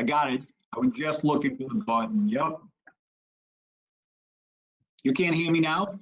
I got it. I was just looking for the button. Yep. You can't hear me now?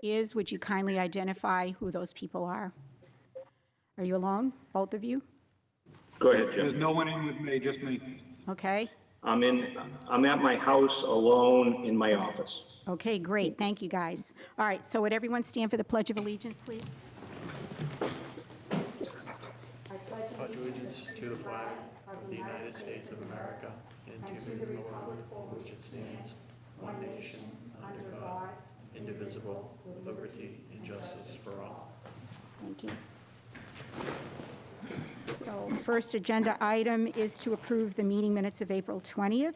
It is. Would you kindly identify who those people are? Are you alone, both of you? Go ahead, There's Jim. no one in with me, just me. Okay, I'm at my house alone in my office. okay, great, thank you, guys. All right, so would everyone stand for the Pledge of Allegiance, please? Pledge allegiance to the flag of the United States of America and to the republic for which it stands, one nation, under God, indivisible, indivisible, with liberty and justice for all. Thank you. So first agenda item is to approve the meeting minutes of April 20th.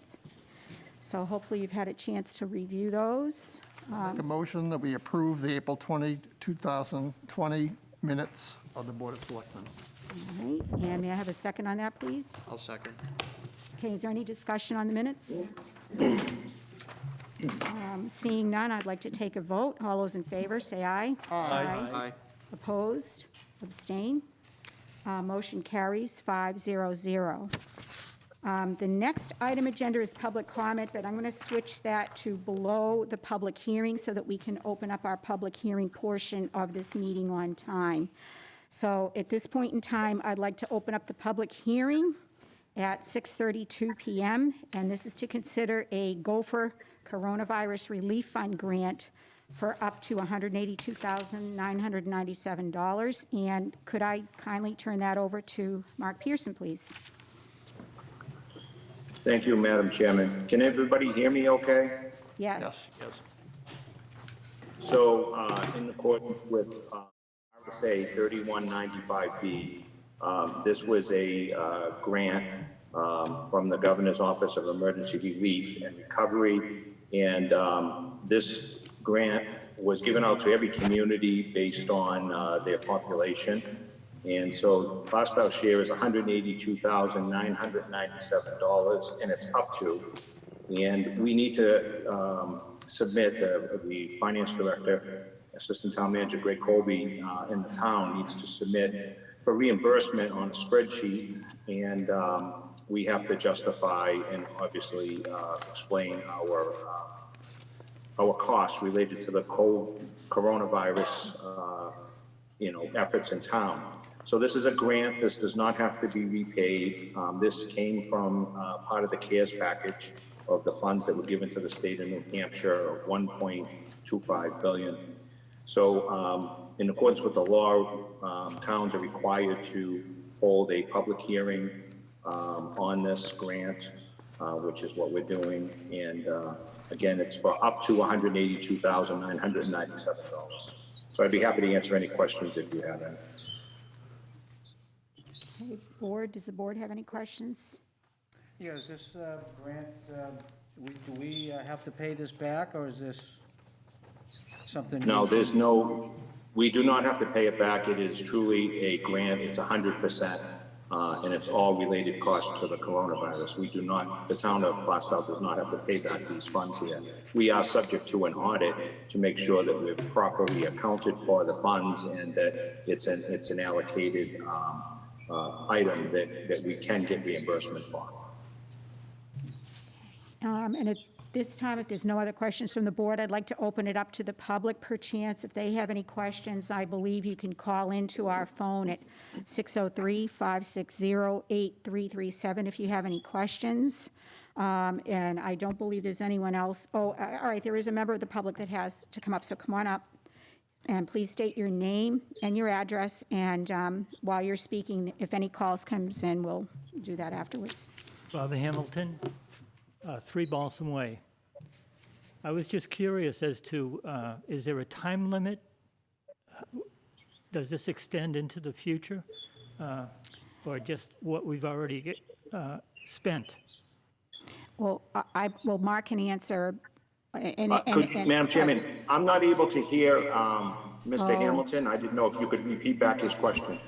So hopefully you've had a chance to review those. Make a motion that we approve the April 20, 2020 minutes of the Board of Selectmen. All right, and may I have a second on that, please? I'll second. Okay, is there any discussion on the minutes? Seeing none, I'd like to take a vote. All those in favor, say aye. Aye. Opposed? Abstain? Motion carries 5-0-0. The next item agenda is public comment, but I'm going to switch that to below the public hearing so that we can open up our public hearing portion of this meeting on time. So at this point in time, I'd like to open up the public hearing at 6:32 p.m., and this is to consider a Gopher Coronavirus Relief Fund grant for up to $182,997. And could I kindly turn that over to Mark Pearson, please? Thank you, Madam Chairman. Can everybody hear me okay? Yes. Yes. So, in accordance with RSA 3195B, this was a grant from the Governor's Office of Emergency Relief and Recovery, and this grant was given out to every community based on their population. And so Plaistow's share is $182,997, and it's up to. And we need to submit, the finance director, Assistant Town Manager Greg Colby in the town needs to submit for reimbursement on a spreadsheet, and we have to justify and obviously explain our costs related to the coronavirus, efforts in town. So this is a grant. This does not have to be repaid. This came from part of the CARES package of the funds that were given to the state of New Hampshire of $1.25 billion. So in accordance with the law, towns are required to hold a public hearing on this grant, which is what we're doing. And again, it's for up to $182,997. So I'd be happy to answer any questions if you have any. Okay, board, does the board have any questions? Yeah, is this grant, do we have to pay this back, or is this something? No, we do not have to pay it back. It is truly a grant. It's 100%, and it's all related costs to the coronavirus. We do not, the town of Plaistow does not have to pay back these funds here. We are subject to an audit to make sure that we've properly accounted for the funds and that it's an allocated item that we can get reimbursement for. And at this time, if there's no other questions from the board, I'd like to open it up to the public per chance. If they have any questions, I believe you can call into our phone at 603-560-8337 if you have any questions. And I don't believe there's anyone else. Oh, all right, there is a member of the public that has to come up, so come on up. And please state your name and your address, and while you're speaking, if any calls comes in, we'll do that afterwards. Bobby Hamilton, 3 Balsam Way. I was just curious as to, is there a time limit? Does this extend into the future? Or just what we've already spent? Well, Mark can answer. Madam Chairman, I'm not able to hear Mr. Hamilton. I didn't know if you could repeat back his question.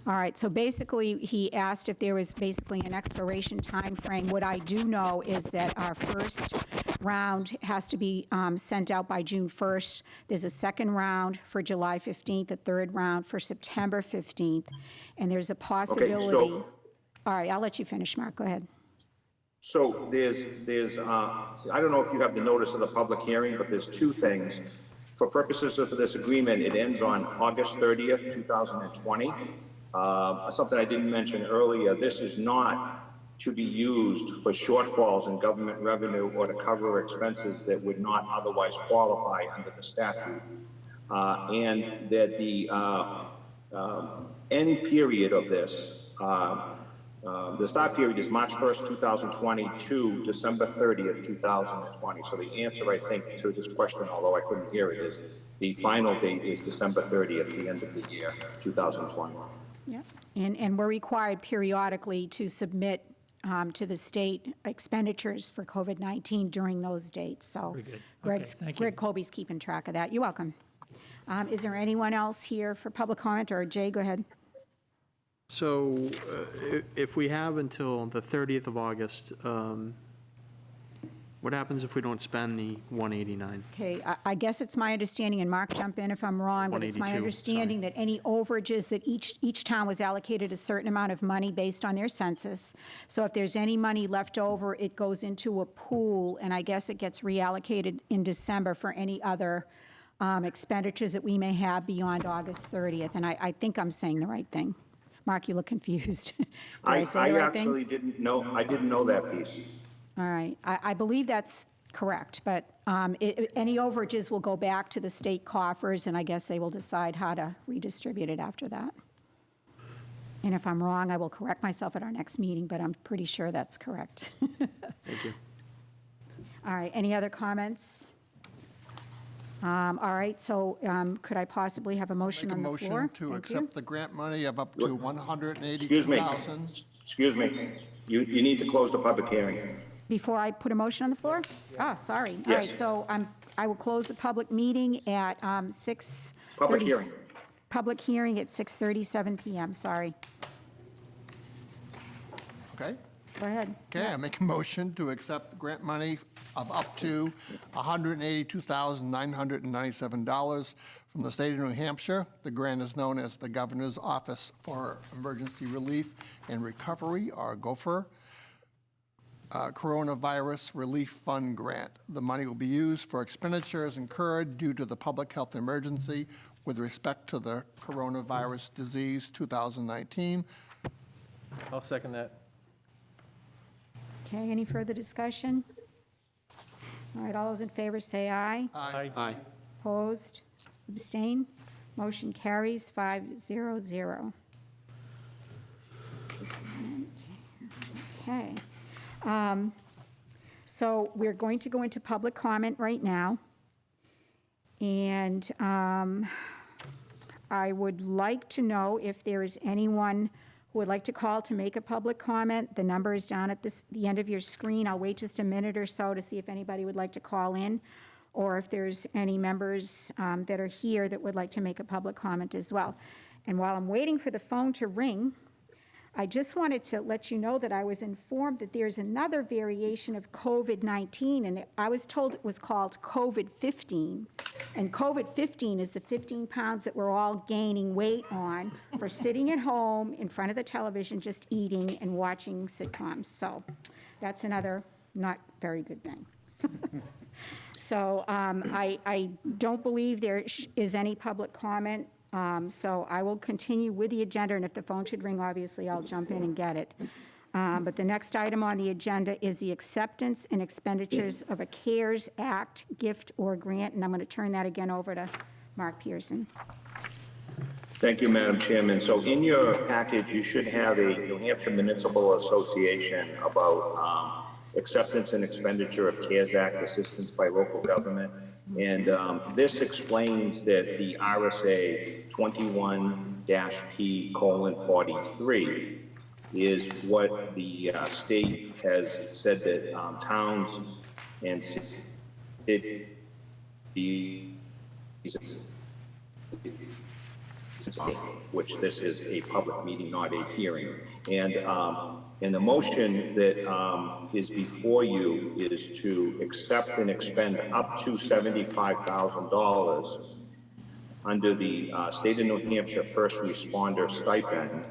All right, so basically, he asked if there was basically an expiration time frame. What I do know is that our first round has to be sent out by June 1st. There's a second round for July 15th, a third round for September 15th, and there's a possibility. All right, I'll let you finish, Mark. Go ahead. So there's I don't know if you have the notice of the public hearing, but there's 2 things. For purposes of this agreement, it ends on August 30th, 2020. Something I didn't mention earlier, this is not to be used for shortfalls in government revenue or to cover expenses that would not otherwise qualify under the statute. And that the end period of this The start period is March 1st, 2020 to December 30th, 2020. So the answer, I think, to this question, although I couldn't hear it, is the final date is December 30th, the end of the year, 2020. Yep. And we're required periodically to submit to the state expenditures for COVID-19 during those dates. So Very good. Okay, Greg's, thank you. Greg Colby's keeping track of that. You're welcome. Is there anyone else here for public comment, or Jay, go ahead? So if we have until the 30th of August, what happens if we don't spend the 189? Okay, I guess it's my understanding, and Mark, jump in if I'm wrong, but it's my 182, understanding that any overages, that each town was allocated a certain amount of money based on their census. So if there's any money left over, it goes into a pool, and I guess it gets reallocated in December for any other expenditures that we may have beyond August 30th. And I think I'm saying the right thing. Mark, you look confused. Did I say the right thing? actually didn't know that piece. All right, I believe that's correct, but any overages will go back to the state coffers, and I guess they will decide how to redistribute it after that. And if I'm wrong, I will correct myself at our next meeting, but I'm pretty sure that's correct. Thank you. All right, any other comments? All right, so could I possibly have a motion Make a on the floor? motion to Thank you. accept the grant money of up to Excuse me. $182,000. Excuse me. You need to close the public hearing. Before I put a motion on the floor? Ah, sorry. All Yes. right, so I will close the public meeting at 6:30. Public hearing. Public hearing at 6:37 PM, sorry. Okay? Go ahead. Okay, I make a motion to accept grant money of up to $182,997 from the state of New Hampshire. The grant is known as the Governor's Office for Emergency Relief and Recovery, or GOFR, Coronavirus Relief Fund Grant. The money will be used for expenditures incurred due to the public health emergency with respect to the coronavirus disease 2019. I'll second that. Okay, any further discussion? All right, all those in favor say aye. Aye. Opposed? Abstain? Motion carries 500. Okay. So we're going to go into public comment right now. And I would like to know if there is anyone who would like to call to make a public comment. The number is down at the end of your screen. I'll wait just a minute or so to see if anybody would like to call in, or if there's any members that are here that would like to make a public comment as well. And while I'm waiting for the phone to ring, I just wanted to let you know that I was informed that there's another variation of COVID-19, and I was told it was called COVID-15. And COVID-15 is the 15 pounds that we're all gaining weight on for sitting at home in front of the television, just eating and watching sitcoms. So that's another not very good thing. So I don't believe there is any public comment. So I will continue with the agenda, and if the phone should ring, obviously, I'll jump in and get it. But the next item on the agenda is the acceptance and expenditures of a CARES Act gift or grant, and I'm going to turn that again over to Mark Pearson. Thank you, Madam Chairman. So in your package, you should have a New Hampshire Municipal Association about acceptance and expenditure of CARES Act assistance by local government. And this explains that the RSA 21-P:43 is what the state has said that towns and cities, which this is a public meeting, not a hearing. And the motion that is before you is to accept and expend up to $75,000 under the state of New Hampshire First Responder Stipend,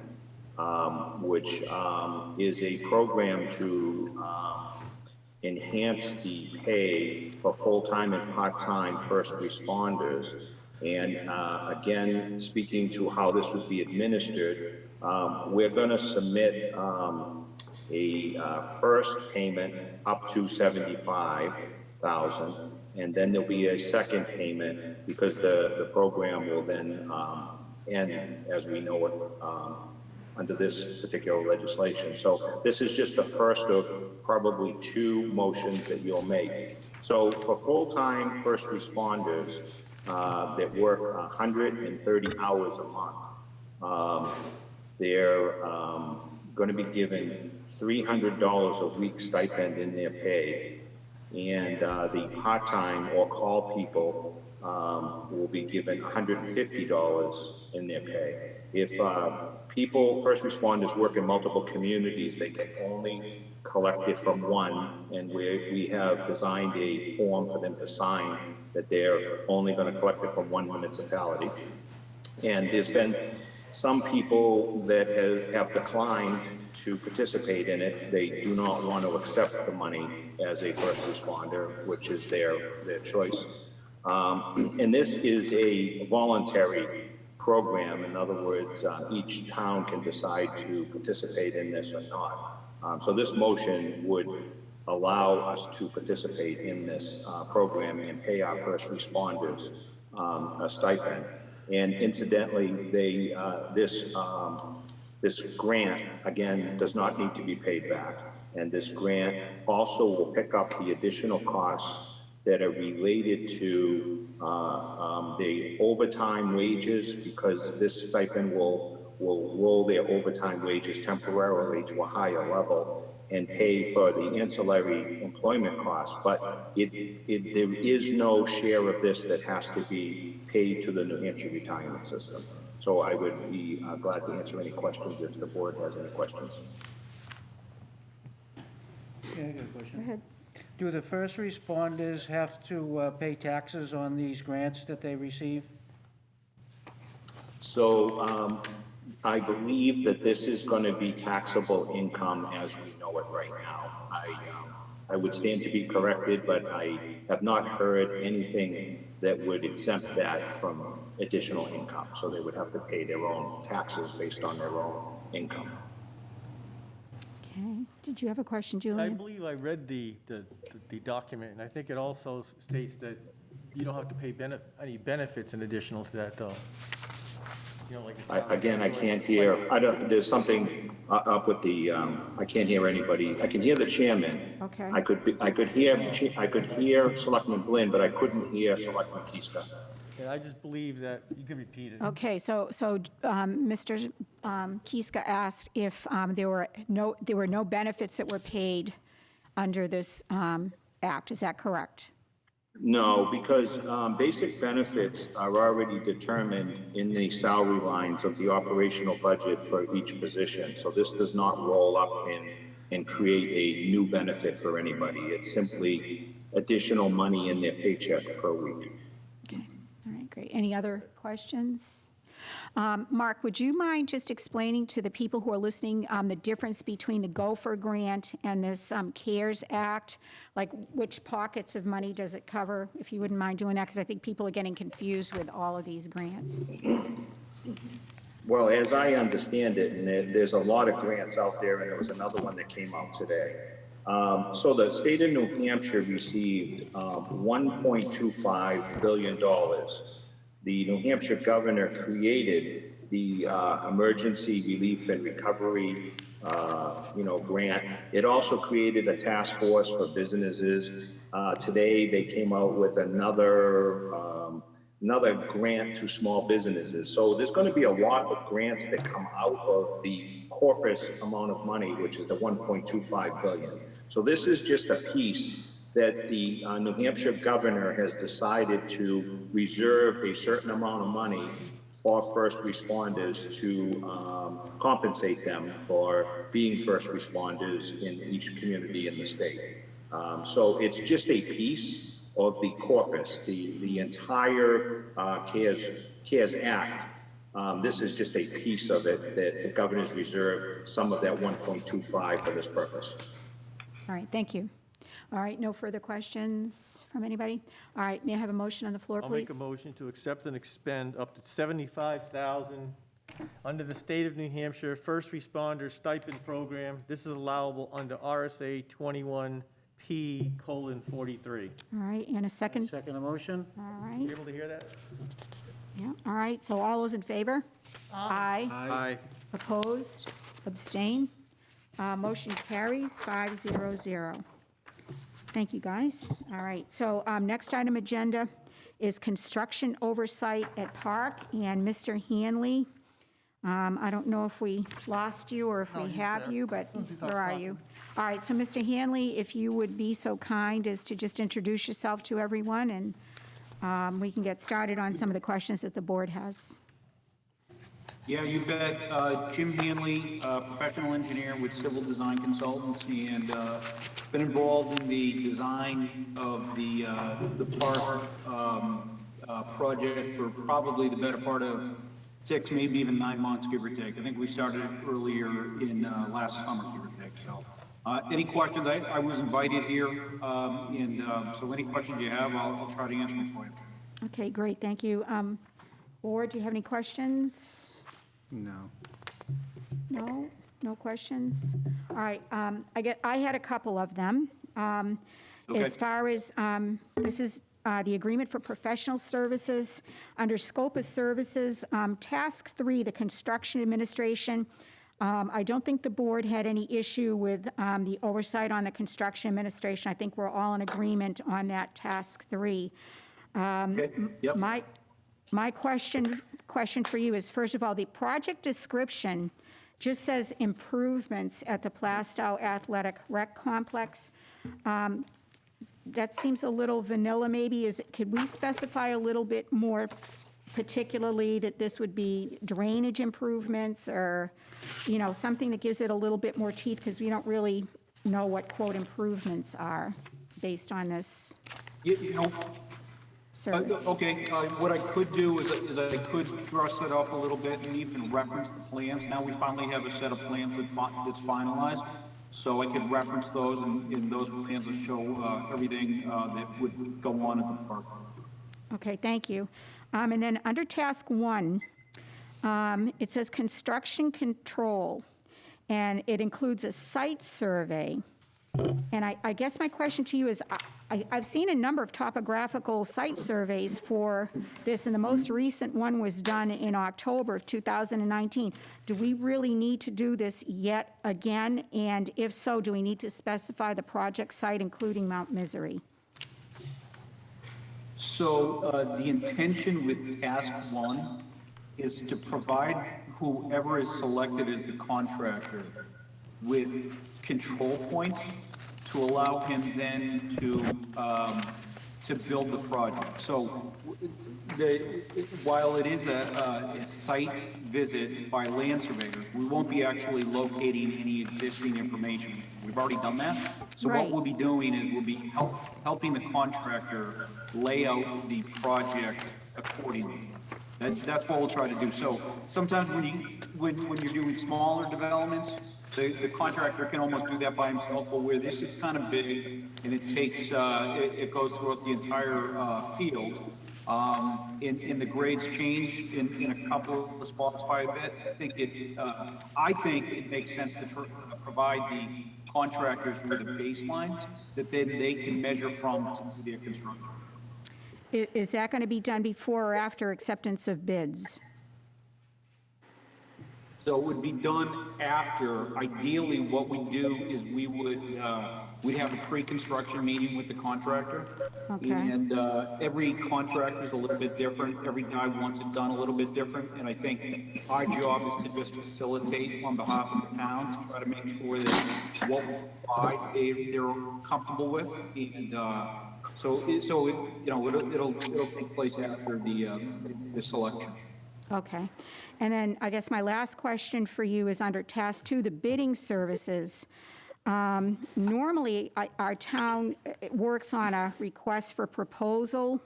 which is a program to enhance the pay for full-time and part-time first responders. And again, speaking to how this would be administered, we're going to submit a first payment up to $75,000, and then there'll be a second payment because the program will then end, as we know it, under this particular legislation. So this is just the first of probably 2 motions that you'll make. So for full-time first responders that work 130 hours a month, they're going to be given $300 a week stipend in their pay. And the part-time or call people will be given $150 in their pay. If people, first responders, work in multiple communities, they can only collect it from one, and we have designed a form for them to sign that they're only going to collect it from one municipality. And there's been some people that have declined to participate in it. They do not want to accept the money as a first responder, which is their choice. And this is a voluntary program. In other words, each town can decide to participate in this or not. So this motion would allow us to participate in this program and pay our first responders a stipend. And incidentally, this grant, again, does not need to be paid back. And this grant also will pick up the additional costs that are related to the overtime wages, because this stipend will roll their overtime wages temporarily to a higher level and pay for the ancillary employment costs. But there is no share of this that has to be paid to the New Hampshire retirement system. So I would be glad to answer any questions if the board has any questions. Yeah, I got a question. Go ahead. Do the first responders have to pay taxes on these grants that they receive? So I believe that this is going to be taxable income as we know it right now. I would stand to be corrected, but I have not heard anything that would exempt that from additional income. So they would have to pay their own taxes based on their own income. Okay. Did you have a question, I Julian? believe I read the document, and I think it also states that you don't have to pay any benefits in additional to that, though. You know, like Again, I can't hear, there's something up with the, I can't hear anybody. I can hear the chairman. Okay. I could hear Selectman Blinn, but I couldn't hear Selectman Kiska. I just believe that, you can repeat it. Okay, so Mr. Kiska asked if there were no benefits that were paid under this act. Is that correct? No, because basic benefits are already determined in the salary lines of the operational budget for each position. So this does not roll up and create a new benefit for anybody. It's simply additional money in their paycheck per week. Okay, all right, great. Any other questions? Mark, would you mind just explaining to the people who are listening the difference between the Gopher grant and this CARES Act? Like, which pockets of money does it cover, if you wouldn't mind doing that? Because I think people are getting confused with all of these grants. Well, as I understand it, and there's a lot of grants out there, and there was another one that came out today. So the state of New Hampshire received $1.25 billion. The New Hampshire governor created the Emergency Relief and Recovery grant. It also created a task force for businesses. Today, they came out with another grant to small businesses. So there's going to be a lot of grants that come out of the corpus amount of money, which is the $1.25 billion. So this is just a piece that the New Hampshire governor has decided to reserve a certain amount of money for first responders to compensate them for being first responders in each community in the state. So it's just a piece of the corpus, the entire CARES Act. This is just a piece of it that the governor's reserved some of that 1.25 for this purpose. All right, thank you. All right, no further questions from anybody? All right, may I have a motion on the floor, I'll please? make a motion to accept and expend up to $75,000 under the State of New Hampshire First Responder Stipend Program. This is allowable under RSA 21P:43. All right, and a second? Second motion? All You right, able to hear that? yeah, all right, so all those in favor? Aye. Aye. Opposed? Abstain? Motion carries 500. Thank you, guys. All right, so next item agenda is construction oversight at Park, and Mr. Hanley, I don't know if we lost you or if No, we he's have there. you, but As soon as he starts where are talking. you? All right, so Mr. Hanley, if you would be so kind as to just introduce yourself to everyone, and we can get started on some of the questions that the board has. Yeah, you bet. Jim Hanley, professional engineer with Civil Design Consultants, and been involved in the design of the park project for probably the better part of 6, maybe even 9 months, give or take. I think we started earlier in last summer, give or take. So, any questions? I was invited here, and so any questions you have, I'll try to answer them for you. Okay, great, thank you. Board, do you have any questions? No. No? No questions? All right, I had a couple of them. Okay. As far as, this is the agreement for professional services. Under scope of services, task 3, the construction administration. I don't think the board had any issue with the oversight on the construction administration. I think we're all in agreement on that task 3. Okay, yep. My question for you is, first of all, the project description just says improvements at the Plaistow Athletic Rec Complex. That seems a little vanilla, maybe. Could we specify a little bit more particularly that this would be drainage improvements or, something that gives it a little bit more teeth, because we don't really know what, quote, improvements are based on this You know, service? okay, what I could do is I could dress it up a little bit and even reference the plans. Now we finally have a set of plans that's finalized, so I could reference those, and those plans will show everything that would go on at the park. Okay, thank you. And then under task 1, it says construction control, and it includes a site survey. And I guess my question to you is, I've seen a number of topographical site surveys for this, and the most recent one was done in October of 2019. Do we really need to do this yet again? And if so, do we need to specify the project site, including Mount Misery? So the intention with task 1 is to provide whoever is selected as the contractor with control points to allow him then to build the project. So while it is a site visit by land surveyors, we won't be actually locating any existing information. We've already done that. So Right. what we'll be doing is we'll be helping the contractor lay out the project accordingly. That's what we'll try to do. So sometimes when you're doing smaller developments, the contractor can almost do that by himself, but where this is kind of big and it takes, it goes throughout the entire field, and the grades change in a couple of spots by a bit, I think it makes sense to provide the contractors with a baseline that then they can measure from to their construction. Is that going to be done before or after acceptance of bids? So it would be done after. Ideally, what we do is we'd have a pre-construction meeting with the contractor. Okay. And every contractor is a little bit different. Every guy wants it done a little bit different. And I think our job is to just facilitate on behalf of the town to try to make sure that what we provide, they're comfortable with. And it'll take place after the selection. Okay. And then I guess my last question for you is under task 2, the bidding services. Normally, our town works on a request for proposal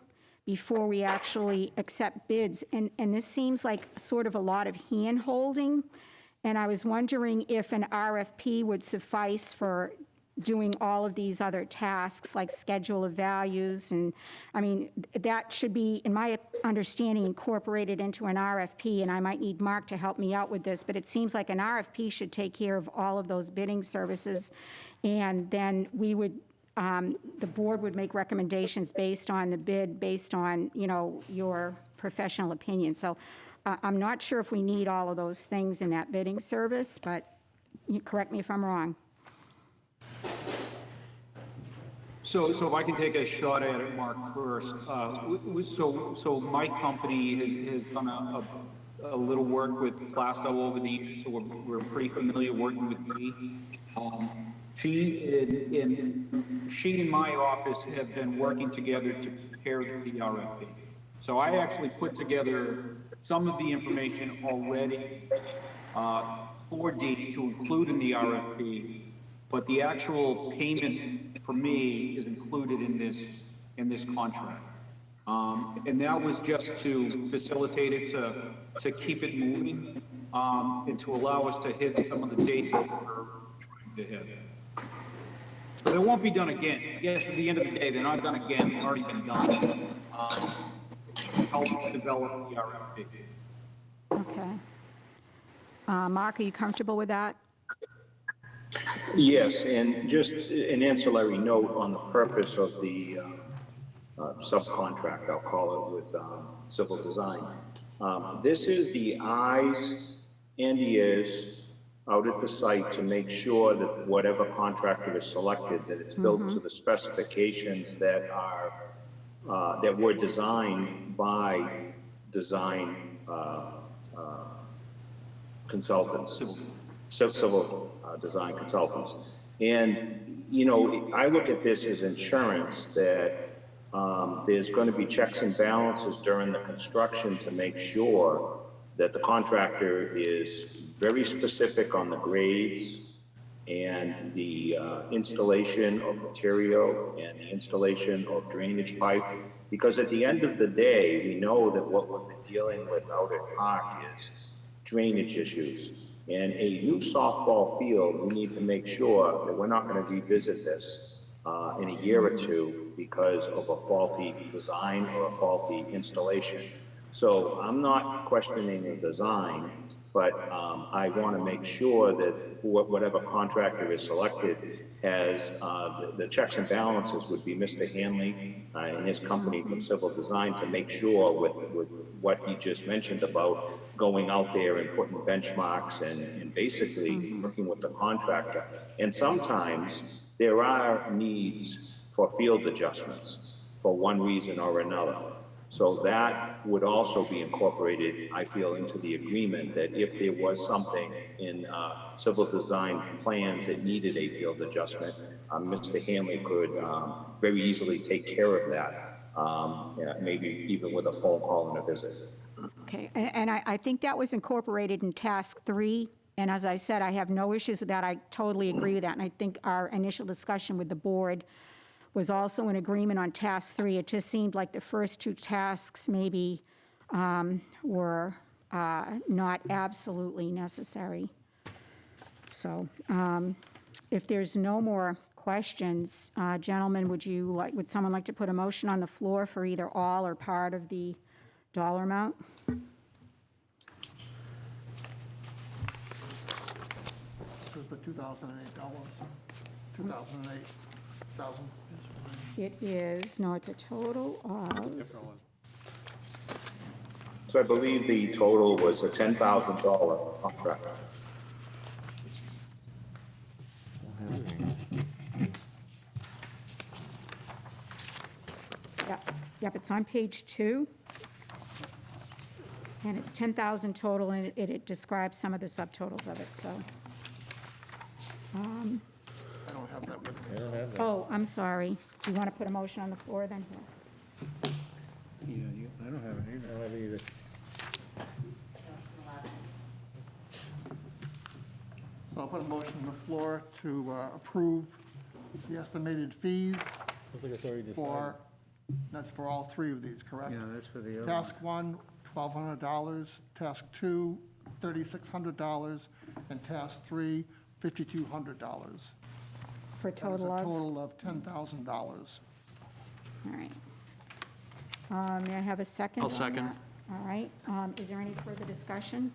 before we actually accept bids. And this seems like sort of a lot of hand-holding. And I was wondering if an RFP would suffice for doing all of these other tasks, like schedule of values, and, I mean, that should be, in my understanding, incorporated into an RFP, and I might need Mark to help me out with this, but it seems like an RFP should take care of all of those bidding services, and then we would, the board would make recommendations based on the bid, based on, your professional opinion. So I'm not sure if we need all of those things in that bidding service, but you correct me if I'm wrong. So if I can take a shot at it, Mark, first. So my company has done a little work with Plaistow over the years, so we're pretty familiar working with me. She and my office have been working together to prepare the RFP. So I actually put together some of the information already for D to include in the RFP, but the actual payment for me is included in this contract. And that was just to facilitate it, to keep it moving, and to allow us to hit some of the dates that we're trying to hit. But it won't be done again. Yes, at the end of the day, they're not done again, they've already been done. Help develop the RFP. Okay. Mark, are you comfortable with that? Yes, and just an ancillary note on the purpose of the subcontract, I'll call it, with civil design. This is the eyes and ears out at the site to make sure that whatever contractor is selected, that it's built to the specifications that are, that were designed by design consultants, civil design consultants. And, you know, I look at this as insurance that there's going to be checks and balances during the construction to make sure that the contractor is very specific on the grades and the installation of material and the installation of drainage pipe. Because at the end of the day, we know that what we've been dealing with out at Park is drainage issues. And a new softball field, we need to make sure that we're not going to revisit this in a year or two because of a faulty design or a faulty installation. So I'm not questioning the design, but I want to make sure that whatever contractor is selected has the checks and balances would be Mr. Hanley and his company from Civil Design to make sure with what he just mentioned about going out there and putting benchmarks and basically working with the contractor. And sometimes there are needs for field adjustments for one reason or another. So that would also be incorporated, I feel, into the agreement, that if there was something in civil design plans that needed a field adjustment, Mr. Hanley could very easily take care of that, maybe even with a phone call and a visit. Okay, and I think that was incorporated in task 3, and as I said, I have no issues with that. I totally agree with that, and I think our initial discussion with the board was also in agreement on task 3. It just seemed like the first 2 tasks maybe were not absolutely necessary. So if there's no more questions, gentlemen, would someone like to put a motion on the floor for either all or part of the dollar amount? This is the $2,008, 2008,000. It is, no, it's a total of, So I believe the total was a $10,000 contract. yep, it's on page 2. And it's 10,000 total, and it describes some of the subtotals of it, so. I don't have that with me. Oh, I'm sorry. Do you want to put a motion on the floor then? Yeah, I don't have it either. I don't have it either. So I'll put a motion on the floor to approve the estimated fees Looks like it's already decided. for, that's for all 3 of these, correct? Yeah, that's for the other. Task 1, $1,200, task 2, $3,600, and task 3, $5,200. For a That is total a of? total of $10,000. All right. May I have a second? I'll on second. that? All right. Is there any further discussion?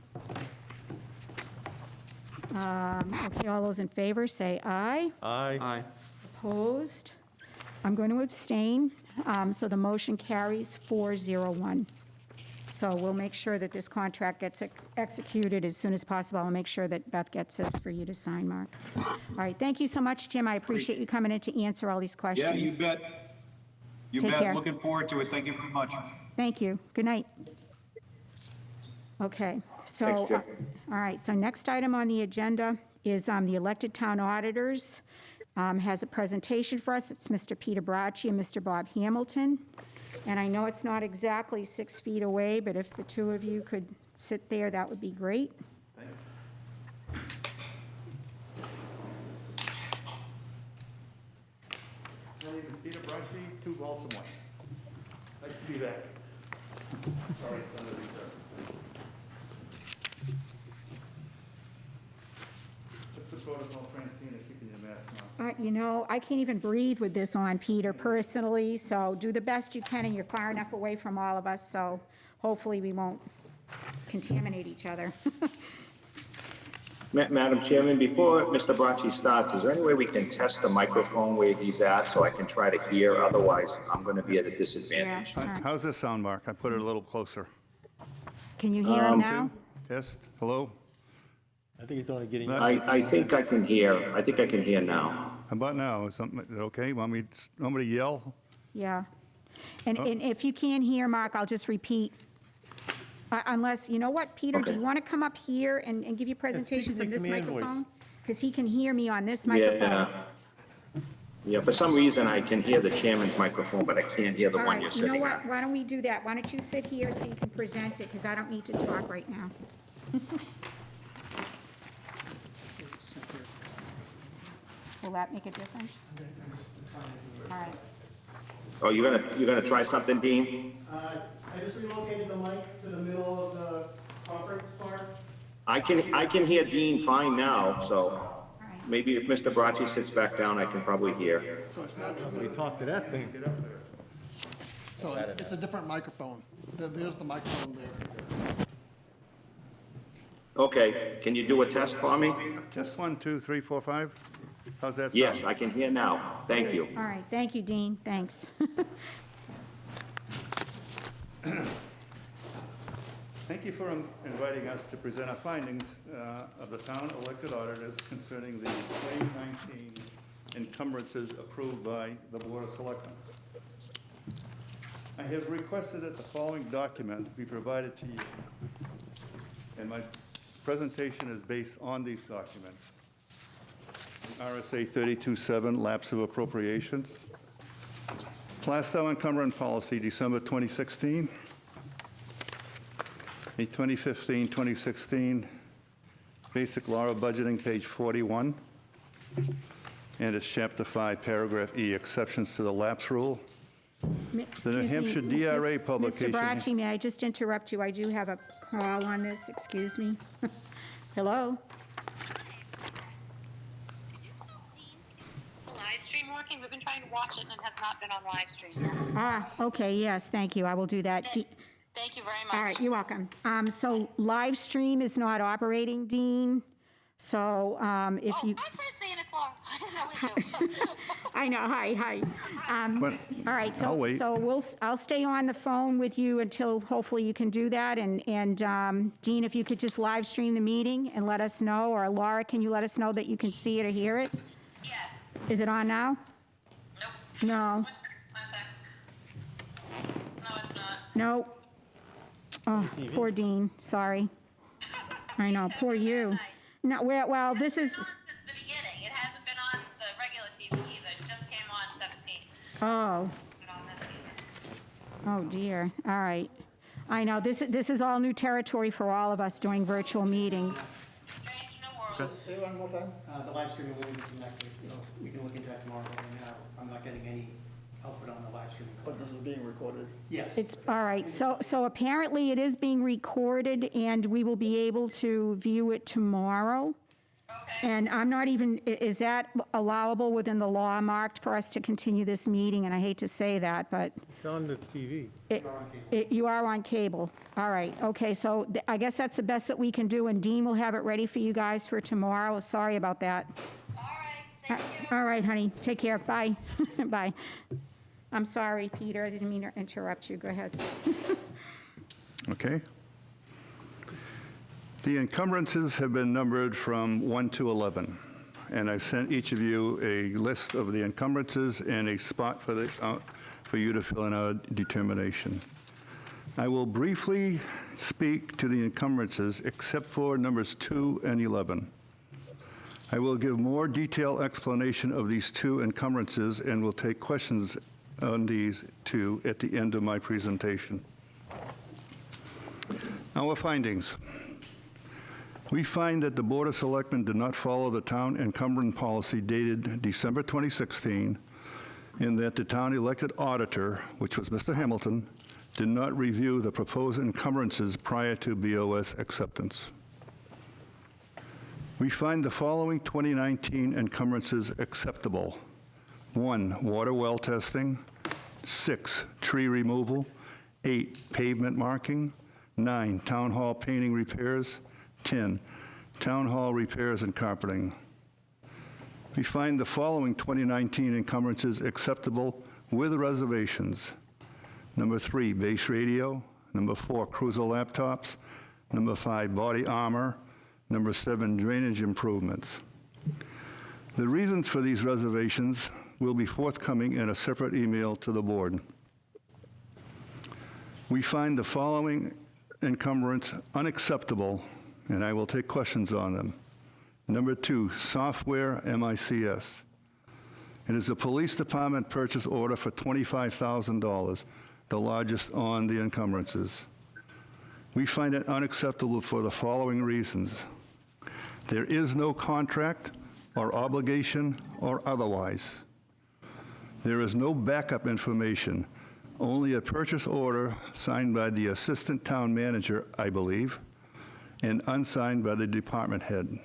Okay, all those in favor, say aye. Aye. Aye. Opposed? I'm going to abstain, so the motion carries 401. So we'll make sure that this contract gets executed as soon as possible. I'll make sure that Beth gets this for you to sign, Mark. All right, thank you so much, Jim. I appreciate you coming in to answer all these questions. Yeah, you bet. You Take bet. care. Looking forward to it. Thank you very much. Thank you. Good night. Okay, so, Thanks, Jim. all right, so next item on the agenda is the elected town auditors has a presentation for us. It's Mr. Peter Bracci and Mr. Bob Hamilton. And I know it's not exactly 6 feet away, but if the two of you could sit there, that would be great. My name is Peter Bracci, 2 Balsam Way. Nice to be back. Sorry, it's under the Just the protocol, Francine, is keeping your mask on. You know, I can't even breathe with this on, Peter, personally, so do the best you can, and you're far enough away from all of us, so hopefully we won't contaminate each other. Madam Chairman, before Mr. Bracci starts, is there any way we can test the microphone where he's at so I can try to hear? Otherwise, I'm going to be at a disadvantage. Yeah. How's this sound, Mark? I put it a little closer. Can you hear him now? Test, hello? I think it's only getting. I think I can hear. I think I can hear now. How about now? Is it okay? Want me to yell? Yeah. And if you can't hear, Mark, I'll just repeat. Unless, you know what, Peter, do you want to come up here and give your presentation the from this command voice. microphone? Because he can hear me on this microphone. Yeah. Yeah, for some reason I can hear the chairman's microphone, but I can't hear the All one right, you're you know sitting what, at. why don't we do that? Why don't you sit here so you can present it, because I don't need to talk right now. Will that make a difference? All right. Oh, you're gonna try something, Dean? I just relocated the mic to the middle of the conference part. I can hear Dean fine now, so All right. maybe if Mr. Bracci sits back down, I can probably hear. So it's not, We talked to that thing. so it's a different microphone. There's the microphone there. Okay, can you do a test for me? Just 1, 2, 3, 4, 5? How's that sound? Yes, I can hear now. Thank you. All right, thank you, Dean, thanks. Thank you for inviting us to present our findings of the town elected auditors concerning the 2019 encumbrances approved by the Board of Selectmen. I have requested that the following documents be provided to you, and my presentation is based on these documents. RSA 32.7, lapse of appropriations. Plaistow encumbrance policy, December 2016. A 2015-2016 basic law of budgeting, page 41. And it's chapter 5, paragraph E, exceptions to the lapse rule. The New Excuse me, Hampshire DRA publication. Mr. Bracci, may I just interrupt you? I do have a call on this, excuse me. Hello? Live stream working? We've been trying to watch it and it has not been on live stream. Okay, yes, thank you, I will do that. Thank you very much. All right, you're welcome. So live stream is not operating, Dean, so if you, Hi, Francine, it's Laura. How are you? I know, hi. But All right, I'll so, wait. so I'll stay on the phone with you until hopefully you can do that, and Dean, if you could just live stream the meeting and let us know, or Laura, can you let us know that you can see it or hear it? Yes. Is it on now? Nope. No, One sec. No, it's not. no. Oh, poor Dean, sorry. I know, poor you. No, well, this is, Since the beginning. It hasn't been on the regular TV either. It just came on 17. oh, But on this either. oh dear, all right. I know, this is all new territory for all of us doing virtual meetings. Strange new world. Say one more time? The live streaming will be disconnected, we can look into that tomorrow, but right now, I'm not getting any output on the live streaming. But this is being recorded. Yes. It's, all right, so apparently it is being recorded, and we will be able to view it tomorrow. And I'm not even, is that allowable within the law marked for us to continue this meeting? And I hate to say that, but It's on the TV. you are on cable. All right, okay, so I guess that's the best that we can do, and Dean will have it ready for you guys for tomorrow. Sorry about that. All right. Thank you. All right, honey, take care, bye. Bye. I'm sorry, Peter, I didn't mean to interrupt you, go ahead. Okay? The encumbrances have been numbered from 1 to 11, and I've sent each of you a list of the encumbrances and a spot for you to fill in our determination. I will briefly speak to the encumbrances except for numbers 2 and 11. I will give more detailed explanation of these two encumbrances and will take questions on these two at the end of my presentation. Our findings. We find that the Board of Selectmen did not follow the town encumbrance policy dated December 2016, in that the town elected auditor, which was Mr. Hamilton, did not review the proposed encumbrances prior to BOS acceptance. We find the following 2019 encumbrances acceptable. 1, water well testing. 6, tree removal. 8, pavement marking. 9, town hall painting repairs. 10, town hall repairs and carpeting. We find the following 2019 encumbrances acceptable with reservations. Number 3, base radio. Number 4, cruiser laptops. Number 5, body armor. Number 7, drainage improvements. The reasons for these reservations will be forthcoming in a separate email to the board. We find the following encumbrance unacceptable, and I will take questions on them. Number 2, software MICS. It is a police department purchase order for $25,000, the largest on the encumbrances. We find it unacceptable for the following reasons. There is no contract or obligation or otherwise. There is no backup information, only a purchase order signed by the assistant town manager, I believe, and unsigned by the department head.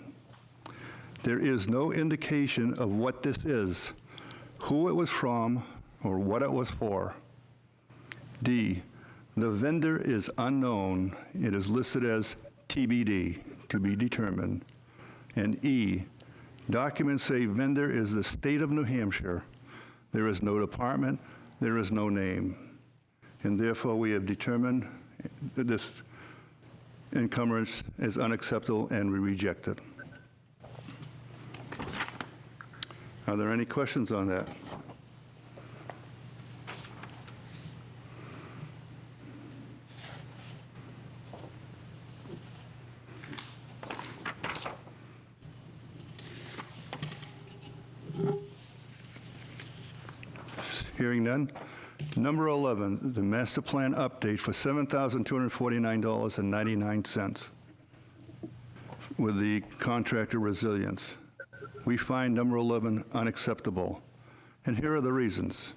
There is no indication of what this is, who it was from, or what it was for. D, the vendor is unknown. It is listed as TBD, to be determined. And E, documents say vendor is the state of New Hampshire. There is no department, there is no name. And therefore, we have determined that this encumbrance is unacceptable and we reject it. Are there any questions on that? Hearing none. Number 11, the master plan update for $7,249.99 with the contractor Resilience. We find number 11 unacceptable, and here are the reasons.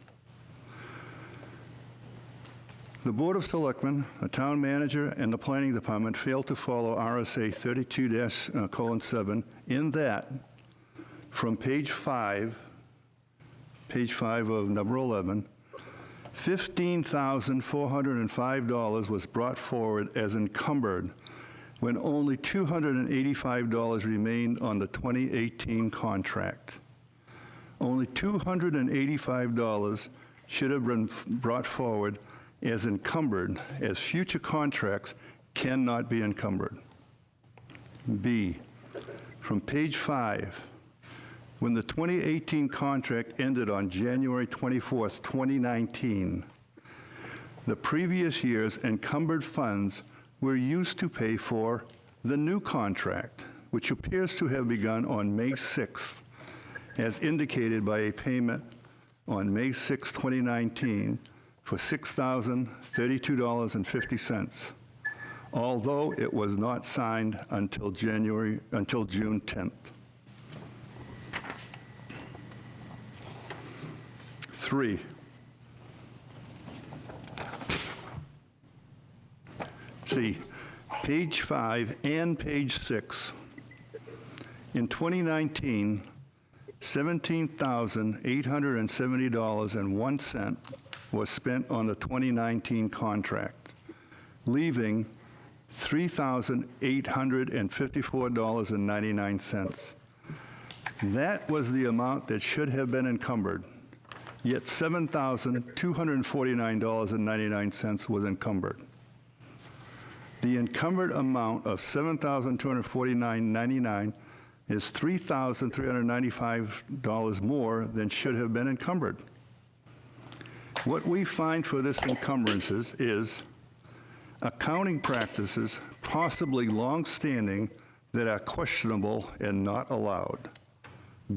The Board of Selectmen, the town manager, and the planning department failed to follow RSA 32-7 in that from page 5 of number 11, $15,405 was brought forward as encumbered when only $285 remained on the 2018 contract. Only $285 should have been brought forward as encumbered, as future contracts cannot be encumbered. B, from page 5, when the 2018 contract ended on January 24th, 2019, the previous year's encumbered funds were used to pay for the new contract, which appears to have begun on May 6th, as indicated by a payment on May 6, 2019, for $6,032.50, although it was not signed until June 10th. 3. See, page 5 and page 6. In 2019, $17,870.01 was spent on the 2019 contract, leaving $3,854.99. That was the amount that should have been encumbered, yet $7,249.99 was encumbered. The encumbered amount of $7,249.99 is $3,395 more than should have been encumbered. What we find for this encumbrances is accounting practices, possibly long-standing, that are questionable and not allowed.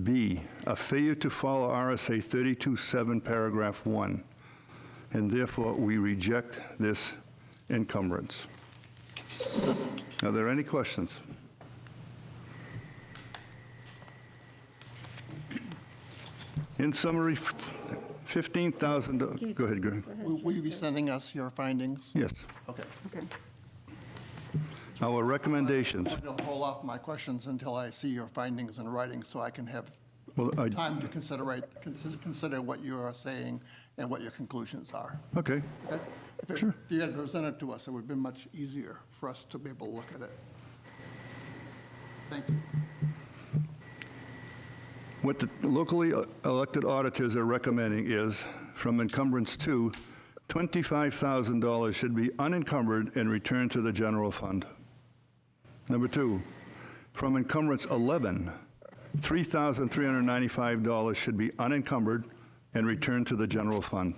B, a failure to follow RSA 32.7, paragraph 1, and therefore we reject this encumbrance. Are there any questions? In summary, $15,000. Go ahead, Greg. Will you be sending us your findings? Yes. Okay. Okay. Our recommendations. I'm going to hold off my questions until I see your findings in writing, so I can have Well, time to consider what you are saying and what your conclusions are. Okay. Okay? If you had presented to us, it would have been much easier for us to be able to look at it. Thank you. What the locally elected auditors are recommending is, from encumbrance 2, $25,000 should be unencumbered and returned to the general fund. Number 2, from encumbrance 11, $3,395 should be unencumbered and returned to the general fund.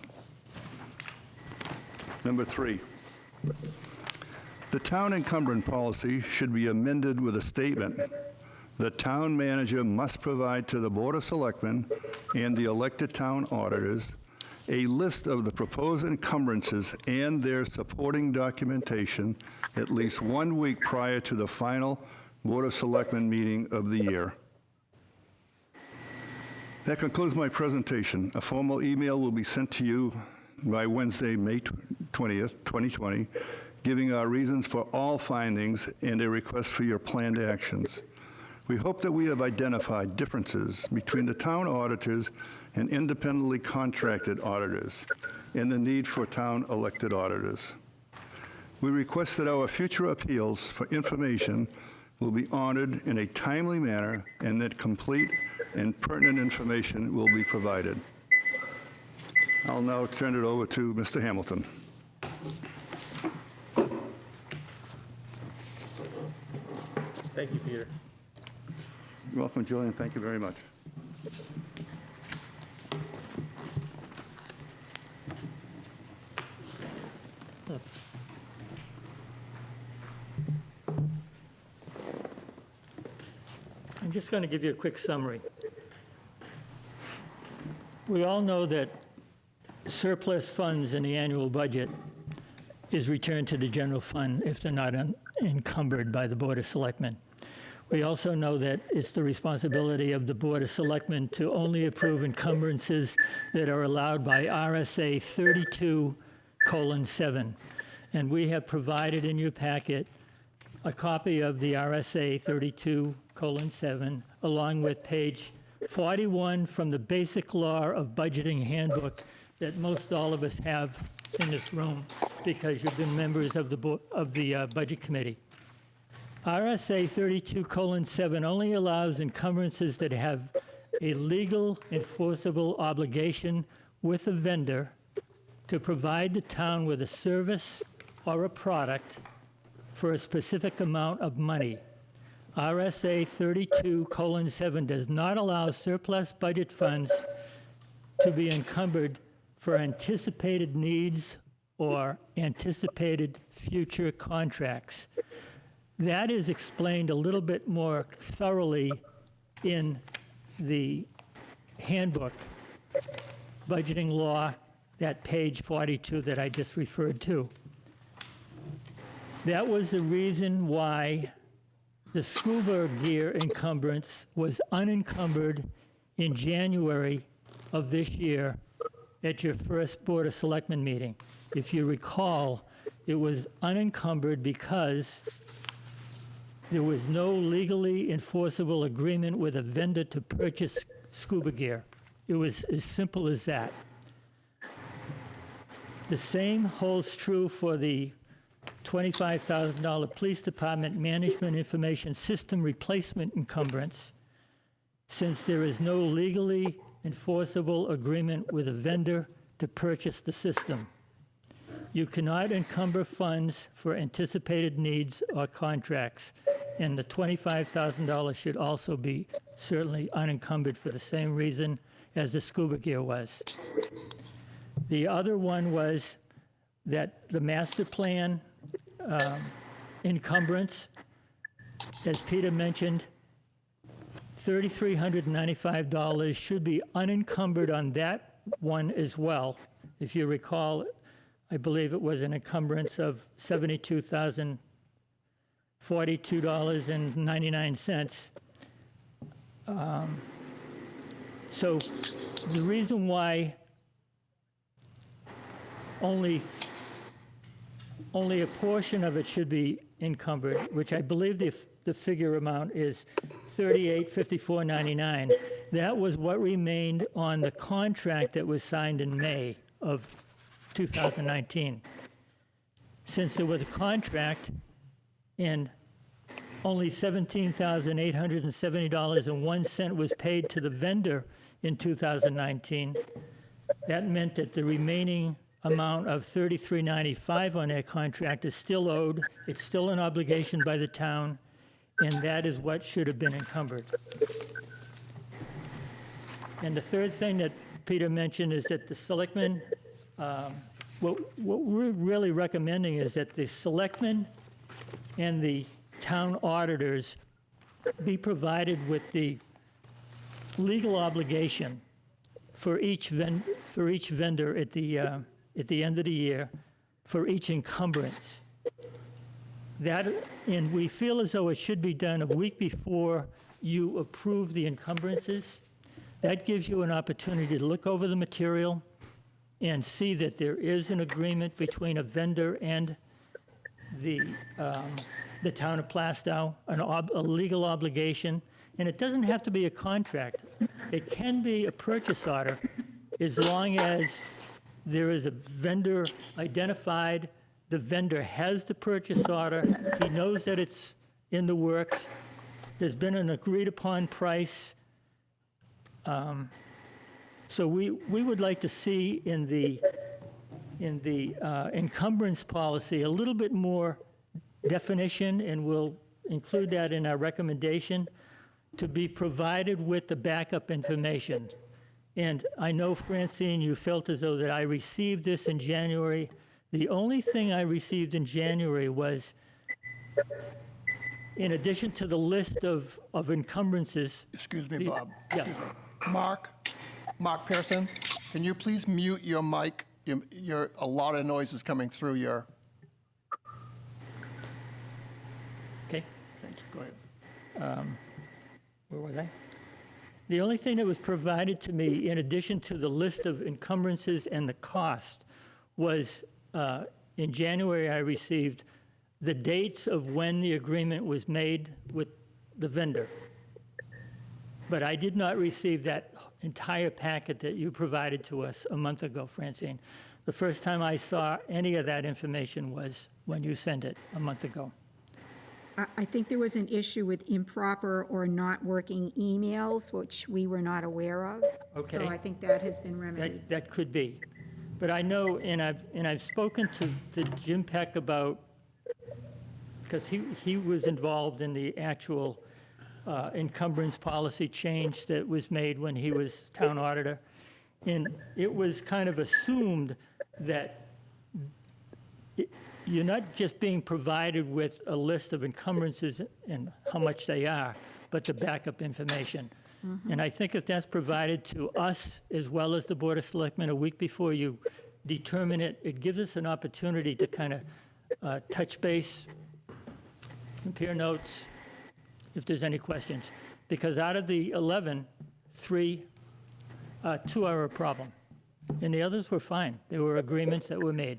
Number 3, the town encumbrance policy should be amended with a statement: the town manager must provide to the Board of Selectmen and the elected town auditors a list of the proposed encumbrances and their supporting documentation at least 1 week prior to the final Board of Selectmen meeting of the year. That concludes my presentation. A formal email will be sent to you by Wednesday, May 20th, 2020, giving our reasons for all findings and a request for your planned actions. We hope that we have identified differences between the town auditors and independently contracted auditors and the need for town elected auditors. We request that our future appeals for information will be honored in a timely manner and that complete and pertinent information will be provided. I'll now turn it over to Mr. Hamilton. Thank you, Peter. You're welcome, Julian. Thank you very much. I'm just going to give you a quick summary. We all know that surplus funds in the annual budget is returned to the general fund if they're not encumbered by the Board of Selectmen. We also know that it's the responsibility of the Board of Selectmen to only approve encumbrances that are allowed by RSA 32:7. And we have provided in your packet a copy of the RSA 32:7, along with page 41 from the Basic Law of Budgeting Handbook that most all of us have in this room because you've been members of the Budget Committee. RSA 32:7 only allows encumbrances that have a legal enforceable obligation with a vendor to provide the town with a service or a product for a specific amount of money. RSA 32:7 does not allow surplus budget funds to be encumbered for anticipated needs or anticipated future contracts. That is explained a little bit more thoroughly in the handbook, budgeting law, that page 42 that I just referred to. That was the reason why the scuba gear encumbrance was unencumbered in January of this year at your first Board of Selectmen meeting. If you recall, it was unencumbered because there was no legally enforceable agreement with a vendor to purchase scuba gear. It was as simple as that. The same holds true for the $25,000 Police Department Management Information System replacement encumbrance, since there is no legally enforceable agreement with a vendor to purchase the system. You cannot encumber funds for anticipated needs or contracts, and the $25,000 should also be certainly unencumbered for the same reason as the scuba gear was. The other one was that the master plan encumbrance, as Peter mentioned, $3,395 should be unencumbered on that one as well. If you recall, I believe it was an encumbrance of $72,042.99. So the reason why only a portion of it should be encumbered, which I believe the figure amount is $38,54.99. That was what remained on the contract that was signed in May of 2019. Since there was a contract and only $17,870.01 was paid to the vendor in 2019, that meant that the remaining amount of $33.95 on that contract is still owed. It's still an obligation by the town, and that is what should have been encumbered. And the third thing that Peter mentioned is that the selectmen, what we're really recommending is that the selectmen and the town auditors be provided with the legal obligation for each vendor at the end of the year for each encumbrance. And we feel as though it should be done a week before you approve the encumbrances. That gives you an opportunity to look over the material and see that there is an agreement between a vendor and the town of Plaistow, a legal obligation. And it doesn't have to be a contract. It can be a purchase order as long as there is a vendor identified, the vendor has the purchase order, he knows that it's in the works, there's been an agreed upon price. So we would like to see in the encumbrance policy a little bit more definition, and we'll include that in our recommendation, to be provided with the backup information. And I know, Francine, you felt as though that I received this in January. The only thing I received in January was, in addition to the list of encumbrances. Excuse me, Bob. Yes. Excuse me. Mark Pearson, can you please mute your mic? A lot of noise is coming through your. Okay. Go ahead. Where was I? The only thing that was provided to me, in addition to the list of encumbrances and the cost, was in January I received the dates of when the agreement was made with the vendor. But I did not receive that entire packet that you provided to us a month ago, Francine. The first time I saw any of that information was when you sent it a month ago. I think there was an issue with improper or not working emails, which we were not aware of. So Okay. I think that has been remedied. That could be. But I know, and I've spoken to Jim Peck about, because he was involved in the actual encumbrance policy change that was made when he was town auditor. And it was kind of assumed that you're not just being provided with a list of encumbrances and how much they are, but the backup information. And I think if that's provided to us as well as the Board of Selectmen a week before you determine it, it gives us an opportunity to kind of touch base, compare notes, if there's any questions. Because out of the 11, 2 are a problem. And the others were fine. There were agreements that were made.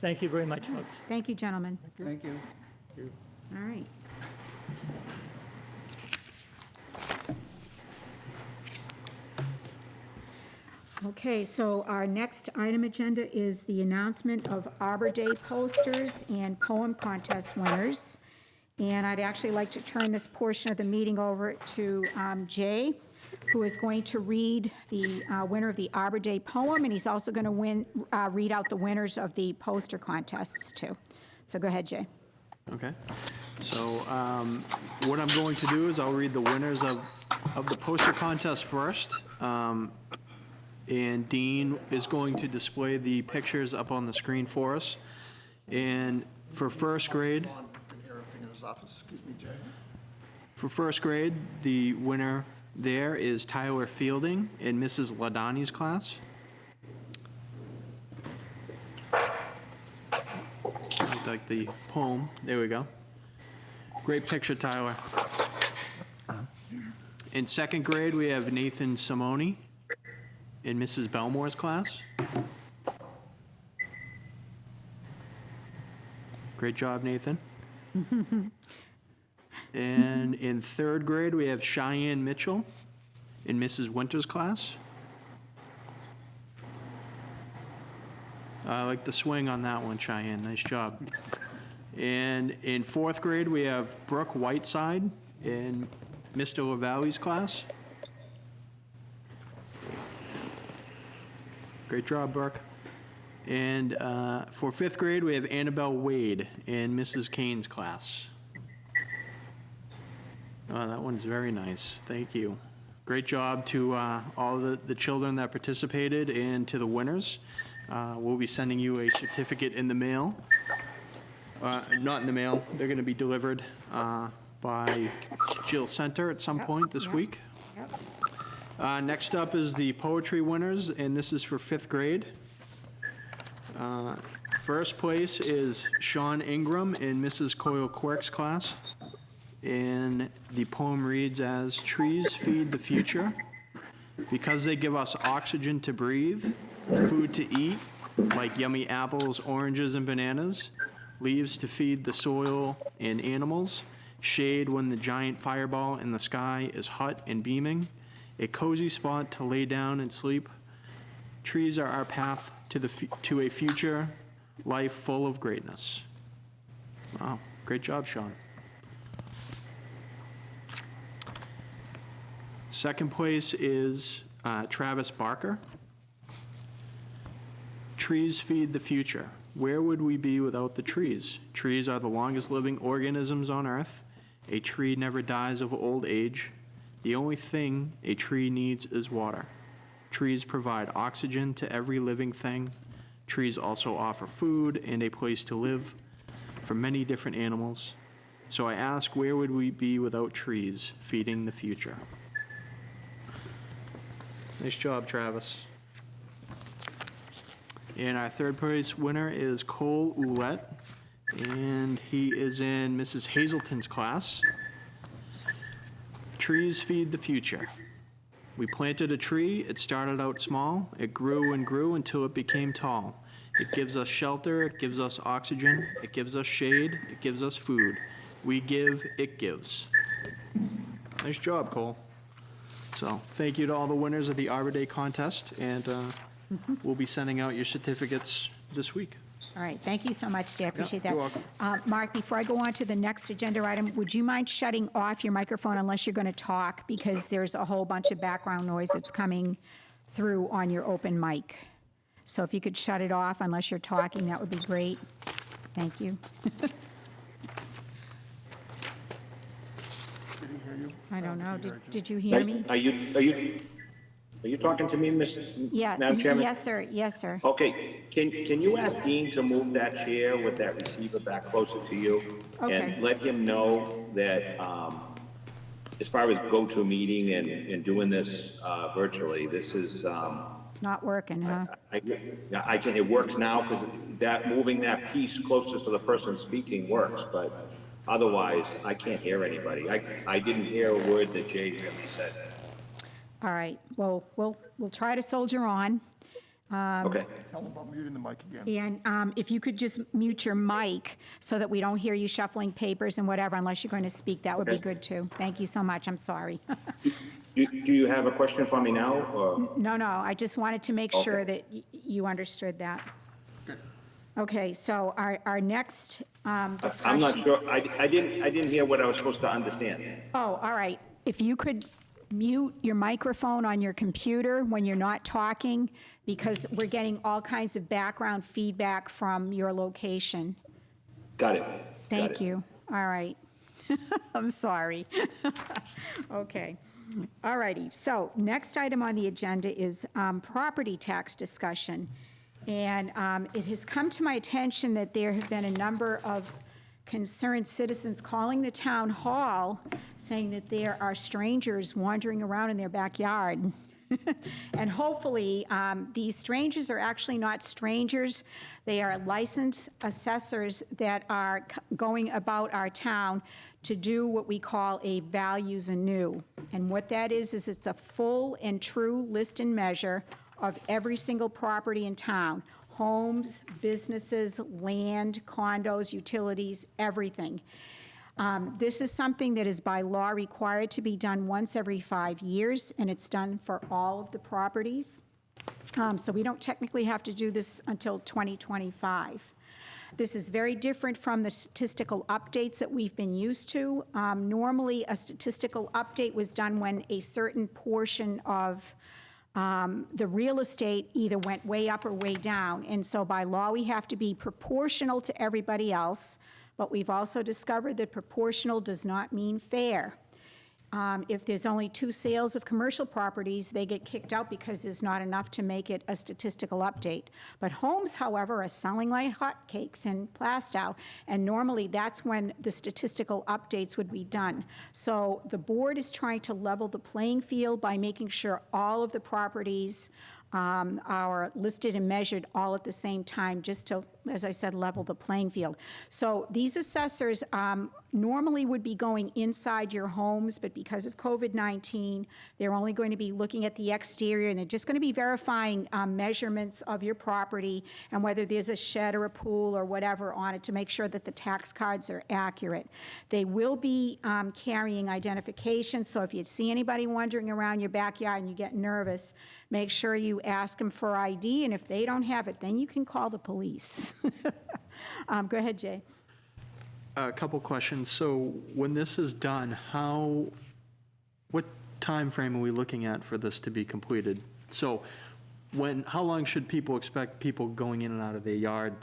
Thank you very much, folks. Thank you, gentlemen. Thank you. All right. Okay, so our next item agenda is the announcement of Arbor Day posters and poem contest winners. And I'd actually like to turn this portion of the meeting over to Jay who is going to read the winner of the Arbor Day poem, and he's also going to read out the winners of the poster contests, too. So go ahead, Jay. Okay. So what I'm going to do is I'll read the winners of the poster contest first. And Dean is going to display the pictures up on the screen for us. And for first grade, for first grade, the winner there is Tyler Fielding in Mrs. Ladani's class. Like the poem. There we go. Great picture, Tyler. In second grade, we have Nathan Simone in Mrs. Belmore's class. Great job, Nathan. And in third grade, we have Cheyenne Mitchell in Mrs. Winter's class. I like the swing on that one, Cheyenne. Nice job. And in fourth grade, we have Brooke Whiteside in Mr. LaValle's class. Great job, Brooke. And for fifth grade, we have Annabelle Wade in Mrs. Kane's class. Oh, that one's very nice. Thank you. Great job to all the children that participated and to the winners. We'll be sending you a certificate in the mail. Not in the mail. They're going to be delivered by Jill Center at some point this week. Next up is the poetry winners, and this is for fifth grade. First place is Sean Ingram in Mrs. Coyle Quirk's class. And the poem reads as, trees feed the future because they give us oxygen to breathe, food to eat, like yummy apples, oranges, and bananas, leaves to feed the soil and animals, shade when the giant fireball in the sky is hot and beaming, a cozy spot to lay down and sleep. Trees are our path to a future life full of greatness. Wow, great job, Sean. Second place is Travis Barker. Trees feed the future. Where would we be without the trees? Trees are the longest living organisms on Earth. A tree never dies of old age. The only thing a tree needs is water. Trees provide oxygen to every living thing. Trees also offer food and a place to live for many different animals. So I ask, where would we be without trees feeding the future? Nice job, Travis. And our third place winner is Cole Ouellette, and he is in Mrs. Hazelton's class. Trees feed the future. We planted a tree, it started out small, it grew and grew until it became tall. It gives us shelter, it gives us oxygen, it gives us shade, it gives us food. We give, it gives. Nice job, Cole. So thank you to all the winners of the Arbor Day contest, and we'll be sending out your certificates this week. All right, thank you so much, Jay, I appreciate that. You're welcome. Mark, before I go on to the next agenda item, would you mind shutting off your microphone unless you're going to talk, because there's a whole bunch of background noise that's coming through on your open mic. So if you could shut it off unless you're talking, that would be great. Thank you. I don't know, did you hear me? Are you talking to me, Yeah, Madam Chairman? yes, sir, yes, sir. Okay, can you ask Dean to move that chair with that receiver back closer to you? Okay. And let him know that, as far as go-to-meeting and doing this virtually, this is, Not working, huh? it works now, because moving that piece closest to the person speaking works, but otherwise, I can't hear anybody. I didn't hear a word that Jay really said. All right, well, we'll try to soldier on. Okay. Tell them about muting the mic again. And if you could just mute your mic so that we don't hear you shuffling papers and whatever, unless you're going to speak, that would be Okay. good, too. Thank you so much, I'm sorry. Do you have a question for me now, or? No, I just wanted to make sure Okay. that you understood that. Okay, so our next discussion. I'm not sure, I didn't hear what I was supposed to understand. Oh, all right. If you could mute your microphone on your computer when you're not talking, because we're getting all kinds of background feedback from your location. Got it. Thank you. All right. I'm sorry. Okay. All righty. So next item on the agenda is property tax discussion. And it has come to my attention that there have been a number of concerned citizens calling the town hall saying that there are strangers wandering around in their backyard. And hopefully, these strangers are actually not strangers. They are licensed assessors that are going about our town to do what we call a values anew. And what that is it's a full and true list and measure of every single property in town: homes, businesses, land, condos, utilities, everything. This is something that is by law required to be done once every 5 years, and it's done for all of the properties. So we don't technically have to do this until 2025. This is very different from the statistical updates that we've been used to. Normally, a statistical update was done when a certain portion of the real estate either went way up or way down. And so by law, we have to be proportional to everybody else. But we've also discovered that proportional does not mean fair. If there's only 2 sales of commercial properties, they get kicked out because there's not enough to make it a statistical update. But homes, however, are selling like hotcakes in Plaistow, and normally that's when the statistical updates would be done. So the board is trying to level the playing field by making sure all of the properties are listed and measured all at the same time, just to, as I said, level the playing field. So these assessors normally would be going inside your homes, but because of COVID-19, they're only going to be looking at the exterior, and they're just going to be verifying measurements of your property and whether there's a shed or a pool or whatever on it to make sure that the tax cards are accurate. They will be carrying identification, so if you see anybody wandering around your backyard and you get nervous, make sure you ask them for ID, and if they don't have it, then you can call the police. Go ahead, Jay. A couple questions. So when this is done, what time frame are we looking at for this to be completed? So how long should people expect people going in and out of their yard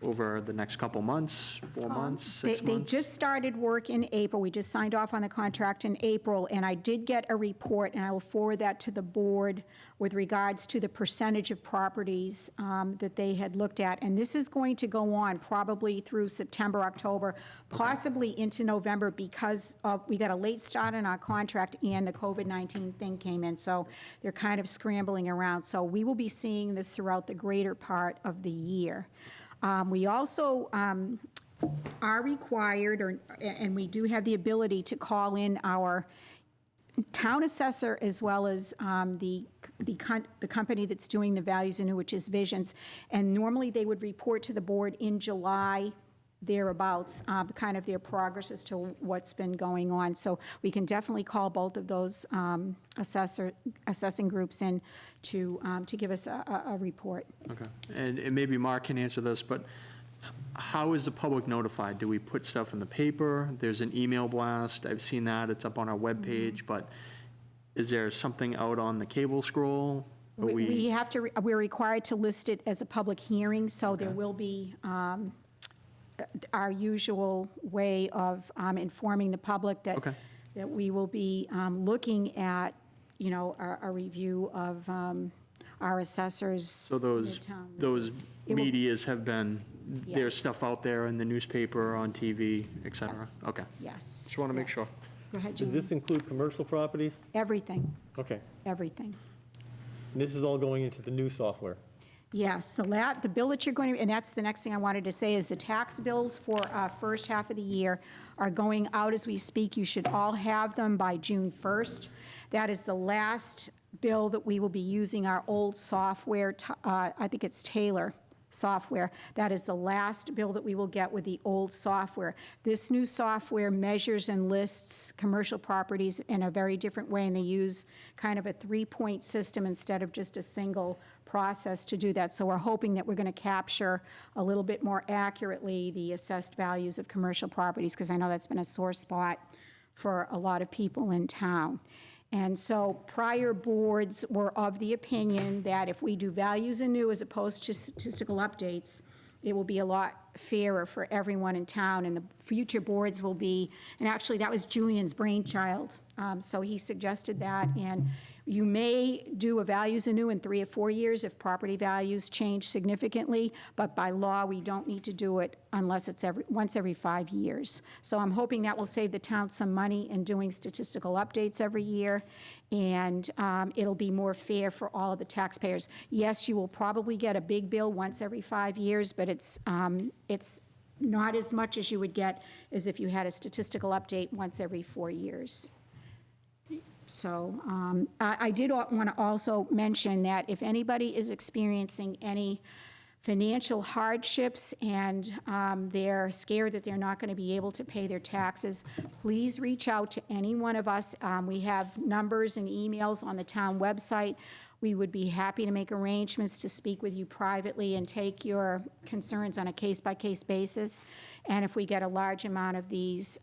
over the next couple months, 4 months, 6 months? They just started work in April. We just signed off on the contract in April, and I did get a report, and I will forward that to the board with regards to the percentage of properties that they had looked at. And this is going to go on probably through September, October, possibly into November, because we got a late start on our contract and the COVID-19 thing came in. So they're kind of scrambling around. So we will be seeing this throughout the greater part of the year. We also are required, and we do have the ability to call in our town assessor as well as the company that's doing the values anew, which is Visions. And normally they would report to the board in July, thereabouts, kind of their progress as to what's been going on. So we can definitely call both of those assessing groups in to give us a report. Okay. And maybe Mark can answer this, but how is the public notified? Do we put stuff in the paper? There's an email blast. I've seen that. It's up on our webpage, but is there something out on the cable scroll? We're required to list it as a public hearing, so there will be our usual way of informing the public that we will be looking at, a review of our assessors. So those medias have been, there's stuff out there in the newspaper, on TV, et cetera? Yes. Okay. Yes. Just want to make sure. Go ahead, Does Jim. this include commercial properties? Everything, Okay. everything. And this is all going into the new software? Yes, the bill that you're going to, and that's the next thing I wanted to say, is the tax bills for first half of the year are going out as we speak. You should all have them by June 1st. That is the last bill that we will be using our old software, I think it's Taylor software. That is the last bill that we will get with the old software. This new software measures and lists commercial properties in a very different way, and they use kind of a 3-point system instead of just a single process to do that. So we're hoping that we're going to capture a little bit more accurately the assessed values of commercial properties, because I know that's been a sore spot for a lot of people in town. And so prior boards were of the opinion that if we do values anew as opposed to statistical updates, it will be a lot fairer for everyone in town, and the future boards will be, and actually, that was Julian's brainchild. So he suggested that, and you may do a values anew in 3 or 4 years if property values change significantly, but by law, we don't need to do it unless it's once every 5 years. So I'm hoping that will save the town some money in doing statistical updates every year, and it'll be more fair for all of the taxpayers. Yes, you will probably get a big bill once every 5 years, but it's not as much as you would get as if you had a statistical update once every 4 years. So I did want to also mention that if anybody is experiencing any financial hardships and they're scared that they're not going to be able to pay their taxes, please reach out to any one of us. We have numbers and emails on the town website. We would be happy to make arrangements to speak with you privately and take your concerns on a case-by-case basis. And if we get a large amount of these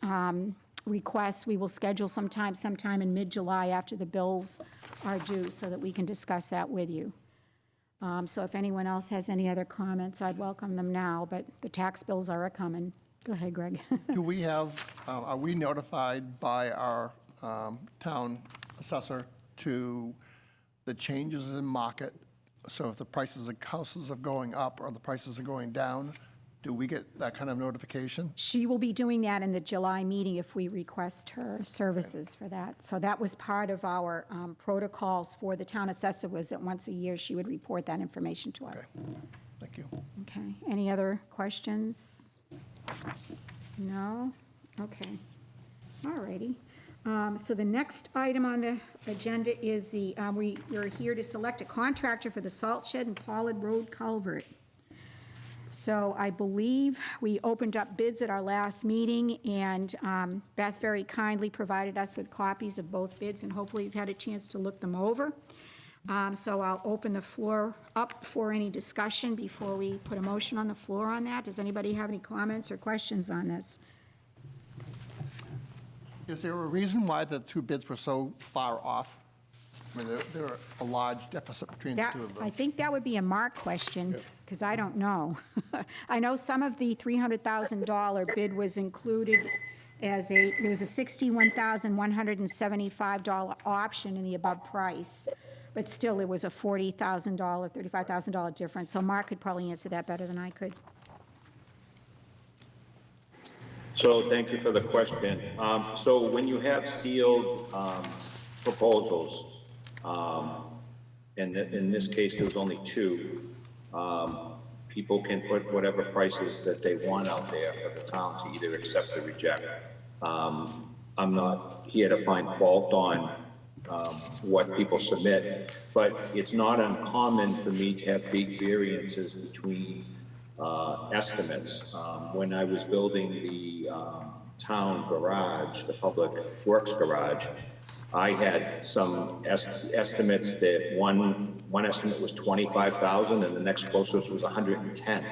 requests, we will schedule sometime in mid-July after the bills are due so that we can discuss that with you. So if anyone else has any other comments, I'd welcome them now, but the tax bills are a-coming. Go ahead, Greg. Do we have, are we notified by our town assessor to the changes in market? So if the prices of houses are going up or the prices are going down, do we get that kind of notification? She will be doing that in the July meeting if we request her services for that. So that was part of our protocols for the town assessor, was that once a year she would report that information to us. Okay. Thank you. Okay, any other questions? No? Okay, all righty. So the next item on the agenda is we're here to select a contractor for the salt shed and Pollard Road culvert. So I believe we opened up bids at our last meeting, and Beth very kindly provided us with copies of both bids, and hopefully you've had a chance to look them over. So I'll open the floor up for any discussion before we put a motion on the floor on that. Does anybody have any comments or questions on this? Is there a reason why the two bids were so far off? I mean, there are a large deficit between the two of them. I think that would be a Mark question, because I don't know. I know some of the $300,000 bid was included as there was a $61,175 option in the above price, but still it was a $40,000, $35,000 difference. So Mark could probably answer that better than I could. So thank you for the question. So when you have sealed proposals, and in this case, there was only 2, people can put whatever prices that they want out there for the town to either accept or reject. I'm not here to find fault on what people submit, but it's not uncommon for me to have big variances between estimates. When I was building the town garage, the public works garage, I had some estimates that one estimate was 25,000 and the next closest was 110.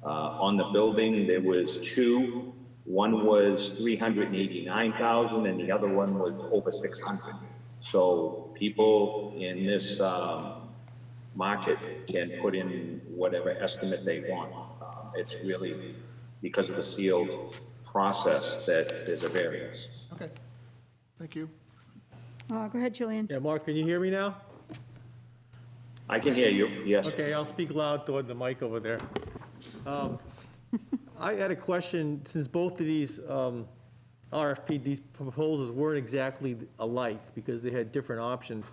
On the building, there was 2. One was 389,000 and the other one was over 600. So people in this market can put in whatever estimate they want. It's really because of the sealed process that there's a variance. Okay, thank you. Go ahead, Julian. Yeah, Mark, can you hear me now? I can hear you, yes. Okay, I'll speak loud toward the mic over there. I had a question, since both of these these proposals weren't exactly alike because they had different options.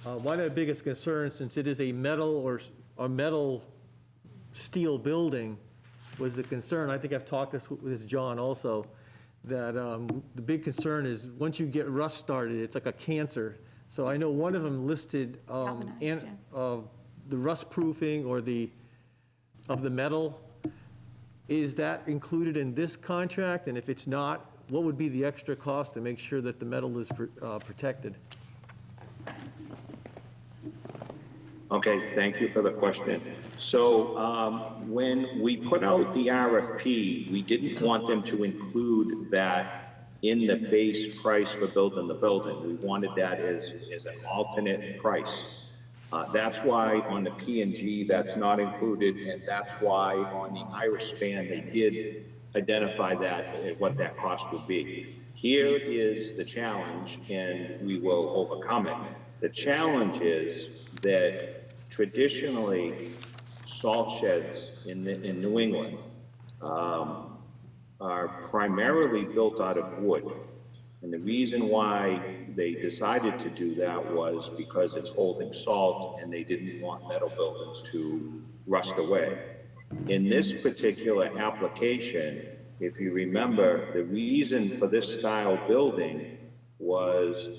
One of the biggest concerns, since it is a metal or metal steel building, was the concern, I think I've talked with John also, that the big concern is once you get rust started, it's like a cancer. So I know one of them listed the rust proofing or of the metal. Is that included in this contract? And if it's not, what would be the extra cost to make sure that the metal is protected? Okay, thank you for the question. So when we put out the RFP, we didn't want them to include that in the base price for building the building. We wanted that as an alternate price. That's why on the P&G, that's not included, and that's why on the Irish span, they did identify that, what that cost would be. Here is the challenge, and we will overcome it. The challenge is that traditionally, salt sheds in New England are primarily built out of wood. And the reason why they decided to do that was because it's holding salt and they didn't want metal buildings to rust away. In this particular application, if you remember, the reason for this style building was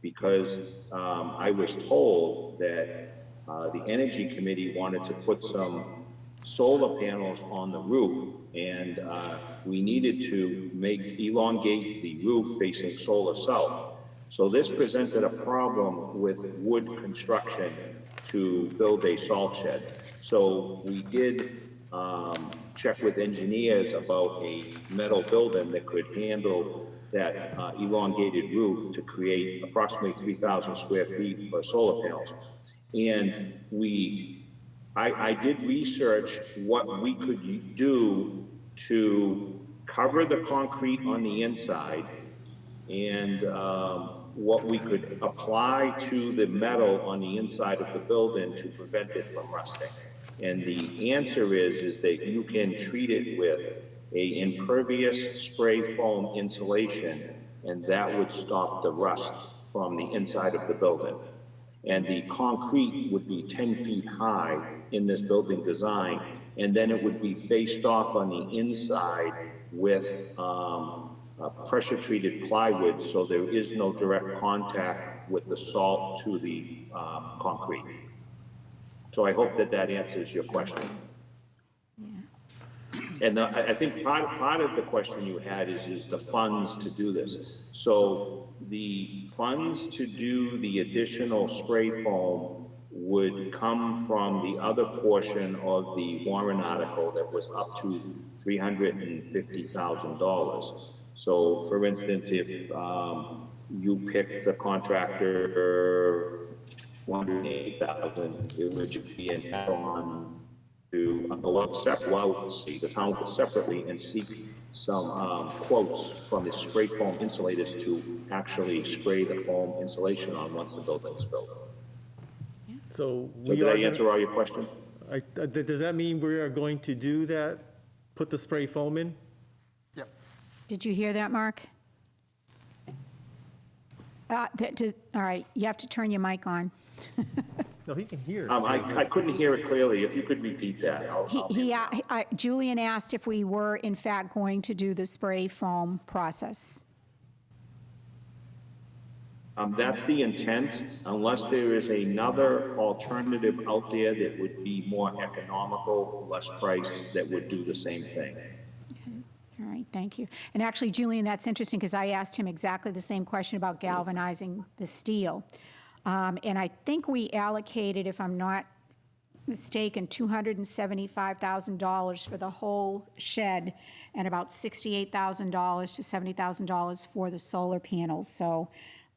because I was told that the Energy Committee wanted to put some solar panels on the roof, and we needed to elongate the roof facing solar south. So this presented a problem with wood construction to build a salt shed. So we did check with engineers about a metal building that could handle that elongated roof to create approximately 3,000 square feet for solar panels. And I did research what we could do to cover the concrete on the inside and what we could apply to the metal on the inside of the building to prevent it from rusting. And the answer is that you can treat it with a impervious spray foam insulation, and that would stop the rust from the inside of the building. And the concrete would be 10 feet high in this building design, and then it would be faced off on the inside with pressure-treated plywood, so there is no direct contact with the salt to the concrete. So I hope that answers your question. And I think part of the question you had is the funds to do this. So the funds to do the additional spray foam would come from the other portion of the warrant article that was up to $350,000. So for instance, if you pick the contractor $180,000, it would be an add-on to the town would separately and seek some quotes from the spray foam insulators to actually spray the foam insulation on once the building is built. So Did I answer all your questions? Does that mean we are going to do that, put the spray foam in? Yep. Did you hear that, Mark? All right, you have to turn your mic on. No, he can hear. I couldn't hear it clearly. If you could repeat that. Julian asked if we were in fact going to do the spray foam process. That's the intent, unless there is another alternative out there that would be more economical, less priced, that would do the same thing. All right, thank you. And actually, Julian, that's interesting because I asked him exactly the same question about galvanizing the steel. And I think we allocated, if I'm not mistaken, $275,000 for the whole shed and about $68,000 to $70,000 for the solar panels. So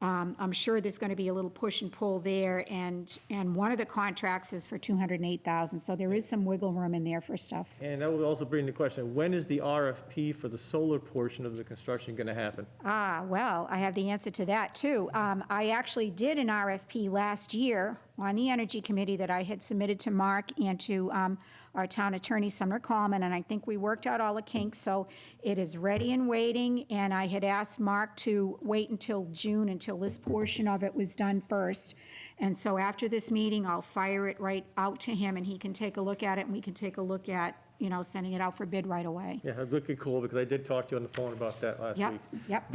I'm sure there's going to be a little push and pull there, and one of the contracts is for $208,000, so there is some wiggle room in there for stuff. And that would also bring the question, when is the RFP for the solar portion of the construction going to happen? Well, I have the answer to that, too. I actually did an RFP last year on the Energy Committee that I had submitted to Mark and to our town attorney, Sumner Coleman, and I think we worked out all the kinks, so it is ready and waiting, and I had asked Mark to wait until June, until this portion of it was done first. And so after this meeting, I'll fire it right out to him, and he can take a look at it, and we can take a look at, sending it out for bid right away. Yeah, that'd look cool, because I did talk to you on the phone about that last week. Yep.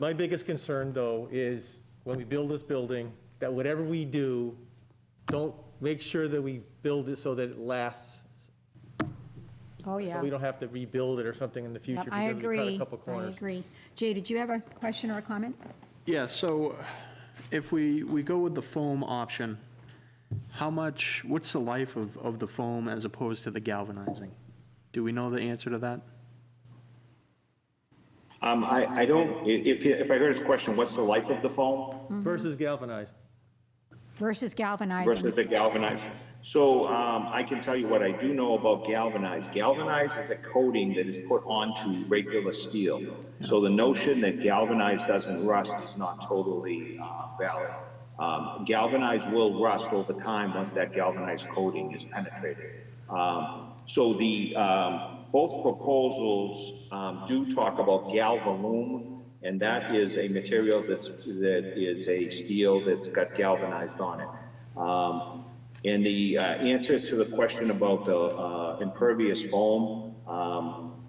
My biggest concern, though, is when we build this building, that whatever we do, don't make sure that we build it so that it lasts. Oh, yeah. So we don't have to rebuild it or something in the future Yep, I because we cut agree. a couple corners. I agree. Jay, did you have a question or a comment? Yeah, so if we go with the foam option, what's the life of the foam as opposed to the galvanizing? Do we know the answer to that? I don't, if I heard his question, what's the life of the foam Versus galvanized. Versus galvanizing. versus the galvanized? So, I can tell you what I do know about galvanized. Galvanized is a coating that is put onto regular steel. So the notion that galvanized doesn't rust is not totally, valid. Galvanized will rust over time once that galvanized coating is penetrated. So both proposals, do talk about galvalume, and that is a material that is a steel that's got galvanized on it. And the answer to the question about the impervious foam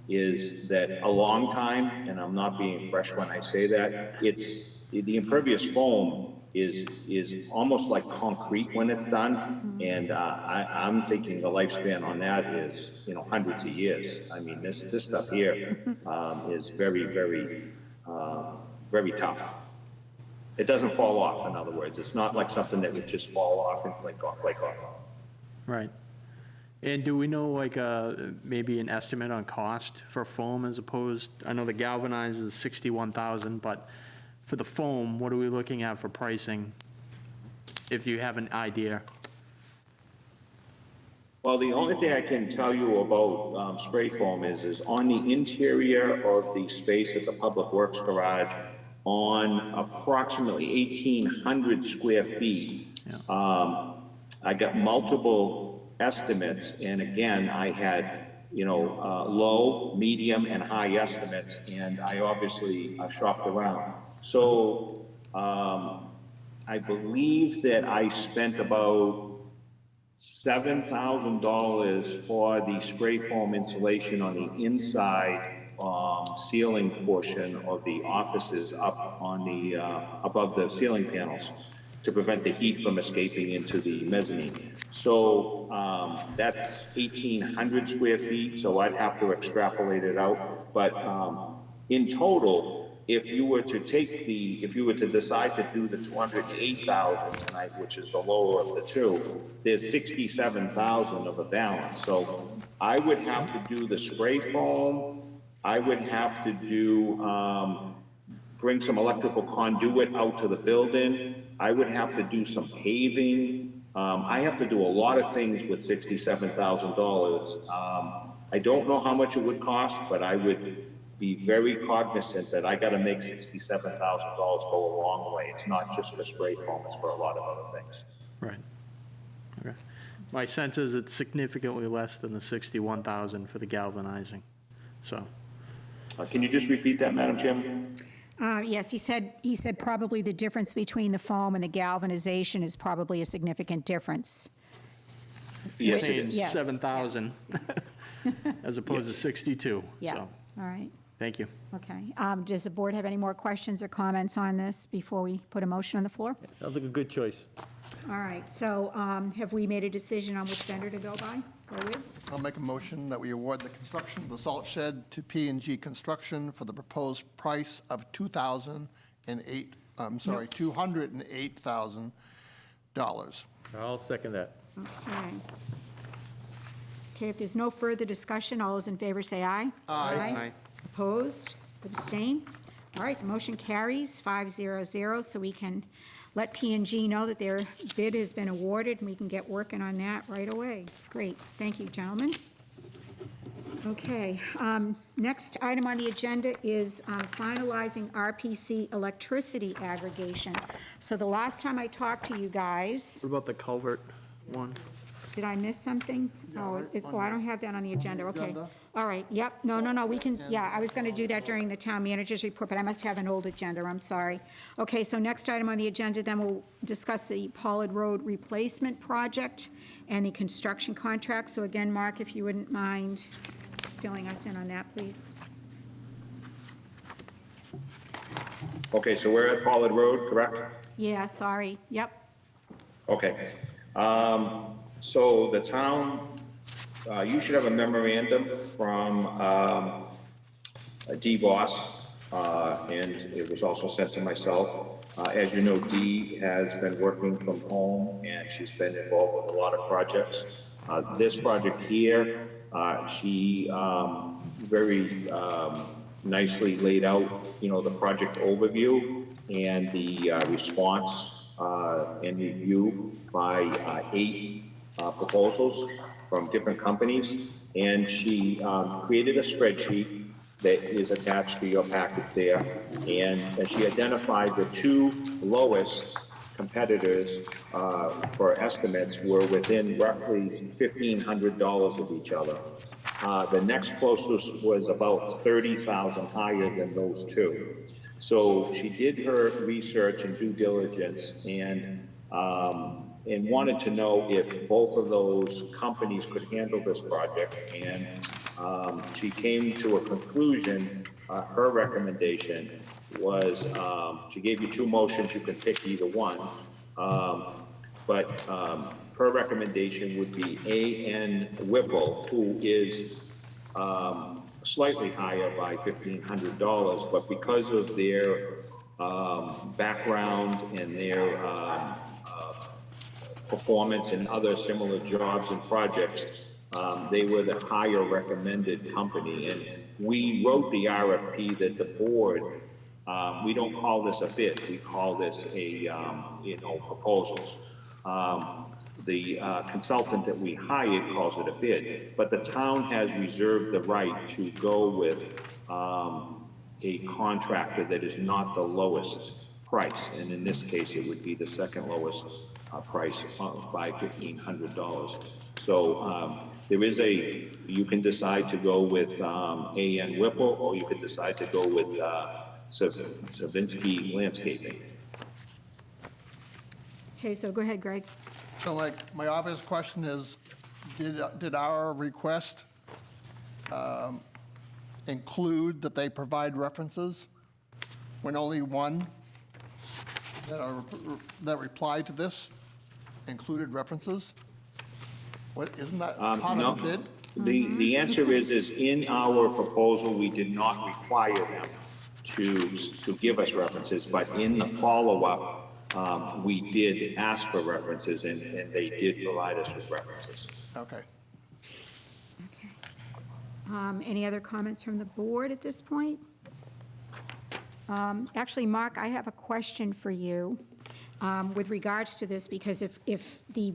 is that a long time, and I'm not being fresh when I say that, the impervious foam is almost like concrete when it's done, and I'm thinking the lifespan on that is, hundreds of years. I mean, this stuff here is very, very, very tough. It doesn't fall off, in other words. It's not like something that would just fall off and flake off. Right. And do we know, like, maybe an estimate on cost for foam as opposed, I know the galvanized is 61,000, but for the foam, what are we looking at for pricing, if you have an idea? Well, the only thing I can tell you about spray foam is on the interior of the space at the Public Works Garage, on approximately 1,800 square feet. I got multiple estimates, and again, I had, low, medium, and high estimates, and I obviously shopped around. So, I believe that I spent about $7,000 for the spray foam insulation on the inside ceiling portion of the offices up on the above the ceiling panels to prevent the heat from escaping into the mezzanine. So that's 1,800 square feet, so I'd have to extrapolate it out. But in total, if you were to decide to do the 208,000 tonight, which is the lower of the two, there's 67,000 of a balance. So I would have to do the spray foam. I would have to do, bring some electrical conduit out to the building. I would have to do some paving. I have to do a lot of things with $67,000. I don't know how much it would cost, but I would be very cognizant that I gotta make $67,000 go a long way. It's not just for spray foam, it's for a lot of other things. Right. Okay. My sense is it's significantly less than the 61,000 for the galvanizing, so. Can you just repeat that, Madam Chairman? Yes, he said probably the difference between the foam and the galvanization is probably a significant difference. Yes, it Saying is. Yes. 7,000 as opposed to 62, Yeah, so, all right, thank you. okay. Does the board have any more questions or comments on this before we put a motion on the floor? Sounds like a good choice. All right, so have we made a decision on which vendor to go with? I'll make a motion that we award the construction of the salt shed to P&G Construction for the proposed price of $208,000. I'll second that. Okay. Okay, if there's no further discussion, all those in favor say aye. Aye. Opposed? Abstain? All right, the motion carries 500, so we can let P&G know that their bid has been awarded, and we can get working on that right away. Great, thank you, gentlemen. Okay, next item on the agenda is finalizing RPC electricity aggregation. So the last time I talked to you guys, What about the culvert one? did I miss something? Oh, I don't have that on the agenda, okay. agenda. All right, yep, no, we can, yeah, I was gonna do that during the town manager's report, but I must have an old agenda, I'm sorry. Okay, so next item on the agenda, then we'll discuss the Pollard Road replacement project and the construction contract. So again, Mark, if you wouldn't mind filling us in on that, please. Okay, so we're at Pollard Road, correct? Yeah, sorry, yep. Okay. So the town, you should have a memorandum from Dee Voss, and it was also sent to myself. As you know, Dee has been working from home, and she's been involved with a lot of projects. This project here, she very nicely laid out, the project overview and the response and review by 8 proposals from different companies. And she created a spreadsheet that is attached to your packet there. And she identified the 2 lowest competitors for estimates were within roughly $1,500 of each other. The next closest was about 30,000 higher than those 2. So she did her research and due diligence and wanted to know if both of those companies could handle this project. And she came to a conclusion. Her recommendation was, she gave you 2 motions, you could pick either one. But her recommendation would be A.N. Whipple, who is slightly higher by $1,500, but because of their background and their performance in other similar jobs and projects, they were the higher recommended company. And we wrote the RFP that the board, we don't call this a bid, we call this a, proposals. The consultant that we hired calls it a bid, but the town has reserved the right to go with a contractor that is not the lowest price, and in this case, it would be the second lowest price by $1,500. So there is you can decide to go with A.N. Whipple, or you could decide to go with Savinsky Landscaping. Okay, so go ahead, Greg. So my obvious question is, did our request include that they provide references when only one that replied to this included references? Isn't that part No. of the bid? The answer is in our proposal, we did not require them to give us references, but in the follow-up, we did ask for references, and they did provide us with references. Okay. Any other comments from the board at this point? Actually, Mark, I have a question for you with regards to this, because if the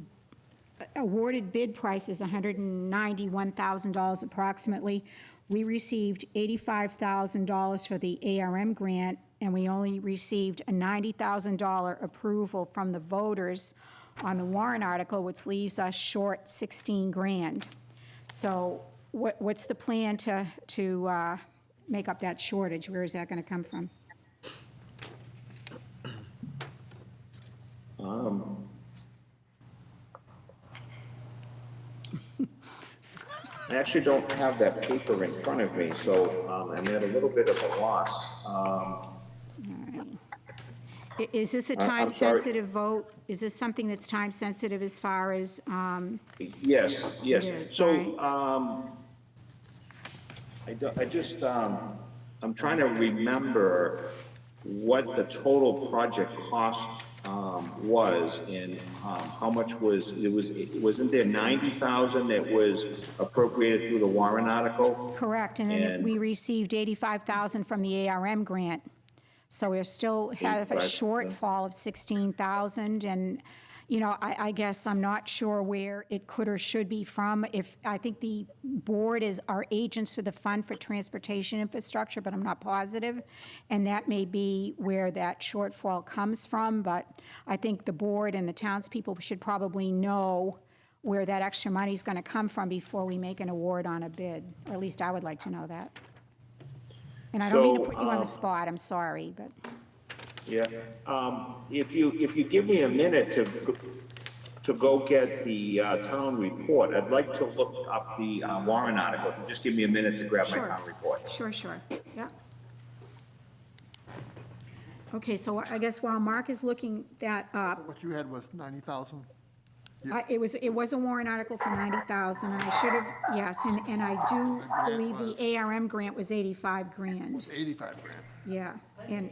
awarded bid price is $191,000 approximately, we received $85,000 for the ARM grant, and we only received a $90,000 approval from the voters on the warrant article, which leaves us short 16 grand. So what's the plan to make up that shortage? Where is that going to come from? I actually don't have that paper in front of me, so I'm at a little bit of a loss. All right. Is this a I'm sorry. time-sensitive vote? Is this something that's time-sensitive as far as, Yes. It is, So, I'm trying to remember what the total project cost was, and how much wasn't there 90,000 that was appropriated through the warrant article? correct, and then we received 85,000 from the ARM grant. So we still have a 85, shortfall of 16,000, and, I guess I'm not sure where it could or should be from. I think the board is our agents for the Fund for Transportation Infrastructure, but I'm not positive, and that may be where that shortfall comes from, but I think the board and the townspeople should probably know where that extra money is going to come from before we make an award on a bid, or at least I would like to know that. And I don't mean to put you on the spot, I'm sorry, but. Yeah, if you give me a minute to go get the town report, I'd like to look up the warrant articles, and just give me a minute to grab my Sure. town report. Sure, yeah. Okay, so I guess while Mark is looking that up, What you had was 90,000? it was a warrant article for 90,000, and I should have, yes, and I do believe the ARM grant was 85 grand. 85 grand. Yeah, and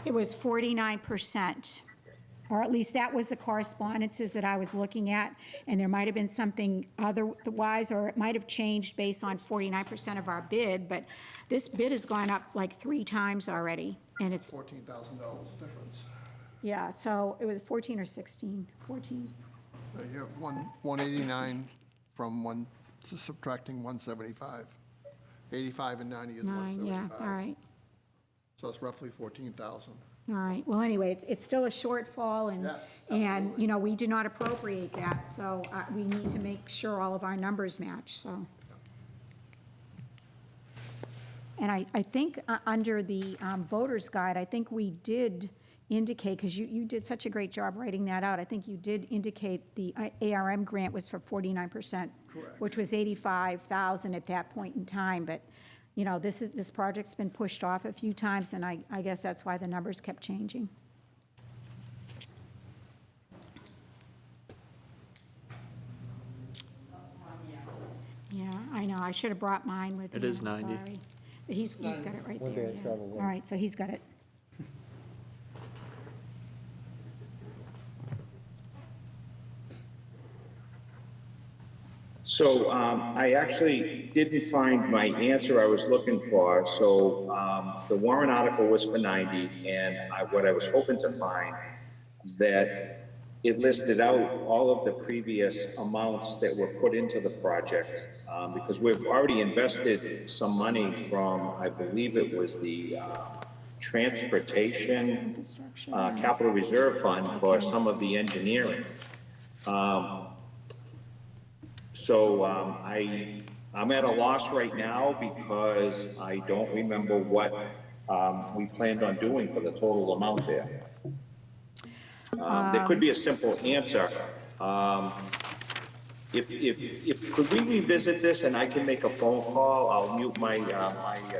it was 49%. or at least that was the correspondences that I was looking at, and there might have been something otherwise, or it might have changed based on 49% of our bid, but this bid has gone up like 3 times already, and it's, $14,000 difference. yeah, so it was 14 or 16, 14. You have 189 from subtracting 175. 85 and 90 is 9, 175. yeah, all right. So it's roughly 14,000. All right, well, anyway, it's still a shortfall, and, Yes, and, you know, we do not appropriate that, so we need to make sure all of our numbers match, so. And I think under the voter's guide, I think we did indicate, because you did such a great job writing that out, I think you did indicate the ARM grant was for 49%. Correct. Which was 85,000 at that point in time, but, you know, this project's been pushed off a few times, and I guess that's why the numbers kept changing. Yeah, I know, I should have brought mine with me. It is I'm 90. sorry. But he's got it right One there, day I yeah. travel All right, so he's got it. So I actually didn't find my answer I was looking for. So the warrant article was for 90, and what I was hoping to find, that it listed out all of the previous amounts that were put into the project, because we've already invested some money from, I believe it was the Transportation Capital Reserve Fund for some of the engineering. So I'm at a loss right now because I don't remember what we planned on doing for the total amount there. There could be a simple answer. Could we revisit this and I can make a phone call? I'll mute my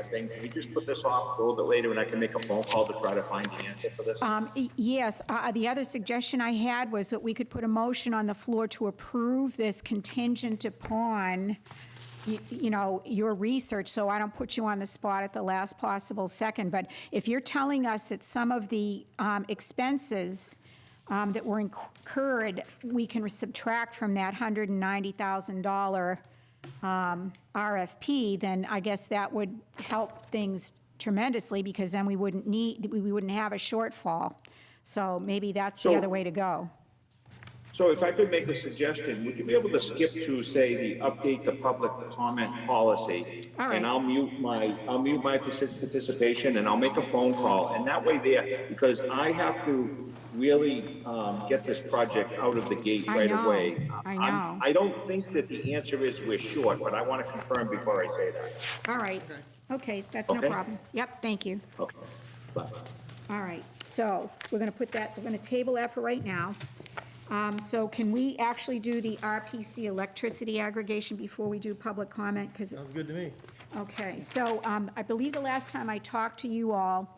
thing. Can we just put this off a little bit later and I can make a phone call to try to find the answer for this? Yes, the other suggestion I had was that we could put a motion on the floor to approve this contingent upon, you know, your research, so I don't put you on the spot at the last possible second. But if you're telling us that some of the expenses that were incurred, we can subtract from that $190,000 RFP, then I guess that would help things tremendously, because then we wouldn't have a shortfall. So maybe that's the other way to go. So if I could make a suggestion, would you be able to skip to, say, the update the public comment policy? All right. And I'll mute my participation and I'll make a phone call. And that way there, because I have to really get this project out of the gate right away. I know. I don't think that the answer is we're short, but I want to confirm before I say that. All right, okay, that's no Okay. problem. Yep, thank you. Okay. Bye. All right, so we're going to table that for right now. So can we actually do the RPC electricity aggregation before we do public comment? Sounds good to me. Okay, so I believe the last time I talked to you all,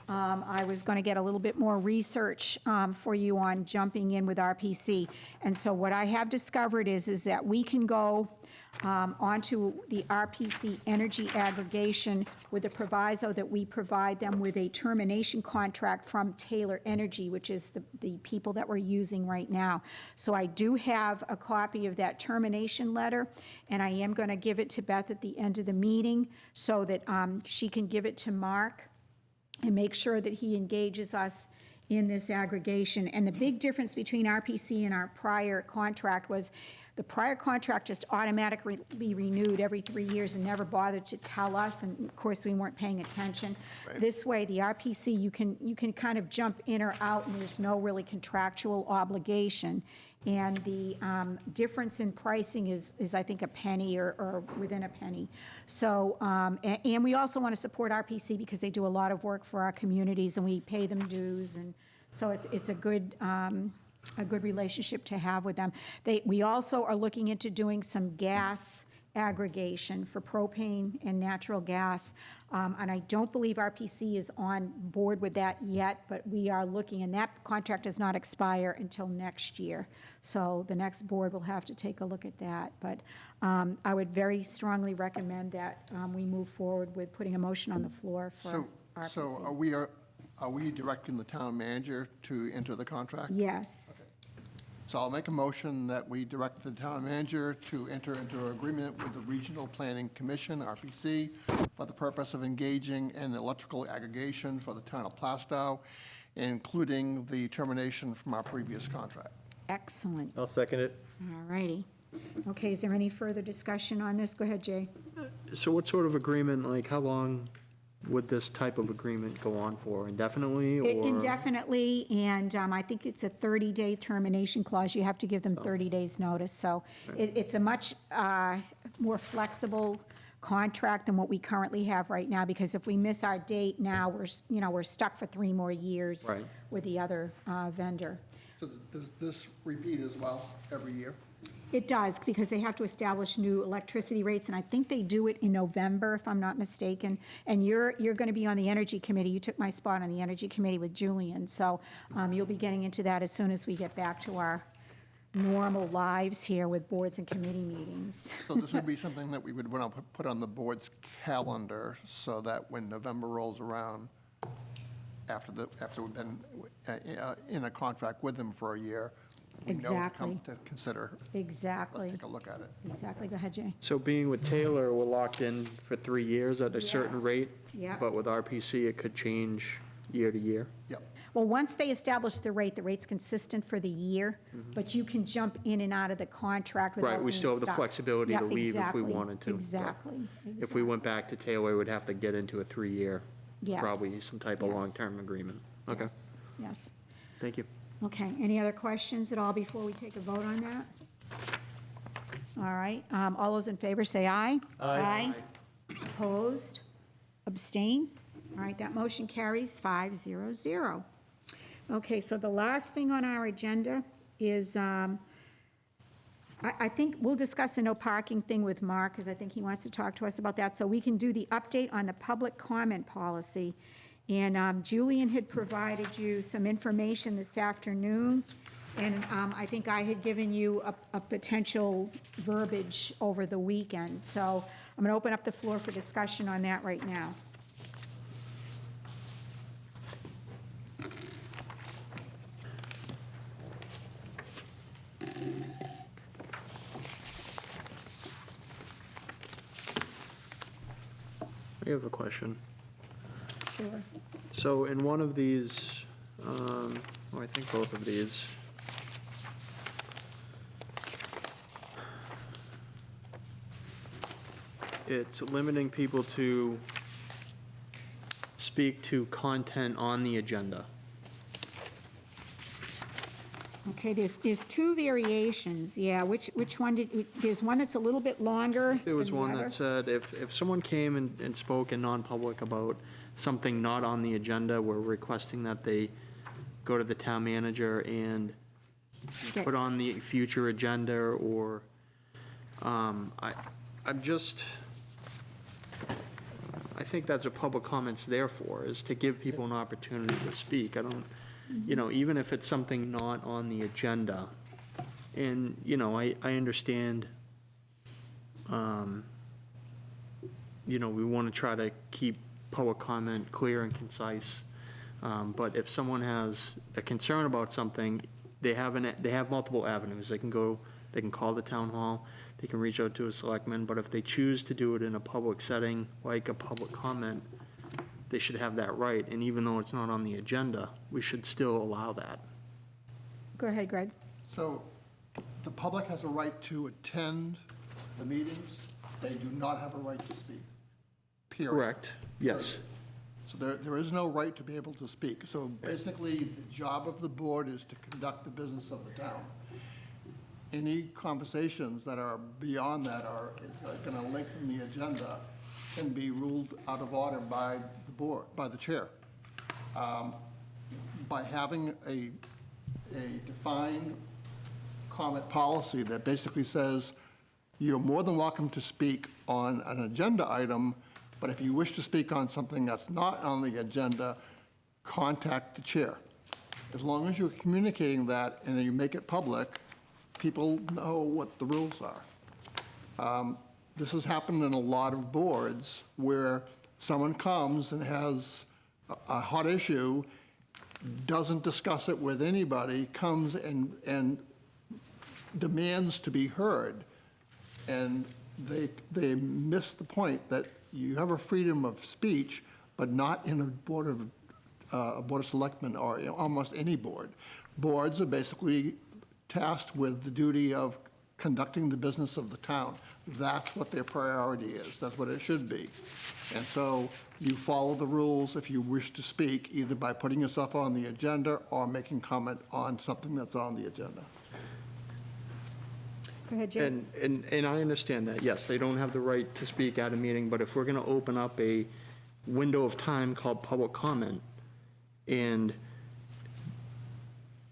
I was going to get a little bit more research for you on jumping in with RPC. And so what I have discovered is that we can go onto the RPC energy aggregation with the proviso that we provide them with a termination contract from Taylor Energy, which is the people that we're using right now. So I do have a copy of that termination letter, and I am going to give it to Beth at the end of the meeting so that she can give it to Mark and make sure that he engages us in this aggregation. And the big difference between RPC and our prior contract was the prior contract just automatically renewed every 3 years and never bothered to tell us, and of course, we weren't paying attention. Right. This way, the RPC, you can kind of jump in or out, and there's no really contractual obligation. And the difference in pricing is I think, a penny or within a penny. So, and we also want to support RPC because they do a lot of work for our communities, and we pay them dues, and so it's a good relationship to have with them. We also are looking into doing some gas aggregation for propane and natural gas, and I don't believe RPC is on board with that yet, but we are looking, and that contract does not expire until next year. So the next board will have to take a look at that. But I would very strongly recommend that we move forward with putting a motion on the floor for RPC. So are we are we directing the town manager to enter the contract? Yes. So I'll make a motion that we direct the town manager to enter into an agreement with the Regional Planning Commission, RPC, for the purpose of engaging in electrical aggregation for the town of Plaistow, including the termination from our previous contract. Excellent. I'll second it. All righty. Okay, is there any further discussion on this? Go ahead, Jay. So what sort of agreement, like how long would this type of agreement go on for? Indefinitely or? Indefinitely, and I think it's a 30-day termination clause. You have to give them 30 days' notice. So it's a much more flexible contract than what we currently have right now, because if we miss our date now, we're stuck for 3 more years Right. with the other vendor. So does this repeat as well every year? It does, because they have to establish new electricity rates, and I think they do it in November, if I'm not mistaken. And you're going to be on the Energy Committee. You took my spot on the Energy Committee with Julian, so you'll be getting into that as soon as we get back to our normal lives here with boards and committee meetings. So this would be something that we would want to put on the board's calendar so that when November rolls around, after we've been in a contract with them for a year, we know to Exactly. come to consider. Exactly. Let's take a look at it. Exactly. Go ahead, Jay. So being with Taylor, we're locked in for 3 years at a certain Yes. rate? Yeah. But with RPC, it could change year to year? Yep. Well, once they establish the rate's consistent for the year, but you can jump in and out of the contract without Mm-hmm. Right, we being still have the stuck. flexibility to Yep, leave if we exactly, wanted to. but Exactly. If we went back to Taylor, we would have to get into a 3-year, Yes. probably some type of Yes. long-term agreement. Okay, Yes, Yes. thank you. Okay, any other questions at all before we take a vote on that? All right, all those in favor say aye. Aye. Opposed? Abstain? All right, that motion carries 500. Okay, so the last thing on our agenda is, I think we'll discuss the no parking thing with Mark, because I think he wants to talk to us about that, so we can do the update on the public comment policy. And Julian had provided you some information this afternoon, and I think I had given you a potential verbiage over the weekend. So I'm going to open up the floor for discussion on that right now. I have a question. Sure. So in one of these, I think both of these, it's limiting people to speak to content on the agenda. Okay, there's 2 variations, yeah. Which one there's one that's a little bit longer There was than the one other? that said if someone came and spoke in non-public about something not on the agenda, we're requesting that they go to the town manager and Okay. put on the future agenda, or, I'm just, I think that's what public comment's there for, is to give people an opportunity to speak. I don't, even if it's something not on the agenda. And, I understand, we want to try to keep public comment clear and concise. But if someone has a concern about something, they have multiple avenues. They can call the town hall, they can reach out to a selectman, but if they choose to do it in a public setting, like a public comment, they should have that right. And even though it's not on the agenda, we should still allow that. Go ahead, Greg. So the public has a right to attend the meetings. They do not have a right to speak, period. Correct, yes. So there is no right to be able to speak. So basically, the job of the board is to conduct the business of the town. Any conversations that are beyond that are going to lengthen the agenda can be ruled out of order by the board, by the chair. By having a defined comment policy that basically says, you're more than welcome to speak on an agenda item, but if you wish to speak on something that's not on the agenda, contact the chair. As long as you're communicating that and then you make it public, people know what the rules are. This has happened in a lot of boards where someone comes and has a hot issue, doesn't discuss it with anybody, comes and demands to be heard. And they miss the point that you have a freedom of speech, but not in a Board of Selectmen or almost any board. Boards are basically tasked with the duty of conducting the business of the town. That's what their priority is. That's what it should be. And so you follow the rules if you wish to speak, either by putting yourself on the agenda or making comment on something that's on the agenda. Go ahead, Jay. And I understand that, yes, they don't have the right to speak at a meeting, but if we're going to open up a window of time called public comment, and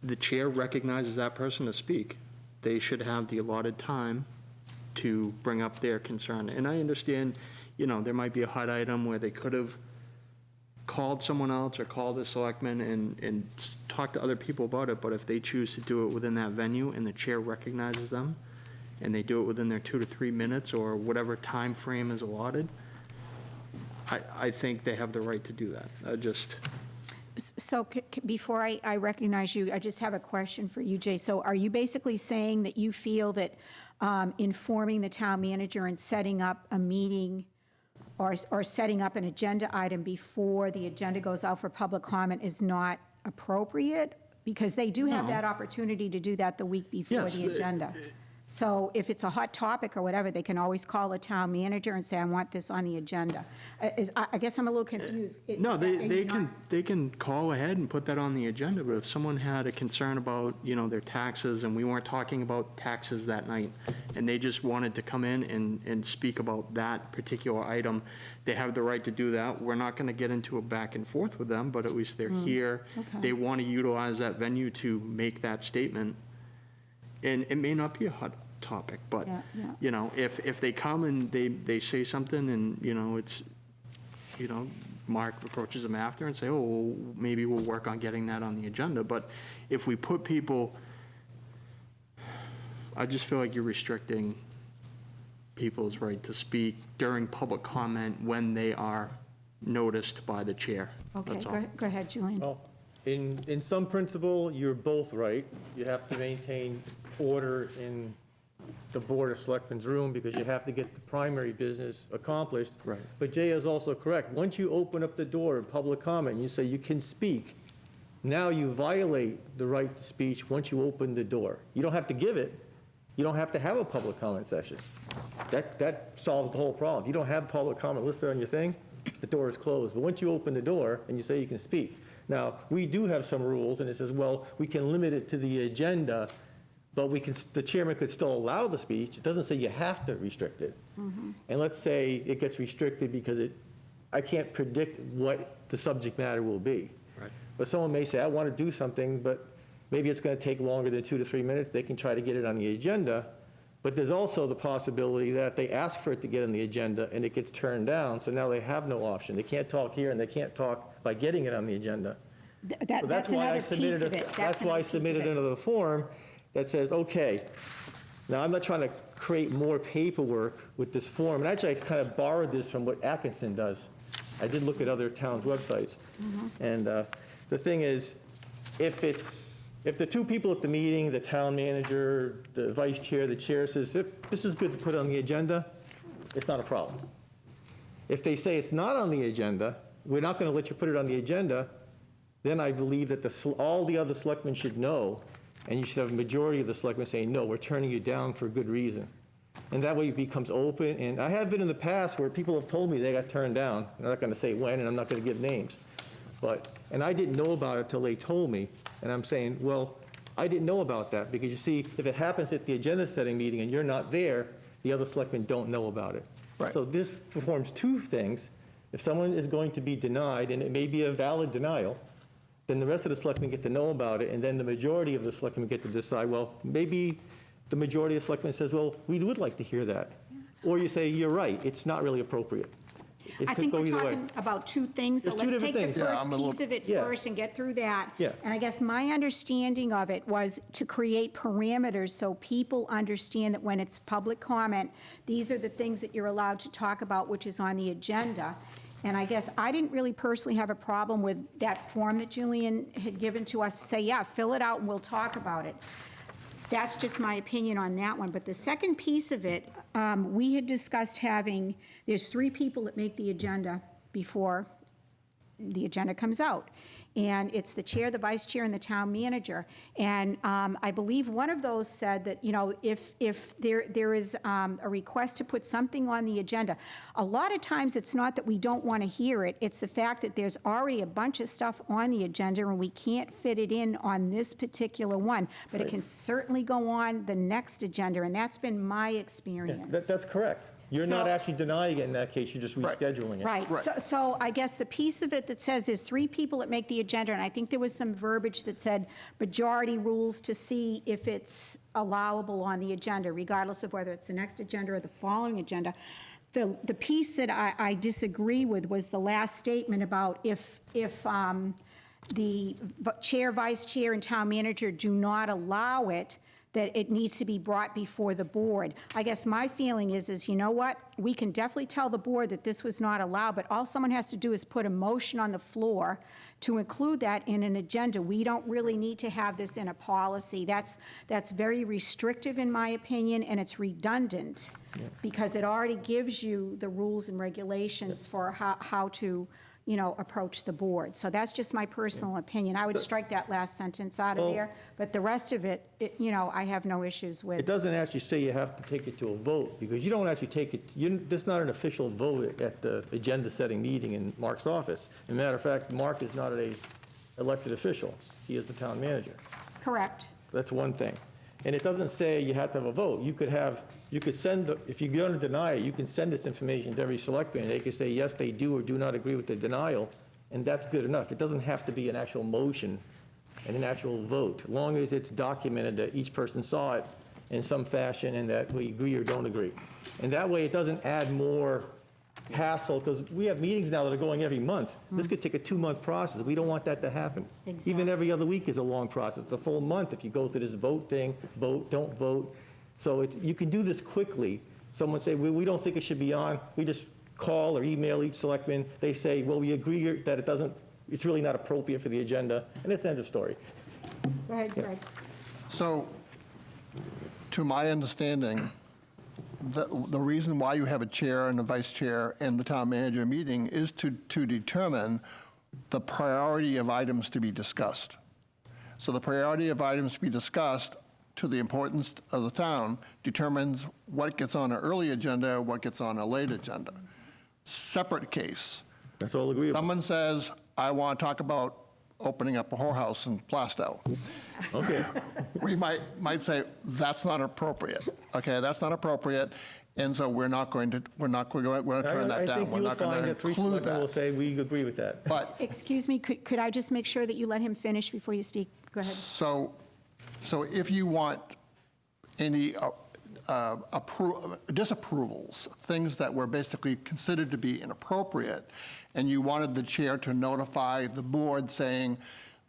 the chair recognizes that person to speak, they should have the allotted time to bring up their concern. And I understand, there might be a hot item where they could have called someone else or called the selectmen and talked to other people about it, but if they choose to do it within that venue and the chair recognizes them, and they do it within their 2 to 3 minutes or whatever time frame is allotted, I think they have the right to do that. So before I recognize you, I just have a question for you, Jay. So are you basically saying that you feel that informing the town manager and setting up a meeting or setting up an agenda item before the agenda goes out for public comment is not appropriate? Because they do have that opportunity to do that the week before the agenda. So if it's a hot topic or whatever, they can always call the town manager and say, I want this on the agenda. I guess I'm a little confused. No, they can call ahead and put that on the agenda, but if someone had a concern about, their taxes, and we weren't talking about taxes that night, and they just wanted to come in and speak about that particular item, they have the right to do that. We're not going to get into a back and forth with them, but at least they're here. Okay. They want to utilize that venue to make that statement. And it may not be a hot topic, but, if they come and they say something and, it's, Mark approaches them after and say, oh, well, maybe we'll work on getting that on the agenda. But if we put people, I just feel like you're restricting people's right to speak during public comment when they are noticed by the chair. Okay, That's all. go ahead, Julian. Well, in some principle, you're both right. You have to maintain order in the Board of Selectmen's room because you have to get the primary business accomplished. Right. But Jay is also correct. Once you open up the door of public comment, you say you can speak, now you violate the right to speech once you open the door. You don't have to give it. You don't have to have a public comment session. That solves the whole problem. If you don't have public comment listed on your thing, the door is closed. But once you open the door and you say you can speak. Now, we do have some rules, and it says, well, we can limit it to the agenda, but the chairman could still allow the speech. It doesn't say you have to restrict it. And let's say it gets restricted because I can't predict what the subject matter will be. Right. But someone may say, I want to do something, but maybe it's going to take longer than 2 to 3 minutes. They can try to get it on the agenda. But there's also the possibility that they ask for it to get on the agenda and it gets turned down, so now they have no option. They can't talk here and they can't talk by getting it on the agenda. So That's another piece of it. That's why I submitted another form that says, okay, now I'm not trying to create more paperwork with this form. And actually, I kind of borrowed this from what Atkinson does. I did look at other towns' websites. And the thing is, if the two people at the meeting, the town manager, the vice chair, the chair says, if this is good to put on the agenda, it's not a problem. If they say it's not on the agenda, we're not going to let you put it on the agenda, then I believe that all the other selectmen should know, and you should have a majority of the selectmen saying, no, we're turning you down for a good reason. And that way it becomes open. And I have been in the past where people have told me they got turned down. I'm not going to say when, and I'm not going to give names. And I didn't know about it until they told me. And I'm saying, well, I didn't know about that because you see, if it happens at the agenda setting meeting and you're not there, the other selectmen don't know about it. Right. So this performs two things. If someone is going to be denied, and it may be a valid denial, then the rest of the selectmen get to know about it, and then the majority of the selectmen get to decide, well, maybe the majority of the selectmen says, well, we would like to hear that. Or you say, you're right, it's not really appropriate. It I could think go we're either way. talking about two things, so There's two let's take different the things. first I'm a little- piece of it Yeah. first and get through that. Yeah. And I guess my understanding of it was to create parameters so people understand that when it's public comment, these are the things that you're allowed to talk about, which is on the agenda. And I guess I didn't really personally have a problem with that form that Julian had given to us, to say, yeah, fill it out and we'll talk about it. That's just my opinion on that one. But the second piece of it, we had discussed having, there's 3 people that make the agenda before the agenda comes out. And it's the chair, the vice chair, and the town manager. And I believe one of those said that, you know, if there is a request to put something on the agenda, a lot of times it's not that we don't want to hear it, it's the fact that there's already a bunch of stuff on the agenda and we can't fit it in on this particular one, but it can certainly go on the next agenda, and that's been my experience. That's correct. You're not actually denying it in that case, you're just rescheduling it. Right. So I guess the piece of it that says there's 3 people that make the agenda, and I think there was some verbiage that said majority rules to see if it's allowable on the agenda, regardless of whether it's the next agenda or the following agenda. The piece that I disagree with was the last statement about if the chair, vice chair, and town manager do not allow it, that it needs to be brought before the board. I guess my feeling is you know what? We can definitely tell the board that this was not allowed, but all someone has to do is put a motion on the floor to include that in an agenda. We don't really need to have this in a policy. That's very restrictive in my opinion, and it's redundant because it already gives you the rules and regulations for how to, you know, approach the board. So that's just my personal opinion. I would strike that last sentence out of there, but the rest of it, you know, I have no issues with. It doesn't actually say you have to take it to a vote, because you don't actually take it, this is not an official vote at the agenda-setting meeting in Mark's office. As a matter of fact, Mark is not an elected official. He is the town manager. Correct. That's one thing. And it doesn't say you have to have a vote. You could send, if you're going to deny it, you can send this information to every selectman, and they could say, yes, they do or do not agree with the denial, and that's good enough. It doesn't have to be an actual motion and an actual vote, as long as it's documented that each person saw it in some fashion and that we agree or don't agree. And that way, it doesn't add more hassle, because we have meetings now that are going every month. This could take a 2-month process. We don't want that to happen. Exactly. Even every other week is a long process. It's a full month if you go through this vote thing, vote, don't vote. So you can do this quickly. Someone say, we don't think it should be on. We just call or email each selectman. They say, well, we agree that it's really not appropriate for the agenda, and it's the end of story. Go ahead, Greg. So, to my understanding, the reason why you have a chair and a vice chair and the town manager meeting is to determine the priority of items to be discussed. So the priority of items to be discussed to the importance of the town determines what gets on an early agenda, what gets on a late agenda. Separate case. That's all agreeable. Someone says, I want to talk about opening up a whorehouse in Plaistow. Okay. We might say, that's not appropriate. Okay, that's not appropriate, and so we're not going to turn that down. We're not going to include will that. say we agree with that. But, Excuse me, could I just make sure that you let him finish before you speak? Go ahead. so if you want any disapprovals, things that were basically considered to be inappropriate, and you wanted the chair to notify the board saying,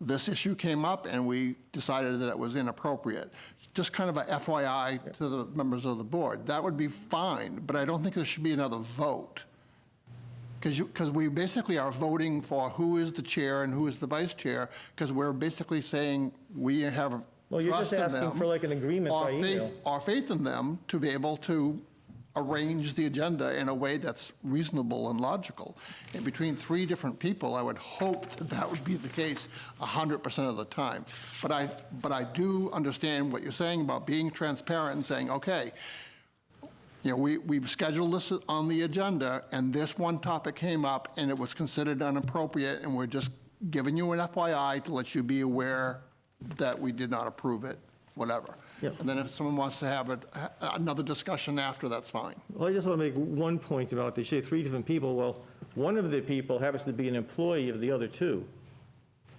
this issue came up and we decided that it was inappropriate, just kind of a FYI to the members of the board, that would be fine, but I don't think there should be another vote. Because we basically are voting for who is the chair and who is the vice chair, because we're basically saying we have Well, you're just trust in them. asking for like an agreement by email. Our faith in them to be able to arrange the agenda in a way that's reasonable and logical. And between 3 different people, I would hope that would be the case 100% of the time. But I do understand what you're saying about being transparent and saying, okay, you know, we've scheduled this on the agenda, and this one topic came up, and it was considered inappropriate, and we're just giving you an FYI to let you be aware that we did not approve it, whatever. Yep. And then if someone wants to have another discussion after, that's fine. Well, I just want to make one point about, they say 3 different people. Well, one of the people happens to be an employee of the other 2.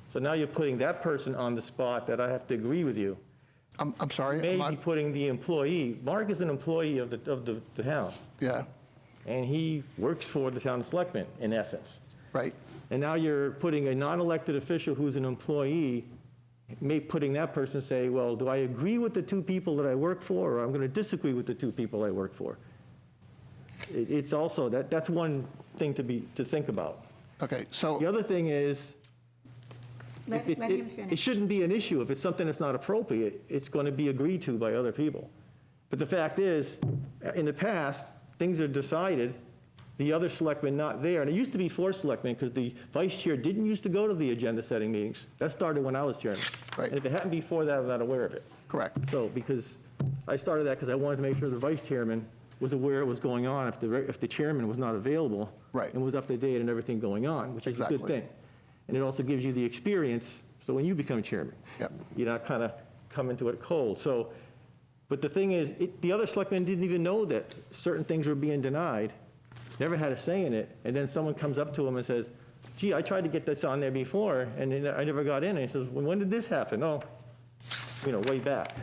So now you're putting that person on the spot that I have to agree with you. I'm sorry? Maybe putting the employee, Mark is an employee of the town, Yeah, and he works for the town selectmen, in essence. right. And now you're putting a non-elected official who's an employee, putting that person say, well, do I agree with the 2 people that I work for, or I'm going to disagree with the 2 people I work for? It's also, that's one thing to think about. Okay, The so, other thing is, Let him it finish. shouldn't be an issue. If it's something that's not appropriate, it's going to be agreed to by other people. But the fact is, in the past, things are decided, the other selectmen not there, and it used to be 4 selectmen, because the vice chair didn't used to go to the agenda-setting meetings. That started when I was chairman. Right. And if it happened before that, I'm not aware of it. correct. So, because I started that because I wanted to make sure the vice chairman was aware it was going on if the chairman was not available. Right. And was up to date and everything going on, which is a good Exactly. thing. And it also gives you the experience, so when you become chairman. Yep. You're not kind of come into it cold. So, but the thing is, the other selectmen didn't even know that certain things were being denied, never had a say in it, and then someone comes up to them and says, gee, I tried to get this on there before, and I never got in. And he says, well, when did this happen? Oh, way back.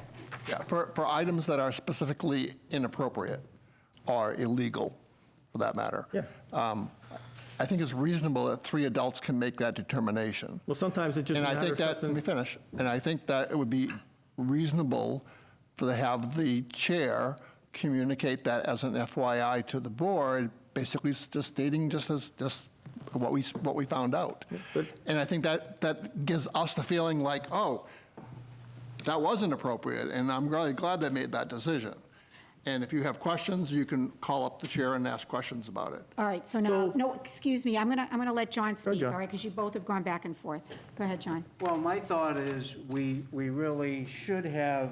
Yeah, for items that are specifically inappropriate or illegal, for that matter. Yeah. I think it's reasonable that 3 adults can make that determination. Well, sometimes it just And I matters think that, let something. me finish, and I think that it would be reasonable to have the chair communicate that as an FYI to the board, basically just stating just what we found out. Good. And I think that gives us the feeling like, oh, that wasn't appropriate, and I'm really glad they made that decision. And if you have questions, you can call up the chair and ask questions about it. All right, so now, no, excuse me, I'm gonna let John speak, John. all right, because you both have gone back and forth. Go ahead, John. Well, my thought is, we really should have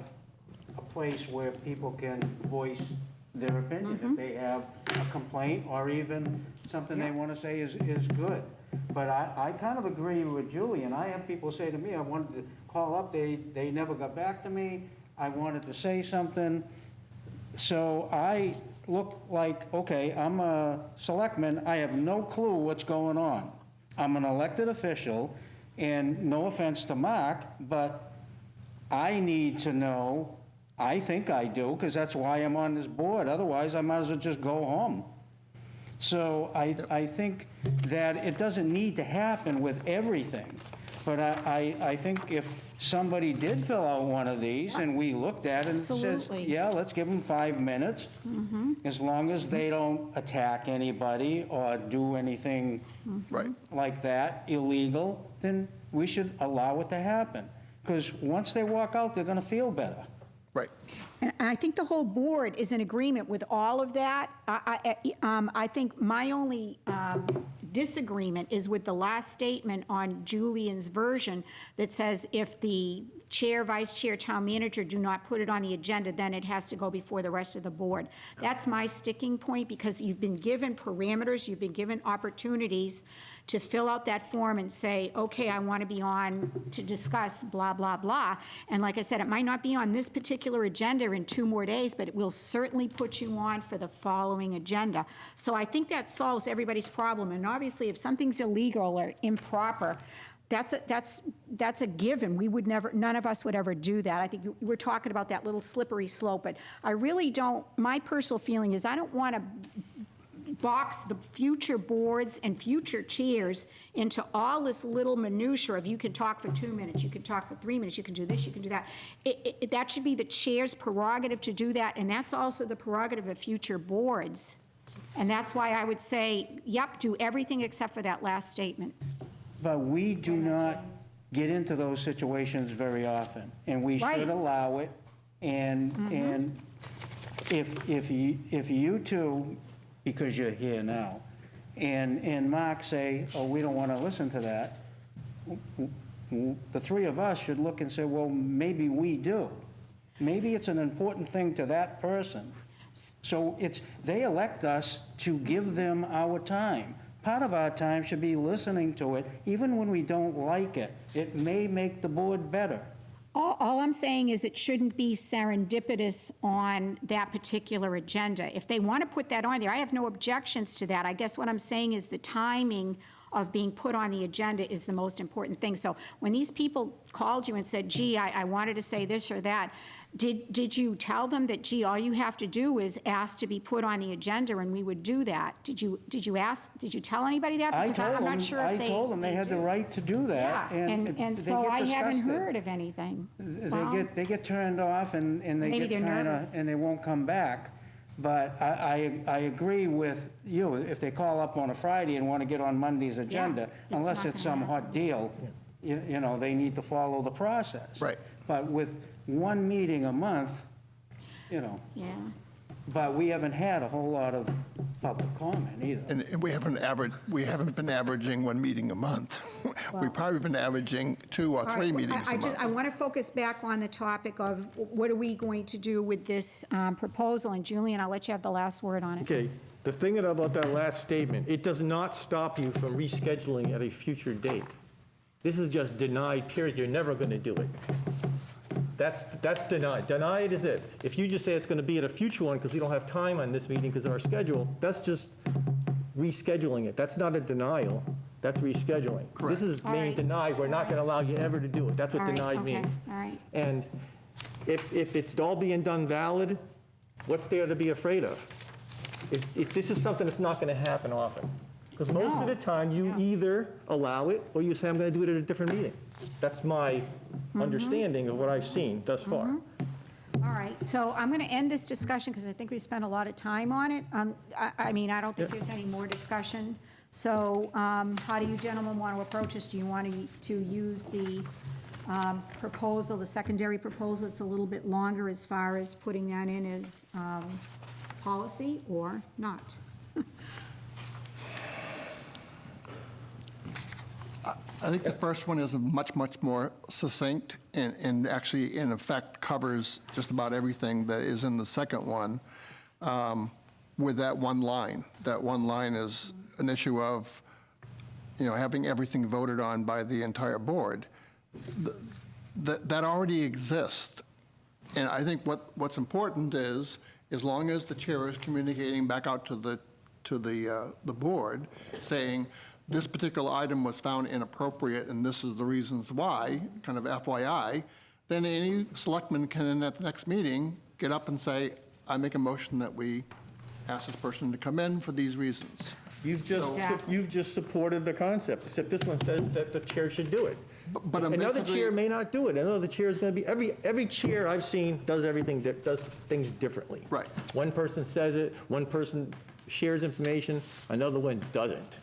a place where people can voice their opinion. If they have a complaint, or even something they want to say is good. But I kind of agree with Julie, and I have people say to me, I wanted to call up, they never got back to me, I wanted to say something. So I look like, okay, I'm a selectman, I have no clue what's going on. I'm an elected official, and no offense to Mark, but I need to know, I think I do, because that's why I'm on this board, otherwise I might as well just go home. So I think that it doesn't need to happen with everything, but I think if somebody did fill out one of these and we looked at it and says, Absolutely. yeah, let's give them 5 minutes, as long as they don't attack anybody or do anything Right. like that illegal, then we should allow it to happen. Because once they walk out, they're gonna feel better. Right. And I think the whole board is in agreement with all of that. I think my only disagreement is with the last statement on Julian's version that says if the chair, vice chair, town manager do not put it on the agenda, then it has to go before the rest of the board. That's my sticking point, because you've been given parameters, you've been given opportunities to fill out that form and say, okay, I want to be on to discuss blah, blah, blah. And like I said, it might not be on this particular agenda in 2 more days, but it will certainly put you on for the following agenda. So I think that solves everybody's problem. And obviously, if something's illegal or improper, that's a given. We would never, none of us would ever do that. I think we're talking about that little slippery slope, but I really don't, my personal feeling is I don't want to box the future boards and future chairs into all this little minutia of you can talk for 2 minutes, you can talk for 3 minutes, you can do this, you can do that. That should be the chair's prerogative to do that, and that's also the prerogative of future boards. And that's why I would say, yep, do everything except for that last statement. But we do not get into those situations very often, and we Right. should allow it. And if you two, because you're here now, and Mark say, oh, we don't want to listen to that, the 3 of us should look and say, well, maybe we do. Maybe it's an important thing to that person. So they elect us to give them our time. Part of our time should be listening to it, even when we don't like it. It may make the board better. All I'm saying is it shouldn't be serendipitous on that particular agenda. If they want to put that on there, I have no objections to that. I guess what I'm saying is the timing of being put on the agenda is the most important thing. So when these people called you and said, gee, I wanted to say this or that, did you tell them that, gee, all you have to do is ask to be put on the agenda and we would do that? Did you tell anybody that? Because I'm not sure if I told them they had the right to do that. Yeah, and they so get I haven't disgusted. heard of anything. They get turned off and they Maybe get they're kind of, nervous. and they won't come back. But I agree with you, if they call up on a Friday and want to get on Monday's agenda, unless not it's gonna some hot deal, you know, they need to follow the process. Right. But with one meeting a month, you know, Yeah. but we haven't had a whole lot of public comment either. And we haven't been averaging one meeting a month. We've probably been averaging 2 or 3 meetings a month. I want to focus back on the topic of what are we going to do with this proposal? And Julian, I'll let you have the last word on it. Okay, the thing about that last statement, it does not stop you from rescheduling at a future date. This is just denied, period. You're never going to do it. That's denied. Denied is it. If you just say it's going to be at a future one because we don't have time on this meeting because of our schedule, that's just rescheduling it. That's not a denial. That's rescheduling. This is All being right. denied. We're not going to allow you ever to do it. That's what All right, denied okay, means. all right. And if it's all being done valid, what's there to be afraid of? If this is something that's not going to happen often. Because most of the time, you either allow it or you say, I'm going to do it at a different meeting. That's my understanding of what I've seen thus far. All right, so I'm going to end this discussion because I think we've spent a lot of time on it. I mean, I don't think there's any more discussion. So how do you gentlemen want to approach this? Do you want to use the proposal, the secondary proposal? It's a little bit longer as far as putting that in as policy or not? I think the first one is much, much more succinct and actually, in effect, covers just about everything that is in the second one with that one line. That one line is an issue of, you know, having everything voted on by the entire board. That already exists. And I think what's important is, as long as the chair is communicating back out to the board, saying, this particular item was found inappropriate and this is the reasons why, kind of FYI, then any selectman can, at the next meeting, get up and say, I make a motion that we ask this person to come in for these reasons. You've just supported the concept, except this one says that the chair should do it. But I'm Another basically- chair may not do it. Another chair is going to be, every chair I've seen does things differently. Right. One person says it, one person shares information, another one doesn't.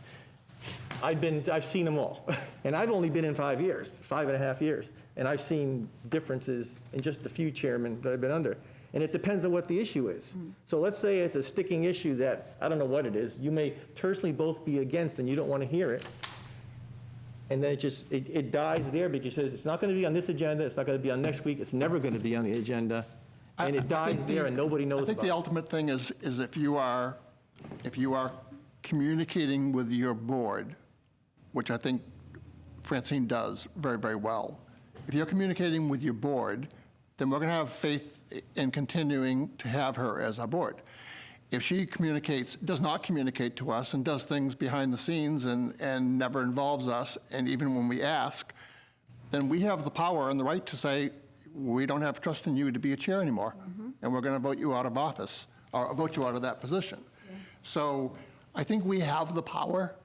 I've seen them all, and I've only been in 5 years, 5.5 years, and I've seen differences in just the few chairmen that I've been under. And it depends on what the issue is. So let's say it's a sticking issue that, I don't know what it is, you may tersely both be against and you don't want to hear it. And then it dies there because it says it's not going to be on this agenda, it's not going to be on next week, it's never going to be on the agenda. And it dies there and nobody knows about it. I think the ultimate thing is if you are communicating with your board, which I think Francine does very, very well. If you're communicating with your board, then we're going to have faith in continuing to have her as our board. If she does not communicate to us and does things behind the scenes and never involves us, and even when we ask, then we have the power and the right to say, we don't have trust in you to be a chair anymore, and we're going to vote you out of office, or vote you out of that position. So I think we have the power.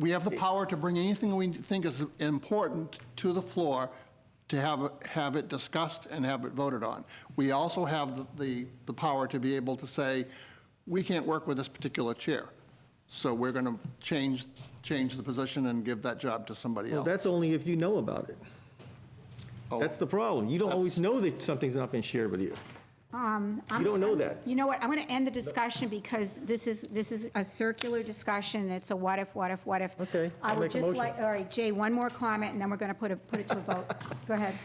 We have the power to bring anything we think is important to the floor to have it discussed and have it voted on. We also have the power to be able to say, we can't work with this particular chair, so we're going to change the position and give that job to somebody else. Well, that's only if you know about it. Oh, That's the problem. You don't always know that something's not been shared with you. You don't know that. You know what, I'm going to end the discussion because this is a circular discussion, it's a what if. Okay, I I'll would make a just motion. like, all right, Jay, one more comment, and then we're going to put it to a vote. Go ahead.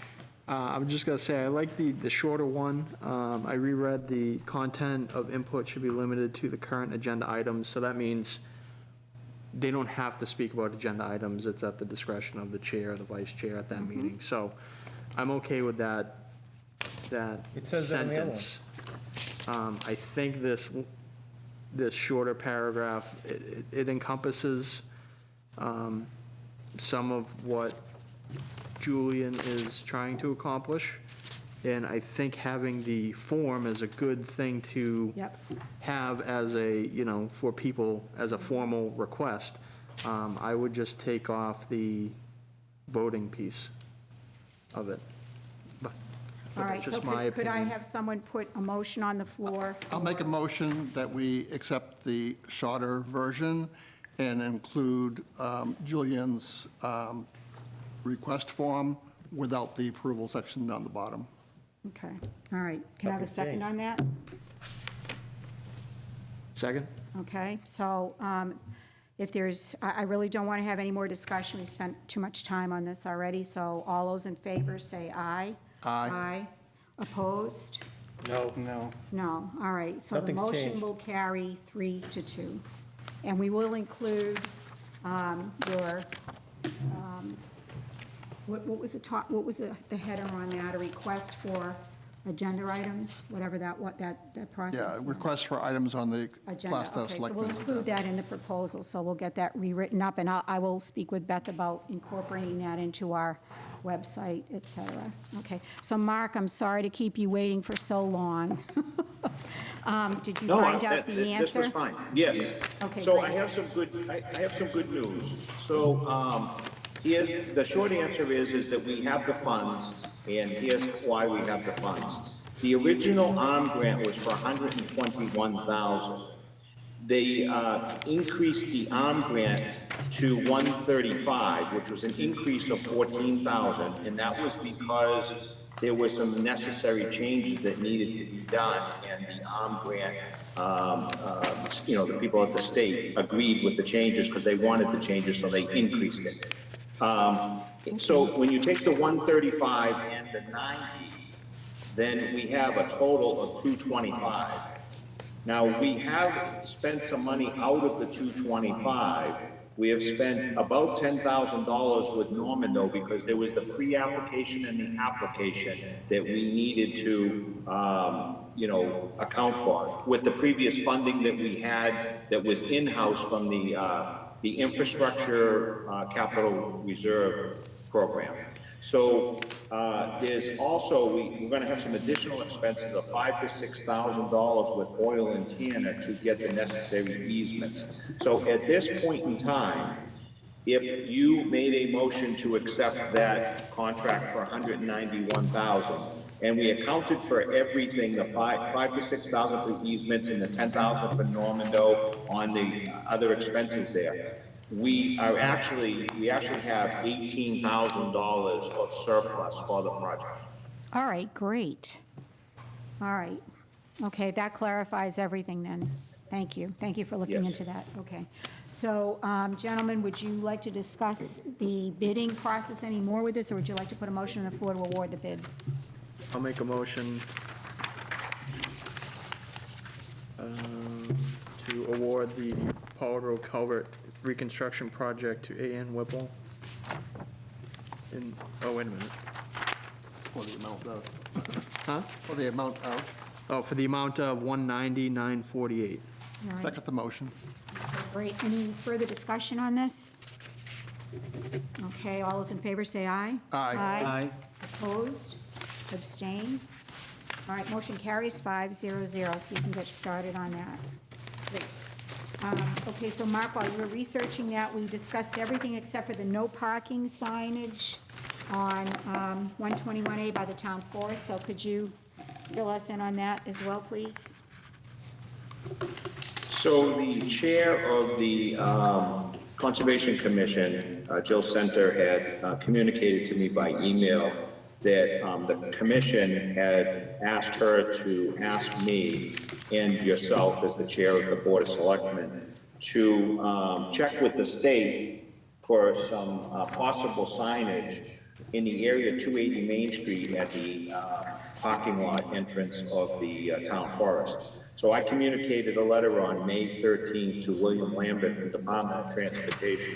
I'm just going to say, I like the shorter one. I reread the content of input should be limited to the current agenda items, so that means they don't have to speak about agenda items. It's at the discretion of the chair, the vice chair at that meeting. So I'm okay with that It says that in the other one. sentence. I think this shorter paragraph, it encompasses some of what Julian is trying to accomplish. And I think having the form is a good thing to Yep. have as for people as a formal request. I would just take off the voting piece of it. All right, so Just my could I opinion. have someone put a motion on the floor? I'll make a motion that we accept the shorter version and include Julian's request form without the approval section down the bottom. Okay, all right. Can I have a Nothing's second changed. on that? Second? Okay, so if there's, I really don't want to have any more discussion. We spent too much time on this already, so all those in favor say aye. Aye. Aye. Opposed? No. No. No, all right. So the Nothing's motion changed. will carry 3-2. And we will include your, what was the top, what was the header on that? A request for agenda items, whatever that process Yeah, was. request for items on the Agenda, Plaistow okay, so we'll Selectmen's include agenda. that in the proposal, so we'll get that rewritten up, and I will speak with Beth about incorporating that into our website, et cetera. Okay, so Mark, I'm sorry to keep you waiting for so long. Did you No, find out the this answer? was fine, yes. Okay, So great. I have some good news. So, here's, the short answer is that we have the funds, and here's why we have the funds. The original ARM grant was for $121,000. They increased the ARM grant to 135, which was an increase of 14,000, and that was because there were some necessary changes that needed to be done, and the ARM grant, the people at the state agreed with the changes because they wanted the changes, so they increased it. So when you take the 135 and the 90, then we have a total of 225. Now, we have spent some money out of the 225. We have spent about $10,000 with Normando because there was the pre-application and the application that we needed to, account for. With the previous funding that we had that was in-house from the infrastructure capital reserve program. So there's also, we're going to have some additional expenses of $5,000 to $6,000 with oil and tanner to get the necessary easements. So at this point in time, if you made a motion to accept that contract for $191,000, and we accounted for everything, the $5,000 to $6,000 for easements and the $10,000 for Normando on the other expenses there, we actually have $18,000 of surplus for the project. All right, great. All right. Okay, that clarifies everything then. Thank you. Thank you for looking Yes. into that. Okay. So, gentlemen, would you like to discuss the bidding process any more with this, or would you like to put a motion on the floor to award the bid? I'll make a motion to award the Powder Road Culvert reconstruction project to A.N. Whipple. Wait a minute. For the amount of, Huh? for the amount of, Oh, for the amount of $190,948. All right, second the motion. great. Any further discussion on this? Okay, all those in favor say aye. Aye. Aye. Opposed? Abstain? All right, motion carries 500, so you can get started on that. Great. Okay, so Mark, while you were researching that, we discussed everything except for the no parking signage on 121A by the town forest, so could you fill us in on that as well, please? So the chair of the Conservation Commission, Jill Center, had communicated to me by email that the commission had asked her to ask me and yourself as the chair of the Board of Selectmen to check with the state for some possible signage in the area 280 Main Street at the parking lot entrance of the town forest. So I communicated a letter on May 13th to William Lambert from Department of Transportation.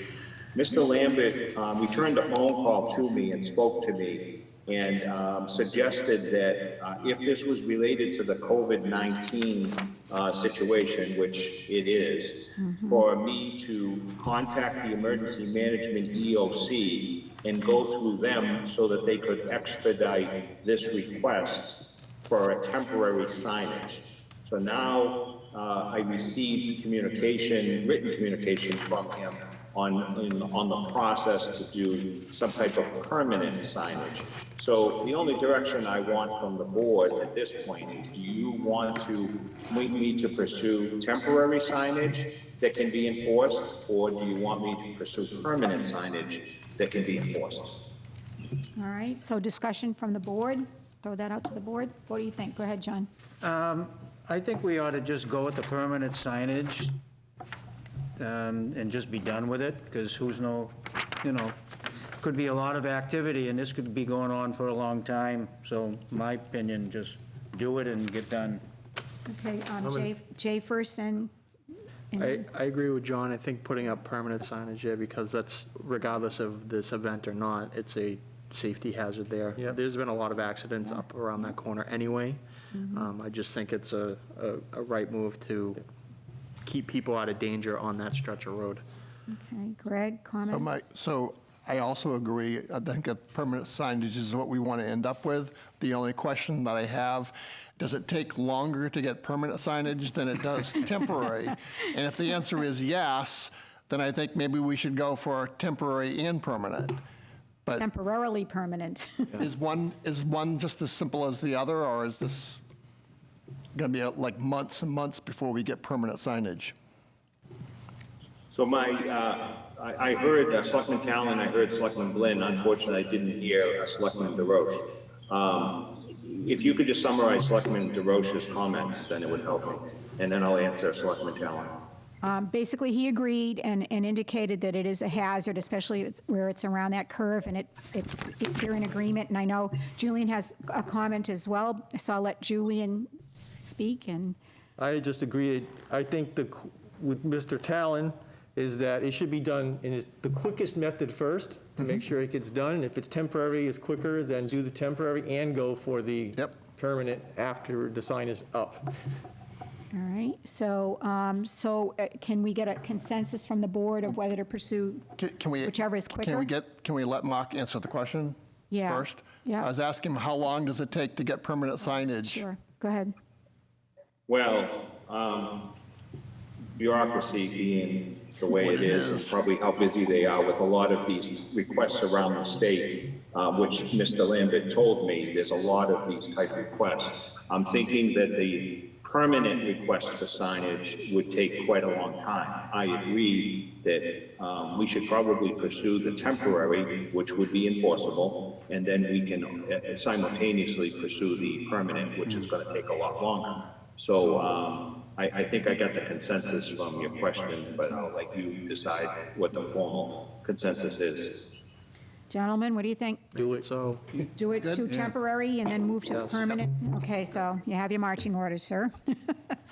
Mr. Lambert returned a phone call to me and spoke to me and suggested that if this was related to the COVID-19 situation, which it is, for me to contact the Emergency Management EOC and go through them so that they could expedite this request for a temporary signage. So now I received communication, written communication from him on the process to do some type of permanent signage. So the only direction I want from the board at this point is, do you want me to pursue temporary signage that can be enforced, or do you want me to pursue permanent signage that can be enforced? All right, so discussion from the board, throw that out to the board. What do you think? Go ahead, John. I think we ought to just go with the permanent signage and just be done with it, because could be a lot of activity, and this could be going on for a long time. So my opinion, just do it and get done. Okay, Jay first, and I agree with John. I think putting up permanent signage there, because that's, regardless of this event or not, it's a safety hazard there. Yep. There's been a lot of accidents up around that corner anyway. I just think it's a right move to keep people out of danger on that stretch of road. okay, Greg, comments? So I also agree. I think that permanent signage is what we want to end up with. The only question that I have, does it take longer to get permanent signage than it does temporary? And if the answer is yes, then I think maybe we should go for temporary and permanent. But Temporarily permanent. is one just as simple as the other, or is this going to be like months and months before we get permanent signage? So I heard Selectman Talon, I heard Selectman Blinn. Unfortunately, I didn't hear Selectman DeRoche. If you could just summarize Selectman DeRoche's comments, then it would help me. And then I'll answer Selectman Talon. Basically, he agreed and indicated that it is a hazard, especially where it's around that curve, and they're in agreement. And I know Julian has a comment as well, so I'll let Julian speak. And I just agree. I think with Mr. Talon is that it should be done in the quickest method first to make sure it gets done. And if it's temporary, it's quicker, then do the temporary and go for the permanent after the sign is up. all right, so can we get a consensus from the board of whether to pursue whichever is quicker? Can we let Mark answer the question first? Yeah. I was asking him, how long does it take to get permanent signage? Sure, go ahead. Well, bureaucracy being the way it is, and probably how busy they are with a lot of these requests around the state, which Mr. Lambert told me, there's a lot of these type requests. I'm thinking that the permanent request for signage would take quite a long time. I agree that we should probably pursue the temporary, which would be enforceable, and then we can simultaneously pursue the permanent, which is going to take a lot longer. So I think I got the consensus from your question, but I'll let you decide what the formal consensus is. Gentlemen, what do you think? Do it. So, Do it to temporary and then move to permanent? Okay, so you have your marching orders, sir.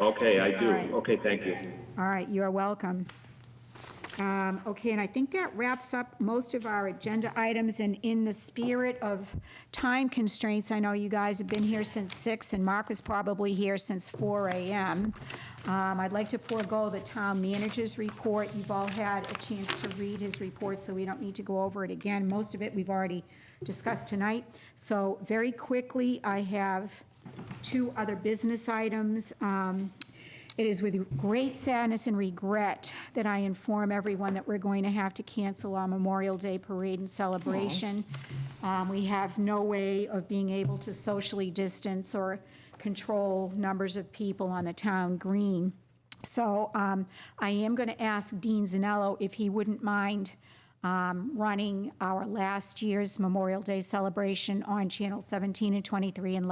Okay, I do. All right. Okay, thank you. All right, you are welcome. Okay, and I think that wraps up most of our agenda items, and in the spirit of time constraints, I know you guys have been here since 6, and Mark was probably here since 4 a.m. I'd like to forego the town manager's report. You've all had a chance to read his report, so we don't need to go over it again. Most of it we've already discussed tonight. So very quickly, I have 2 other business items. It is with great sadness and regret that I inform everyone that we're going to have to cancel our Memorial Day parade and celebration. We have no way of being able to socially distance or control numbers of people on the town green. So I am going to ask Dean Zanello if he wouldn't mind running our last year's Memorial Day celebration on Channel 17 and 23 and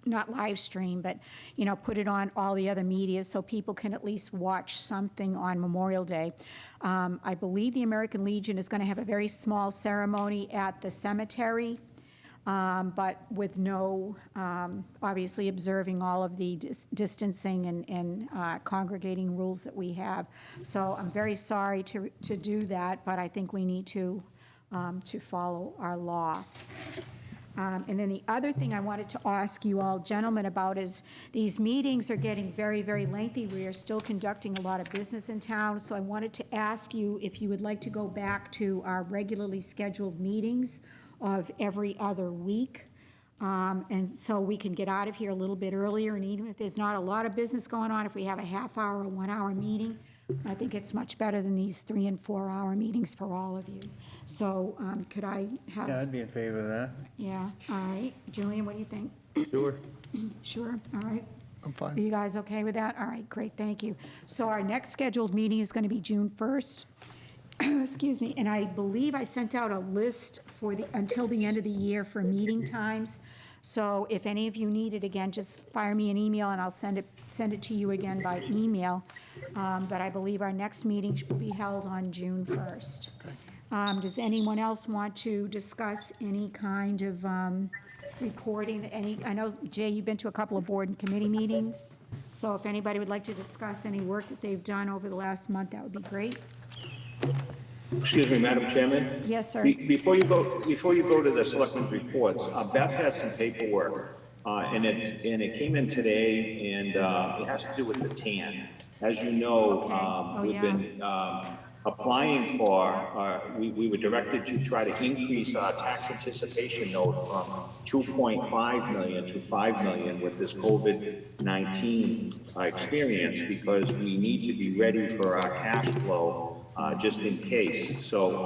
not live stream, but, put it on all the other media so people can at least watch something on Memorial Day. I believe the American Legion is going to have a very small ceremony at the cemetery, but with no, obviously observing all of the distancing and congregating rules that we have. So I'm very sorry to do that, but I think we need to follow our law. And then the other thing I wanted to ask you all gentlemen about is these meetings are getting very, very lengthy. We are still conducting a lot of business in town, so I wanted to ask you if you would like to go back to our regularly scheduled meetings of every other week. And so we can get out of here a little bit earlier, and even if there's not a lot of business going on, if we have a half-hour or 1-hour meeting, I think it's much better than these 3- and 4-hour meetings for all of you. So could I have? Yeah, I'd be in favor of that. Yeah, all right. Julian, what do you think? Sure. Sure, all right. I'm Are fine. you guys okay with that? All right, great, thank you. So our next scheduled meeting is going to be June 1st. Excuse me, and I believe I sent out a list for until the end of the year for meeting times. So if any of you need it, again, just fire me an email and I'll send it to you again by email. But I believe our next meeting will be held on June 1st. Does anyone else want to discuss any kind of recording, I know, Jay, you've been to a couple of board and committee meetings, so if anybody would like to discuss any work that they've done over the last month, that would be great. Excuse me, Madam Chairman? Yes, sir. Before you go to the selectmen's reports, Beth has some paperwork, and it came in today, and it has to do with the TAN. As you know, Okay. Oh, we've yeah. been applying for, we were directed to try to increase our tax anticipation note from 2.5 million to 5 million with this COVID-19 experience, because we need to be ready for our cash flow just in case. So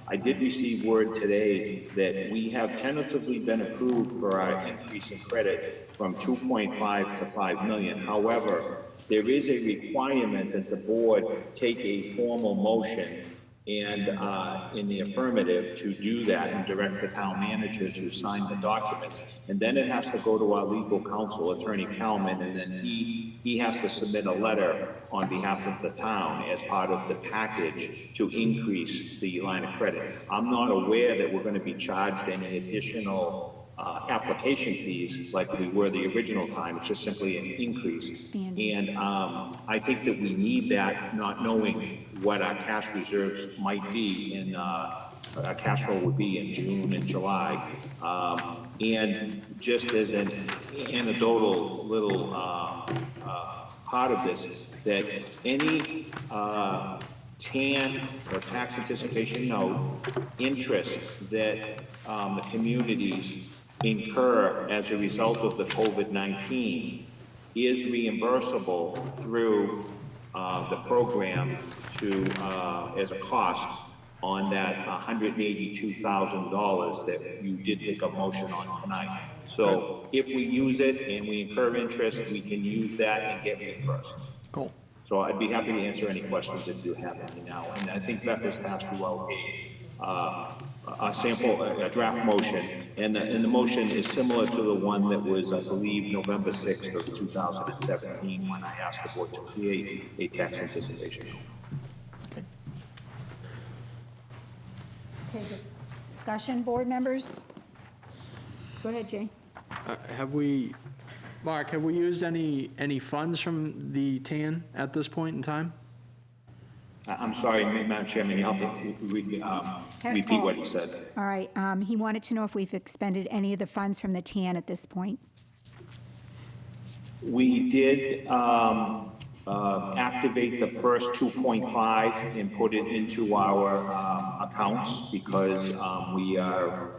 I did receive word today that we have tentatively been approved for our increase in credit from 2.5 to 5 million. However, there is a requirement that the board take a formal motion and in the affirmative to do that and direct the town manager to sign the documents. And then it has to go to our legal counsel, Attorney Kalman, and then he has to submit a letter on behalf of the town as part of the package to increase the line of credit. I'm not aware that we're going to be charged any additional application fees like we were the original time. It's just simply an increase. And I think that we need that, not knowing what our cash reserves might be in, our cash flow would be in June and July. And just as an anecdotal little part of this, that any TAN or tax anticipation note interest that the communities incur as a result of the COVID-19 is reimbursable through the program to as a cost on that $182,000 that you did take a motion on tonight. So if we use it and we incur interest, we can use that and get reimbursed. Cool. So I'd be happy to answer any questions if you have any now. And I think Beth has passed you out a sample, a draft motion, and the motion is similar to the one that was, I believe, November 6th of 2017, when I asked the board to create a tax anticipation. Okay, discussion, board members? Go ahead, Jay. Mark, have we used any funds from the TAN at this point in time? I'm sorry, Madam Chairman, you'll have to repeat what he said. All right, he wanted to know if we've expended any of the funds from the TAN at this point. We did activate the first 2.5 and put it into our accounts, because we are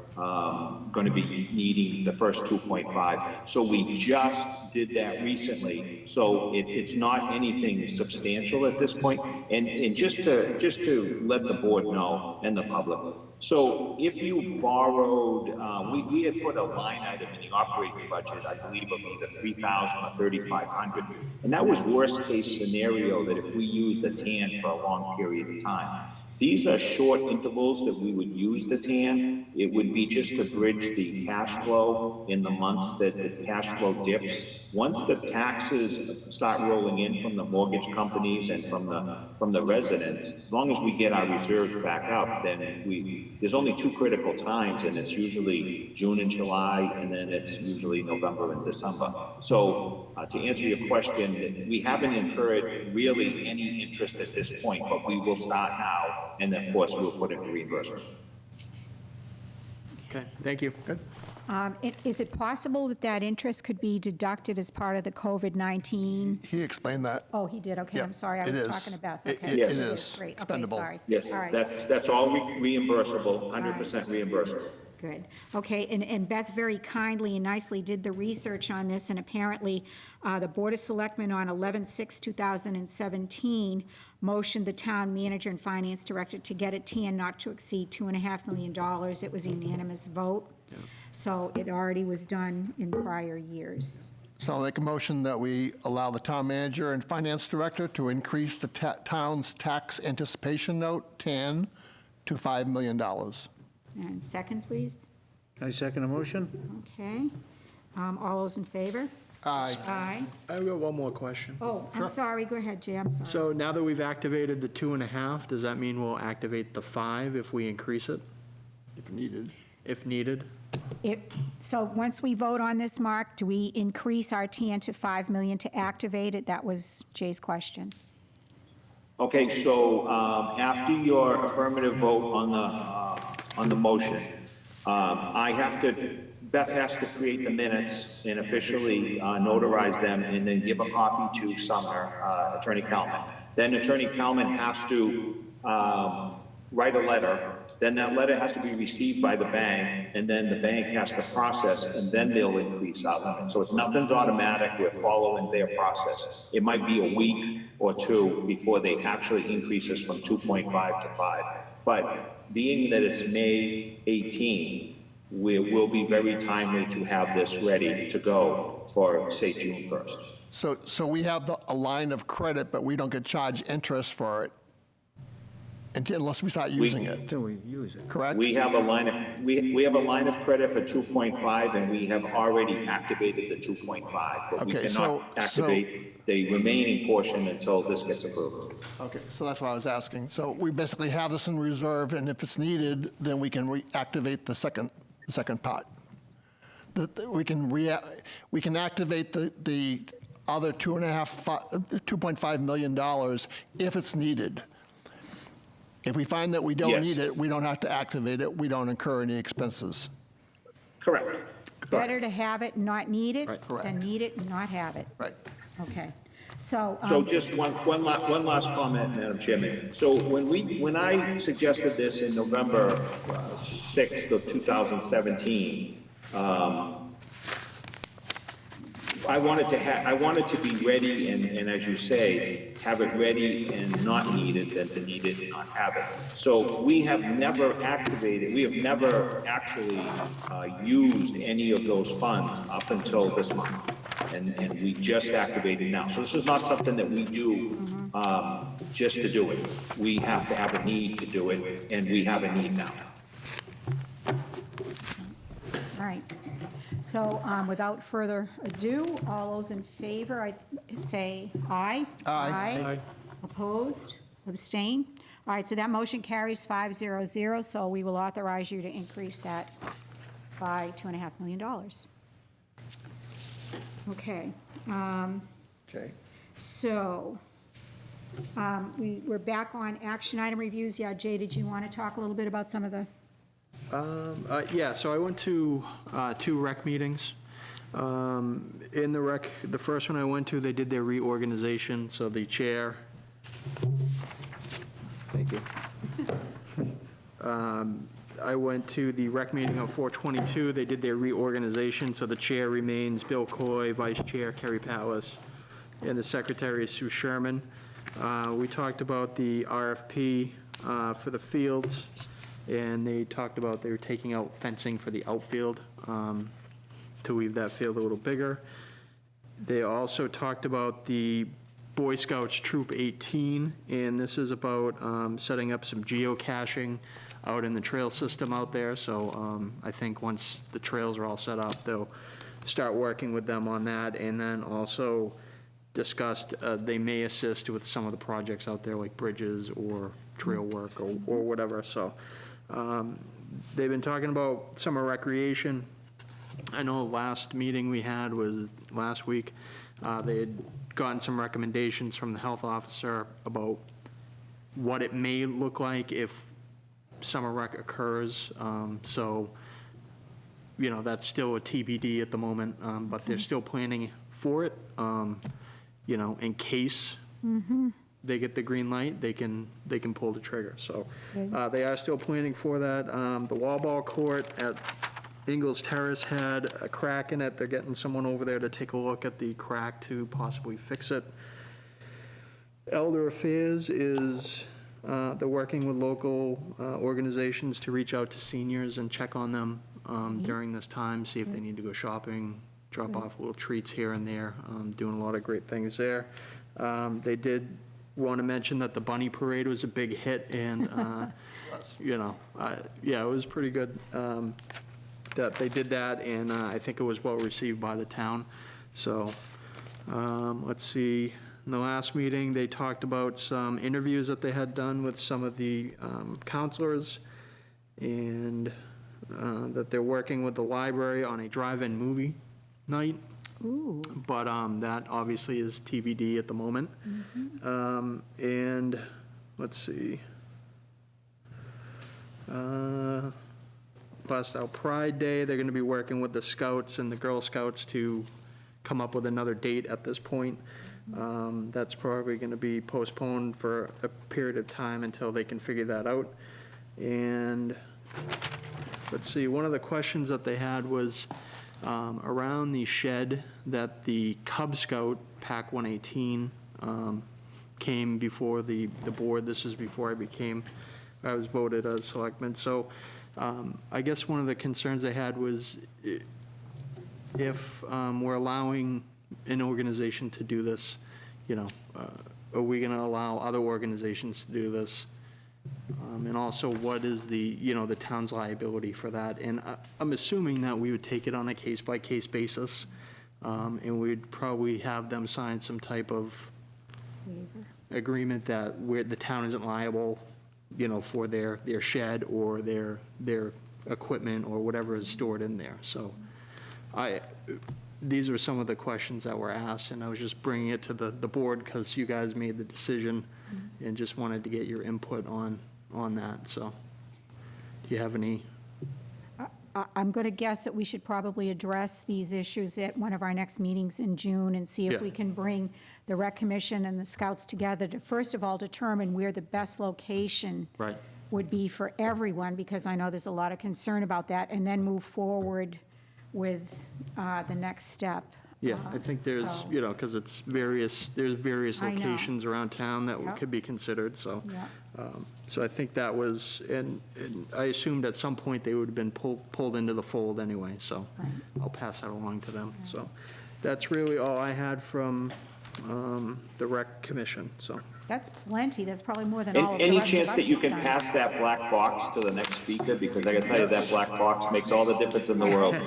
going to be needing the first 2.5. So we just did that recently. So it's not anything substantial at this point. And just to let the board know and the public. So if you borrowed, we had put a line item in the operating budget, I believe, of either 3,000 or 3,500. And that was worst case scenario, that if we used the TAN for a long period of time. These are short intervals that we would use the TAN. It would be just to bridge the cash flow in the months that the cash flow dips. Once the taxes start rolling in from the mortgage companies and from the residents, as long as we get our reserves back up, then there's only two critical times, and it's usually June and July, and then it's usually November and December. So to answer your question, we haven't incurred really any interest at this point, but we will start now. And of course, we'll put it for reimbursement. Okay, thank you. Good. Is it possible that that interest could be deducted as part of the COVID-19? He explained that. Oh, he did, okay, Yep, I'm sorry, I it was is. talking to Beth. It- Okay, it Yes. is Great, okay, expendable. sorry. Yes, All right. that's all reimbursable, 100% reimbursable. Good. Okay, and Beth very kindly and nicely did the research on this, and apparently, the Board of Selectmen on 11/6/2017 motioned the town manager and finance director to get a TN not to exceed $2.5 million. It was a unanimous vote. So it already was done in prior years. So I'll make a motion that we allow the town manager and finance director to increase the town's tax anticipation note, TAN, to $5 million. And second, please. I second the motion. Okay. All those in favor? Aye. Aye. I've got one more question. Oh, I'm sorry, go ahead, Jay, I'm sorry. So now that we've activated the 2.5, does that mean we'll activate the 5 if we increase it? If needed. If needed? So once we vote on this, Mark, do we increase our TN to 5 million to activate it? That was Jay's question. Okay, so after your affirmative vote on the motion, Beth has to create the minutes and officially notarize them and then give a copy to Sumner, Attorney Kalman. Then Attorney Kalman has to write a letter. Then that letter has to be received by the bank, and then the bank has to process, and then they'll increase our limit. So nothing's automatic, we're following their process. It might be a week or two before they actually increase us from 2.5 to 5. But being that it's May 18th, we will be very timely to have this ready to go for, say, June 1st. So we have a line of credit, but we don't get charged interest for it unless we start using it. Until we use it. Correct? We have a line of, we have a line of credit for 2.5, and we have already activated the 2.5. But we Okay, cannot activate the remaining portion until this gets approved. Okay, so that's what I was asking. So we basically have this in reserve, and if it's needed, then we can reactivate the second part. We can activate the other $2.5 million if it's needed. If we find that we don't need it, we don't have to activate it, we don't incur any expenses. Correct. Better to have it and not need it Correct. than need it and not have it. Right. Okay. So, So just one last comment, Madam Chairman. So when I suggested this in November 6th of 2017, I wanted to be ready and as you say, have it ready and not need it than to need it and not have it. So we have never actually used any of those funds up until this month. And we just activated now. So this is not something that we do just to do it. We have to have a need to do it, and we have a need now. all right. So without further ado, all those in favor, I say aye. Aye. Opposed? Abstain? All right, so that motion carries 5-0-0, so we will authorize you to increase that by $2.5 million. Okay. Okay. So we're back on action item reviews. Yeah, Jay, did you want to talk a little bit about some of the? Yeah, so I went to 2 rec meetings. In the rec, the first one I went to, they did their reorganization, so the chair, thank you. I went to the rec meeting of 422, they did their reorganization, so the chair remains Bill Coy, vice chair Kerry Palace, and the secretary is Sue Sherman. We talked about the RFP for the fields, and they talked about they were taking out fencing for the outfield to leave that field a little bigger. They also talked about the Boy Scouts Troop 18, and this is about setting up some geocaching out in the trail system out there. So I think once the trails are all set up, they'll start working with them on that. And then also discussed they may assist with some of the projects out there like bridges or trail work or whatever. So they've been talking about summer recreation. I know last meeting we had was last week. They had gotten some recommendations from the health officer about what it may look like if summer rec occurs. So, you know, that's still a TBD at the moment, but they're still planning for it, you know, in case they get the green light, they can pull the trigger. So they are still planning for that. The wall ball court at Ingalls Terrace had a crack in it. They're getting someone over there to take a look at the crack to possibly fix it. Elder Affairs is, they're working with local organizations to reach out to seniors and check on them during this time, see if they need to go shopping, drop off little treats here and there, doing a lot of great things there. They did want to mention that the Bunny Parade was a big hit, and, yeah, it was pretty good that they did that, and I think it was well received by the town. So, let's see. In the last meeting, they talked about some interviews that they had done with some of the counselors, and that they're working with the library on a drive-in movie night. Ooh. But that obviously is TBD at the moment. And let's see. Plaistow Pride Day, they're going to be working with the Scouts and the Girl Scouts to come up with another date at this point. That's probably going to be postponed for a period of time until they can figure that out. And let's see, one of the questions that they had was around the shed that the Cub Scout Pack 118 came before the board. This is before I was voted as selectman. So I guess one of the concerns they had was if we're allowing an organization to do this, are we going to allow other organizations to do this? And also, what is the town's liability for that? And I'm assuming that we would take it on a case-by-case basis, and we'd probably have them sign some type of agreement that the town isn't liable, for their shed or their equipment or whatever is stored in there. So these were some of the questions that were asked, and I was just bringing it to the board because you guys made the decision and just wanted to get your input on that. So do you have any? I'm going to guess that we should probably address these issues at one of our next meetings in June and see if Yeah. we can bring the Rec Commission and the Scouts together to, first of all, determine where the best location Right. would be for everyone, because I know there's a lot of concern about that, and then move forward with the next step. Yeah, I think there's, So- because there's various I know. locations around town that Yep. could be considered, so. Yeah. So I think that was, and I assumed at some point they would have been pulled into the fold anyway, so Right. I'll pass that along to them. So that's really all I had from the Rec Commission, so. That's plenty, that's probably more than all of the Any rest of chance us that you has can done. pass that black box to the next speaker? Because I can tell you that black box makes all the difference in the world.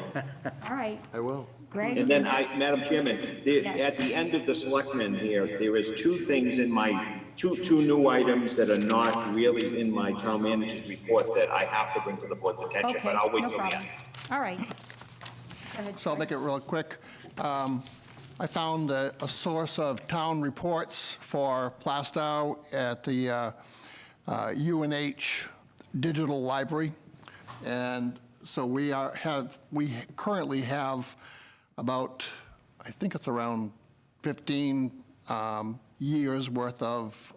All right, I will. Greg? And then Madam Chairman, Yes. at the end of the selectmen here, there is two things in my, two new items that are not really in my town manager's report that I have to bring to the board's attention, Okay, but I'll wait no till the problem. end. All right. Go ahead, So I'll make it real quick. I found a source of town reports for Plaistow at the UNH Digital Library. And so we currently have about, I think it's around 15 years worth of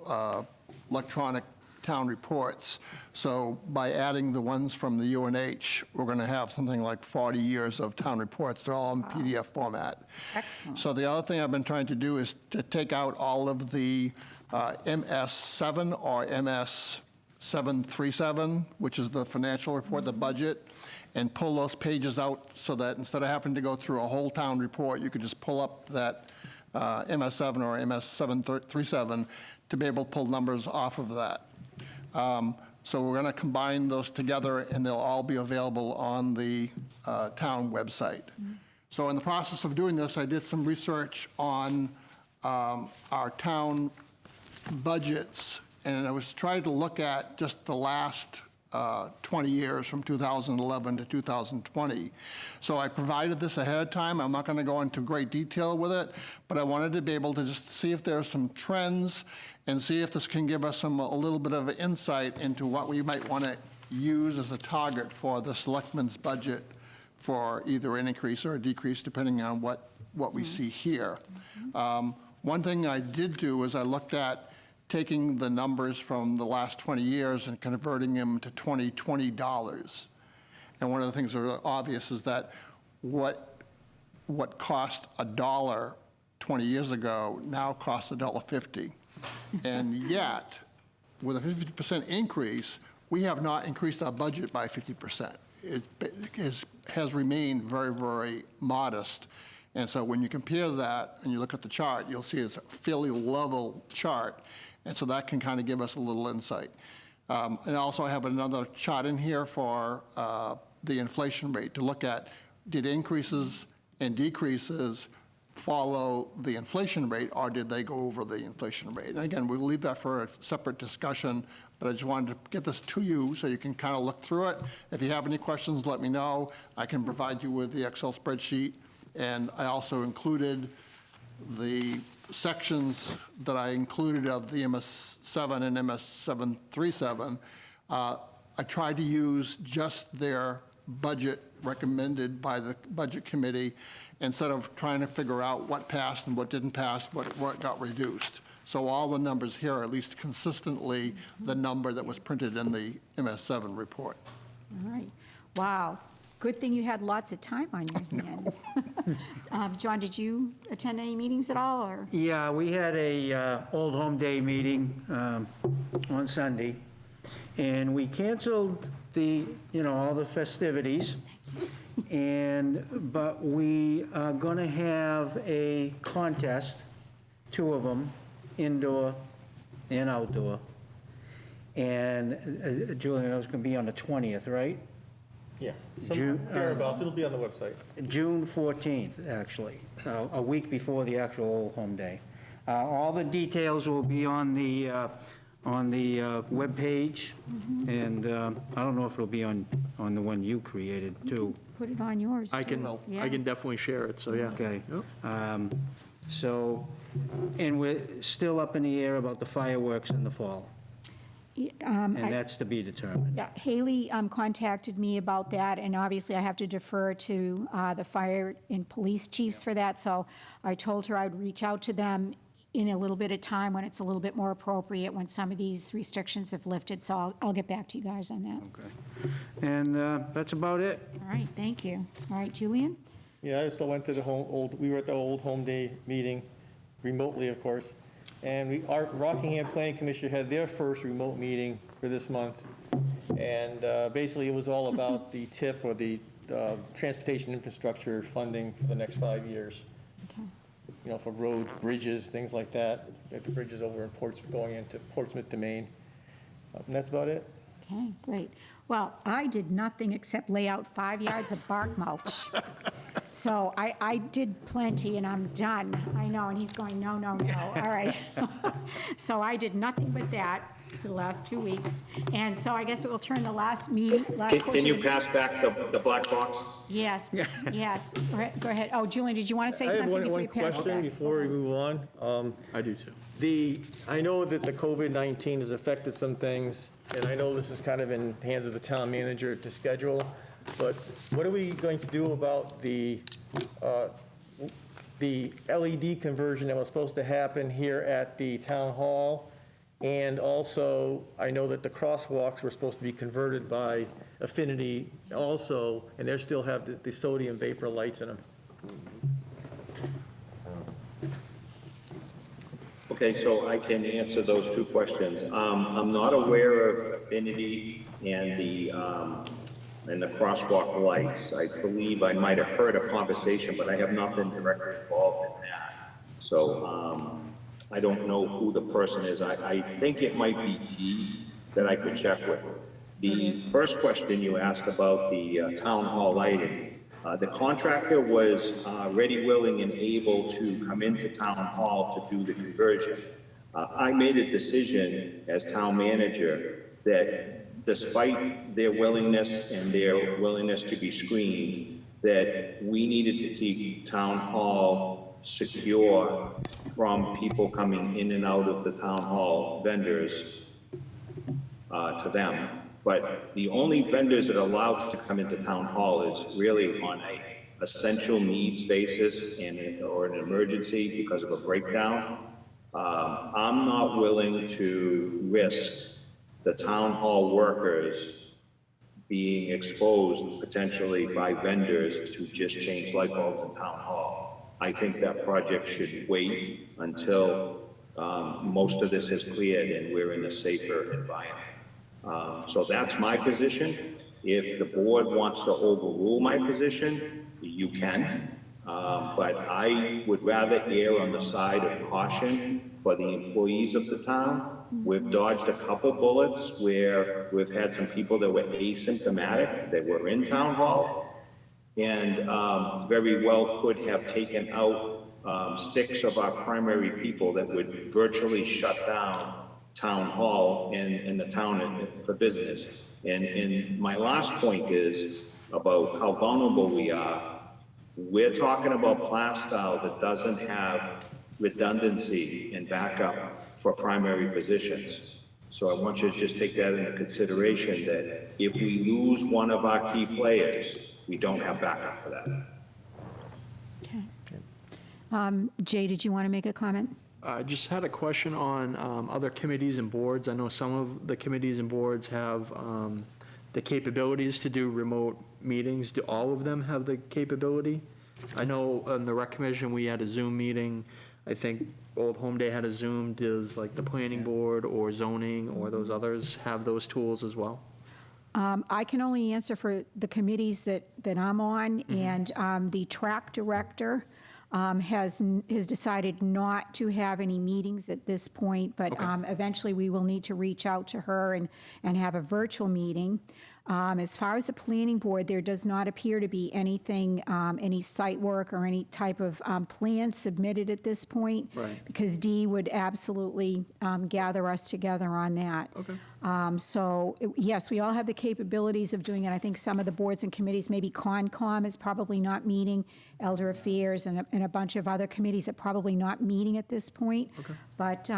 electronic town reports. So by adding the ones from the UNH, we're going to have something like 40 years of town reports. They're all in PDF format. Excellent. So the other thing I've been trying to do is to take out all of the MS7 or MS737, which is the financial report, the budget, and pull those pages out so that instead of having to go through a whole town report, you could just pull up that MS7 or MS737 to be able to pull numbers off of that. So we're going to combine those together, and they'll all be available on the town website. So in the process of doing this, I did some research on our town budgets, and I was trying to look at just the last 20 years from 2011 to 2020. So I provided this ahead of time. I'm not going to go into great detail with it, but I wanted to be able to just see if there are some trends and see if this can give us a little bit of insight into what we might want to use as a target for the selectmen's budget for either an increase or a decrease, depending on what we see here. One thing I did do is I looked at taking the numbers from the last 20 years and converting them to 2020 dollars. And one of the things that are obvious is that what cost $1 20 years ago now costs $1.50. And yet, with a 50% increase, we have not increased our budget by 50%. It has remained very, very modest. And so when you compare that and you look at the chart, you'll see it's a fairly level chart. And so that can kind of give us a little insight. And also I have another chart in here for the inflation rate to look at, did increases and decreases follow the inflation rate, or did they go over the inflation rate? And again, we'll leave that for a separate discussion, but I just wanted to get this to you so you can kind of look through it. If you have any questions, let me know. I can provide you with the Excel spreadsheet. And I also included the sections that I included of the MS7 and MS737. I tried to use just their budget recommended by the Budget Committee instead of trying to figure out what passed and what didn't pass, what got reduced. So all the numbers here are at least consistently the number that was printed in the MS7 report. All right. Wow. Good thing you had lots of time on your hands. John, did you attend any meetings at all, or? Yeah, we had a Old Home Day meeting on Sunday, and we canceled all the festivities, but we are going to have a contest, 2 of them, indoor and outdoor. And Julian, it was going to be on the 20th, right? Yeah, June- thereabouts, it'll be on the website. June 14th, actually, a week before the actual Old Home Day. All the details will be on the webpage, and I don't know if it'll be on the one you created, too. Put it on yours, too. I can definitely share it, so yeah. Okay. And we're still up in the air about the fireworks in the fall, and that's to be determined. Yeah, Haley contacted me about that, and obviously I have to defer to the fire and police chiefs for that, so I told her I'd reach out to them in a little bit of time when it's a little bit more appropriate, when some of these restrictions have lifted, so I'll get back to you guys on that. Okay. And that's about it. All right, thank you. All right, Julian? Yeah, I also went to we were at the Old Home Day meeting, remotely, of course. And our Rockingham Planning Commission had their first remote meeting for this month. And basically, it was all about the TIP, or the transportation infrastructure funding for the next 5 years. Okay. For roads, bridges, things like that. The bridges over in Portsmouth, going into Portsmouth to Maine. And that's about it. Okay, great. Well, I did nothing except lay out 5 yards of bark mulch. So I did plenty, and I'm done. I know, and he's going, no, no, no. All right. So I did nothing but that for the last 2 weeks. And so I guess we'll turn the last meeting. Can you pass back the black box? Yes, yes. Go ahead. Oh, Julian, did you want to say I have something before one you pass it question back? before we move on. I do too. I know that the COVID-19 has affected some things, and I know this is kind of in the hands of the town manager to schedule, but what are we going to do about the LED conversion that was supposed to happen here at the town hall? And also, I know that the crosswalks were supposed to be converted by Affinity also, and they still have the sodium vapor lights in them. Okay, so I can answer those 2 questions. I'm not aware of Affinity and the crosswalk lights. I believe I might have heard a conversation, but I have not been directly involved in that. So I don't know who the person is. I think it might be T that I could check with. The first question you asked about the town hall lighting, the contractor was ready, willing, and able to come into town hall to do the conversion. I made a decision as town manager that despite their willingness and their willingness to be screened, that we needed to keep town hall secure from people coming in and out of the town hall, vendors, to them. But the only vendors that are allowed to come into town hall is really on a essential needs basis or an emergency because of a breakdown. I'm not willing to risk the town hall workers being exposed potentially by vendors to just change light bulbs in town hall. I think that project should wait until most of this is cleared and we're in a safer environment. So that's my position. If the board wants to overrule my position, you can. But I would rather err on the side of caution for the employees of the town. We've dodged a couple bullets where we've had some people that were asymptomatic, that were in town hall, and very well could have taken out 6 of our primary people that would virtually shut down town hall and the town for business. And my last point is about how vulnerable we are. We're talking about Plaistow that doesn't have redundancy and backup for primary positions. So I want you to just take that into consideration, that if we lose one of our key players, we don't have backup for that. Okay. Jay, did you want to make a comment? I just had a question on other committees and boards. I know some of the committees and boards have the capabilities to do remote meetings. Do all of them have the capability? I know on the Rec Commission, we had a Zoom meeting. I think Old Home Day had a Zoom. Does like the planning board or zoning or those others have those tools as well? I can only answer for the committees that I'm on, and the track director has decided not to have any meetings at this point, but eventually we will need to reach out to her and have a virtual meeting. As far as the planning board, there does not appear to be anything, any site work or any type of plan submitted at this point. Right. Because Dee would absolutely gather us together on that. Okay. So, yes, we all have the capabilities of doing it. I think some of the boards and committees, maybe Concom is probably not meeting, Elder Affairs and a bunch of other committees are probably not meeting at this point. Okay. But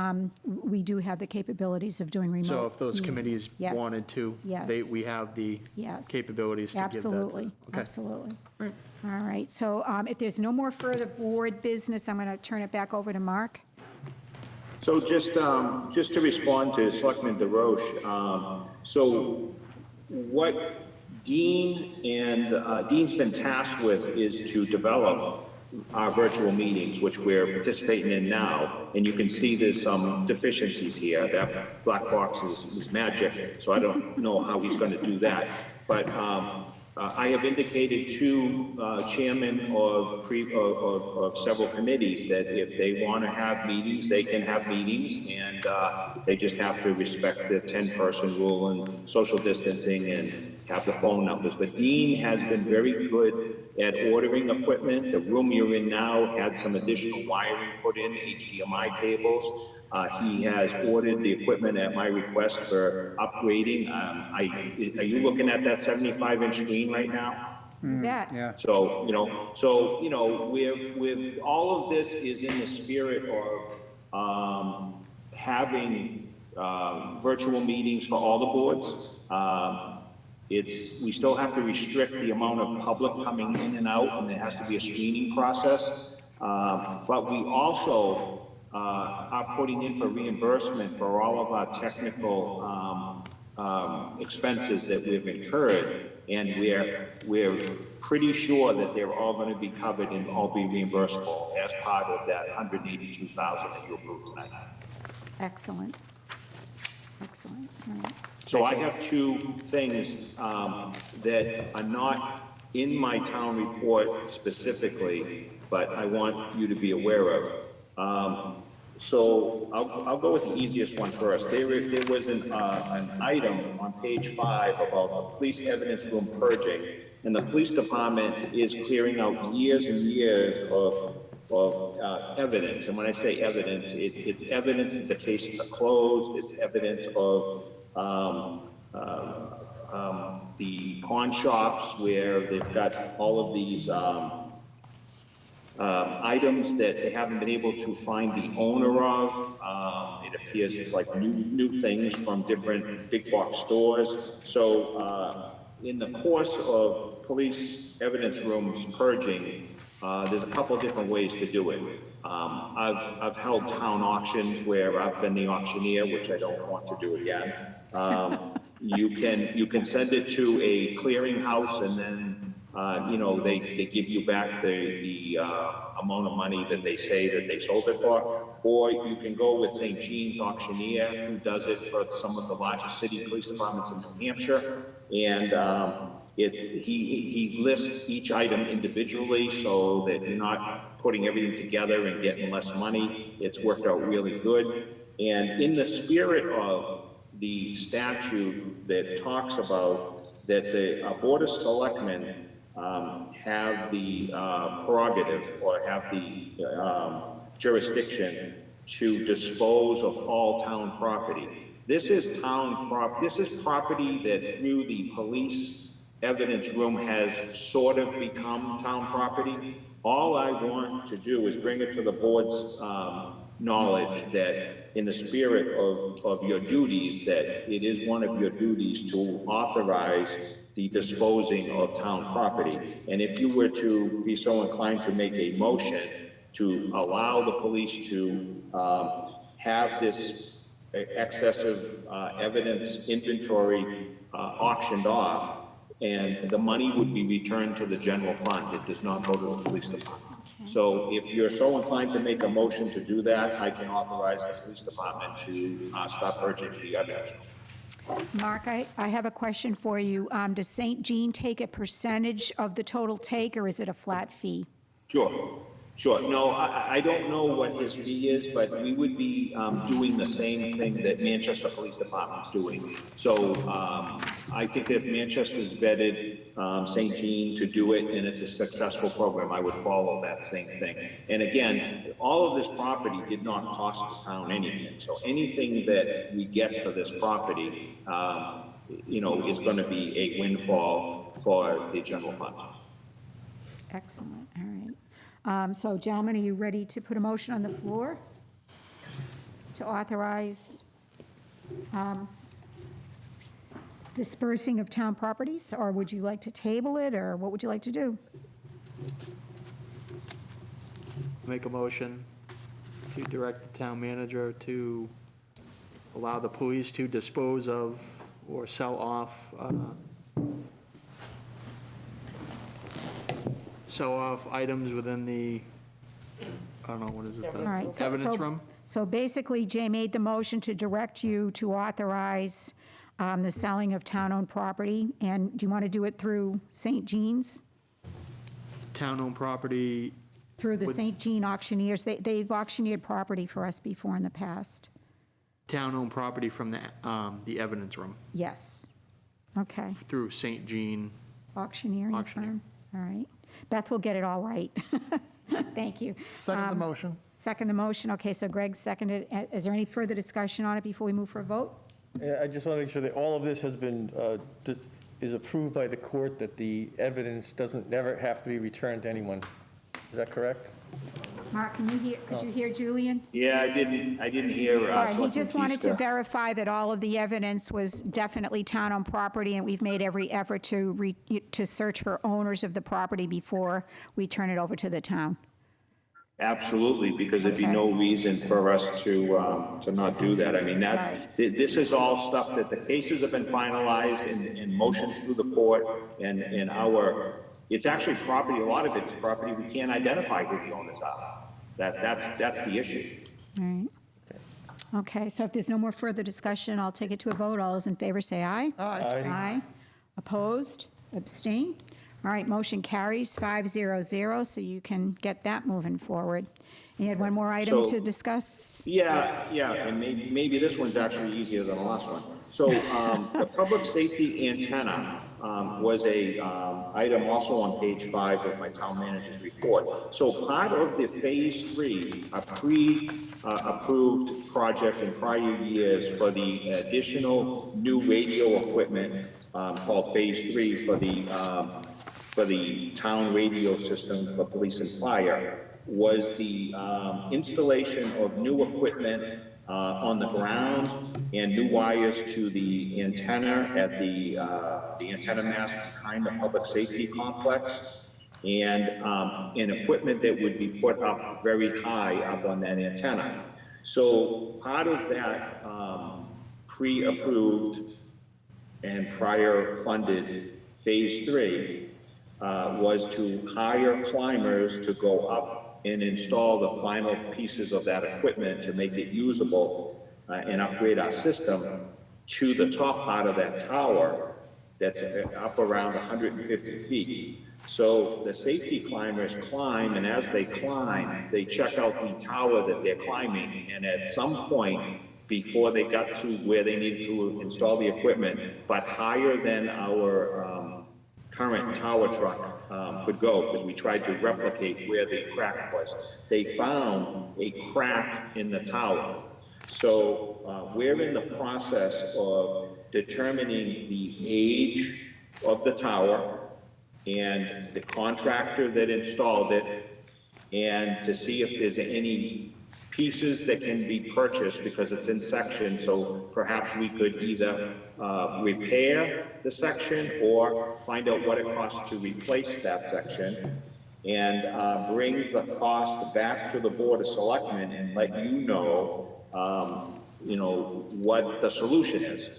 we do have the capabilities of doing remote So if those meetings. committees Yes. wanted to, Yes. we have the Yes. capabilities to give that. Absolutely, Okay. absolutely. Right. All right, so if there's no more further board business, I'm going to turn it back over to Mark. So just to respond to Selectman DeRoche, so what Dean and Dean's been tasked with is to develop our virtual meetings, which we're participating in now, and you can see there's some deficiencies here. That black box is magic, so I don't know how he's going to do that. But I have indicated to chairmen of several committees that if they want to have meetings, they can have meetings, and they just have to respect the 10-person rule and social distancing and have the phone numbers. But Dean has been very good at ordering equipment. The room you're in now had some additional wiring put in, HDMI cables. He has ordered the equipment at my request for upgrading. Are you looking at that 75-inch screen right now? Yeah. So, with all of this is in the spirit of having virtual meetings for all the boards. We still have to restrict the amount of public coming in and out, and there has to be a screening process. But we also are putting in for reimbursement for all of our technical expenses that we've incurred, and we're pretty sure that they're all going to be covered and all be reimbursable as part of that $182,000 that you approved tonight. Excellent. Excellent. All right. So I have 2 things that are not in my town report specifically, but I want you to be aware of. So I'll go with the easiest one first. There was an item on page 5 about the police evidence room purging, and the police department is clearing out years and years of evidence. And when I say evidence, it's evidence that the cases are closed. It's evidence of the pawn shops where they've got all of these items that they haven't been able to find the owner of. It appears it's like new things from different big box stores. So in the course of police evidence rooms purging, there's a couple of different ways to do it. I've held town auctions where I've been the auctioneer, which I don't want to do again. You can send it to a clearinghouse and then, you know, they give you back the amount of money that they say that they sold it for. Or you can go with St. Jean's auctioneer, who does it for some of the largest city police departments in New Hampshire. And he lists each item individually so that you're not putting everything together and getting less money. It's worked out really good. And in the spirit of the statute that talks about that the Board of Selectmen have the prerogative or have the jurisdiction to dispose of all town property. This is this is property that through the police evidence room has sort of become town property. All I want to do is bring it to the board's knowledge that in the spirit of your duties, that it is one of your duties to authorize the disposing of town property. And if you were to be so inclined to make a motion to allow the police to have this excessive evidence inventory auctioned off, and the money would be returned to the general fund. It does not go to the police department. So if you're so inclined to make a motion to do that, I can authorize the police department to stop purchasing the evidence. Mark, I have a question for you. Does St. Jean take a percentage of the total take, or is it a flat fee? Sure. No, I don't know what his fee is, but we would be doing the same thing that Manchester Police Department's doing. So I think if Manchester's vetted St. Jean to do it and it's a successful program, I would follow that same thing. And again, all of this property did not cost the town anything. So anything that we get for this property, you know, is going to be a windfall for the general fund. Excellent, all right. So gentlemen, are you ready to put a motion on the floor to authorize dispersing of town properties? Or would you like to table it, or what would you like to do? Make a motion to direct the town manager to allow the police to dispose of or sell off items within the, I don't know, what is it, All right, the evidence room? So basically, Jay made the motion to direct you to authorize the selling of town-owned property. And do you want to do it through St. Jean's? Town-owned property, Through the Would- St. Jean auctioneers? They've auctioneered property for us before in the past. town-owned property from the evidence room Yes. Okay. through St. Jean. Auctioneering Auctioneer. firm? All right. Beth will get it all right. Thank you. Second the motion. Second the motion. Okay, so Greg seconded. Is there any further discussion on it before we move for a vote? Yeah, I just want to make sure that all of this has been, is approved by the court, that the evidence doesn't never have to be returned to anyone. Is that correct? Mark, could you hear Julian? Yeah, I didn't hear. All right, he Selectman just wanted to Keista. verify that all of the evidence was definitely town-owned property, and we've made every effort to search for owners of the property before we turn it over to the town. Absolutely, because there'd be Okay. no reason for us to not do that. I mean, Right. this is all stuff that the cases have been finalized and motions through the court and it's actually property, a lot of it's property we can't identify who the owners are. That's the issue. All right. Okay, so if there's no more further discussion, I'll take it to a vote. All those in favor say aye. Aye. Aye. Opposed? Abstain? All right, motion carries 500, so you can get that moving forward. You had one more item So- to discuss? Yeah, and maybe this one's actually easier than the last one. So the public safety antenna was a item also on page 5 of my town manager's report. So part of the Phase 3, a pre-approved project in prior years for the additional new radio equipment called Phase 3 for the town radio system for police and fire, was the installation of new equipment on the ground and new wires to the antenna at the antenna mast behind the public safety complex. and equipment that would be put up very high up on that antenna. So part of that pre-approved and prior funded Phase 3 was to hire climbers to go up and install the final pieces of that equipment to make it usable and upgrade our system to the top part of that tower that's up around 150 feet. So the safety climbers climb, and as they climb, they check out the tower that they're climbing, and at some point, before they got to where they needed to install the equipment, but higher than our current tower truck could go, because we tried to replicate where the crack was. They found a crack in the tower. So we're in the process of determining the age of the tower and the contractor that installed it, and to see if there's any pieces that can be purchased, because it's in sections, so perhaps we could either repair the section or find out what it costs to replace that section, and bring the cost back to the Board of Selectmen and let you know, what the solution is.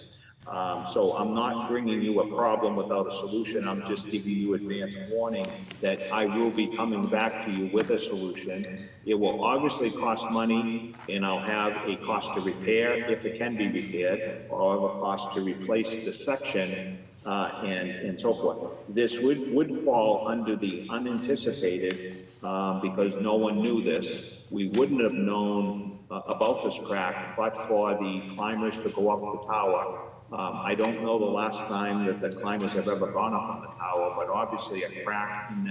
So I'm not bringing you a problem without a solution. I'm just giving you advance warning that I will be coming back to you with a solution. It will obviously cost money, and I'll have a cost to repair if it can be repaired, or I'll have a cost to replace the section, and so forth. This would fall under the unanticipated, because no one knew this. We wouldn't have known about this crack, but for the climbers to go up the tower. I don't know the last time that the climbers have ever gone up on the tower, but obviously a crack in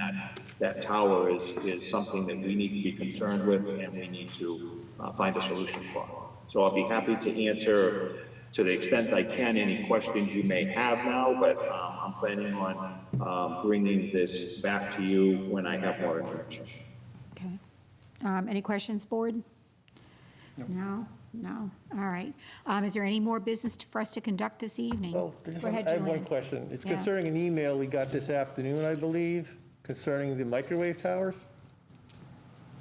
that tower is something that we need to be concerned with, and we need to find a solution for. So I'll be happy to answer, to the extent I can, any questions you may have now, but I'm planning on bringing this back to you when I have more information. Okay. Any questions, board? No? No? All right. Is there any more business for us to conduct this evening? Well, Go ahead, I have one Julian. question. It's Yeah. concerning an email we got this afternoon, I believe, concerning the microwave towers,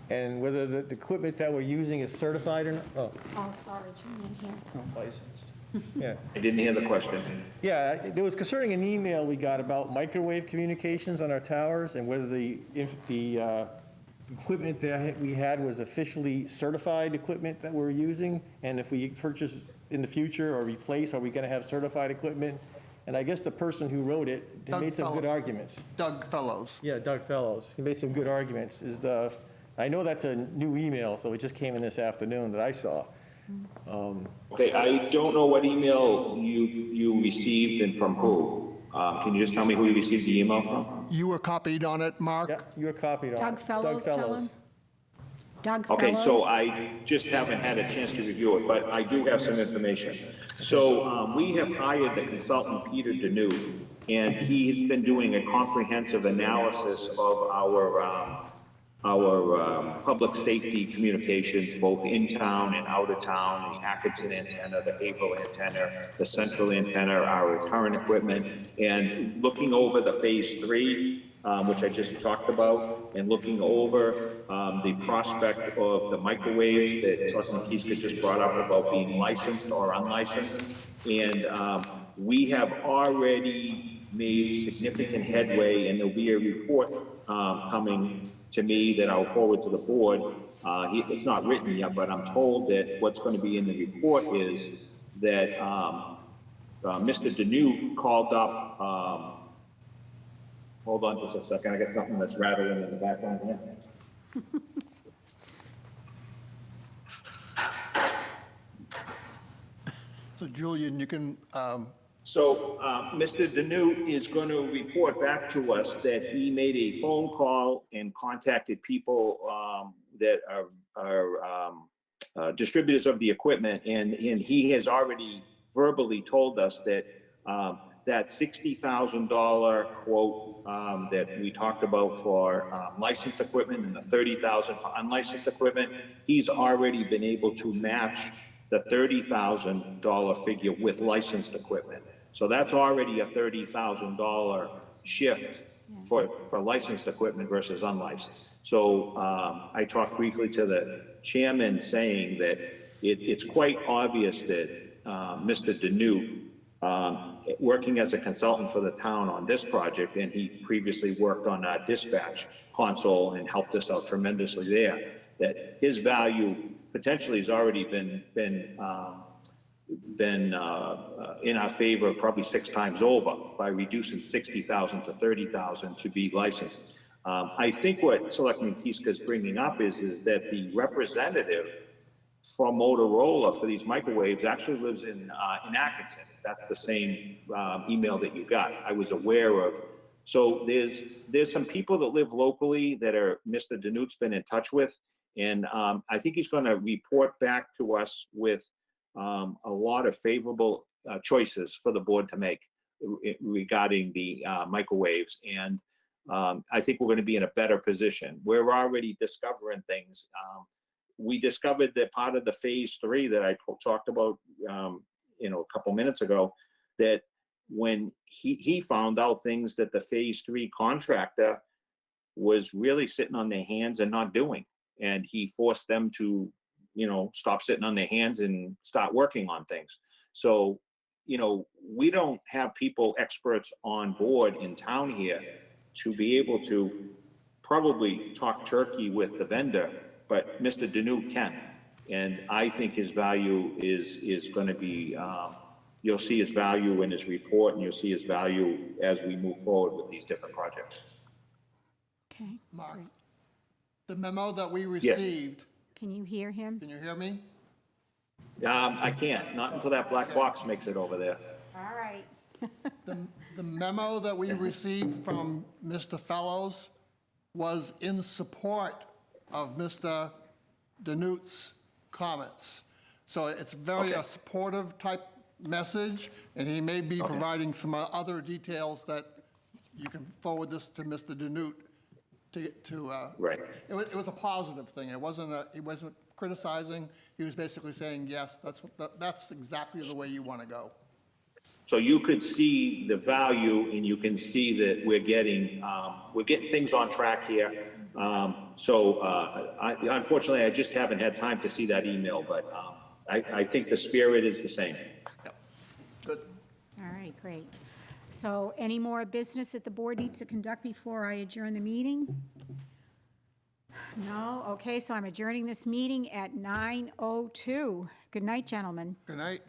and whether the equipment that we're using is certified or not. Oh, Oh, sorry, Julian, here. licensed. Yeah. I didn't hear the question. Yeah, there was concerning an email we got about microwave communications on our towers, and whether the equipment that we had was officially certified equipment that we're using, and if we purchase in the future or replace, are we going to have certified equipment? And I guess the person who wrote it, they made some good arguments. Doug Fellows. Yeah, Doug Fellows. He made some good arguments. I know that's a new email, so it just came in this afternoon that I saw. Okay, I don't know what email you received and from who. Can you just tell me who you received the email from? You were copied on it, Mark? Yeah, you're copied on it. Doug Fellows, tell him. Doug Fellows. Okay, so I just haven't had a chance to review it, but I do have some information. So we have hired the consultant, Peter Deneau, and he's been doing a comprehensive analysis of our public safety communications, both in town and out of town, the Atkinson antenna, the Havel antenna, the central antenna, our current equipment, and looking over the Phase 3, which I just talked about, and looking over the prospect of the microwaves that Selectman Kieska just brought up about being licensed or unlicensed. And we have already made significant headway, and there'll be a report coming to me that I'll forward to the board. It's not written yet, but I'm told that what's going to be in the report is that Mr. Deneau called up, hold on just a second, I got something that's rattling in the background here. So Julian, you can, So Mr. Deneau is going to report back to us that he made a phone call and contacted people that are distributors of the equipment, and he has already verbally told us that that $60,000 quote that we talked about for licensed equipment and the $30,000 for unlicensed equipment, he's already been able to match the $30,000 figure with licensed equipment. So that's already a $30,000 shift for licensed equipment versus unlicensed. So I talked briefly to the chairman saying that it's quite obvious that Mr. Danute, working as a consultant for the town on this project, and he previously worked on our dispatch console and helped us out tremendously there, that his value potentially has already been in our favor probably 6 times over by reducing 60,000 to 30,000 to be licensed. I think what Selectman Kiska is bringing up is that the representative from Motorola for these microwaves actually lives in Atkinson. If that's the same email that you got, I was aware of. So there's some people that live locally that are Mr. Danute's been in touch with, and I think he's going to report back to us with a lot of favorable choices for the board to make regarding the microwaves. And I think we're going to be in a better position. We're already discovering things. We discovered that part of the phase 3 that I talked about, a couple minutes ago, that when he found out things that the phase 3 contractor was really sitting on their hands and not doing, and he forced them to, stop sitting on their hands and start working on things. So, we don't have people, experts on board in town here to be able to probably talk turkey with the vendor, but Mr. Danute can. And I think his value is going to be, you'll see his value in his report, and you'll see his value as we move forward with these different projects. Okay, Mark, great. the memo that we received, Can you hear him? can you hear me? I can't, not until that black box makes it over there. All right. The memo that we received from Mr. Fellows was in support of Mr. Danute's comments. So it's very a supportive type message, and he may be providing some other details that you can forward this to Mr. Danute to Right. It was a positive thing. He wasn't criticizing. He was basically saying, yes, that's exactly the way you want to go. So you could see the value, and you can see that we're getting things on track here. Unfortunately, I just haven't had time to see that email, but I think the spirit is the same. Yep. Good. All right, great. So any more business that the board needs to conduct before I adjourn the meeting? No? Okay, so I'm adjourning this meeting at 9:02. Good night, gentlemen. Good night.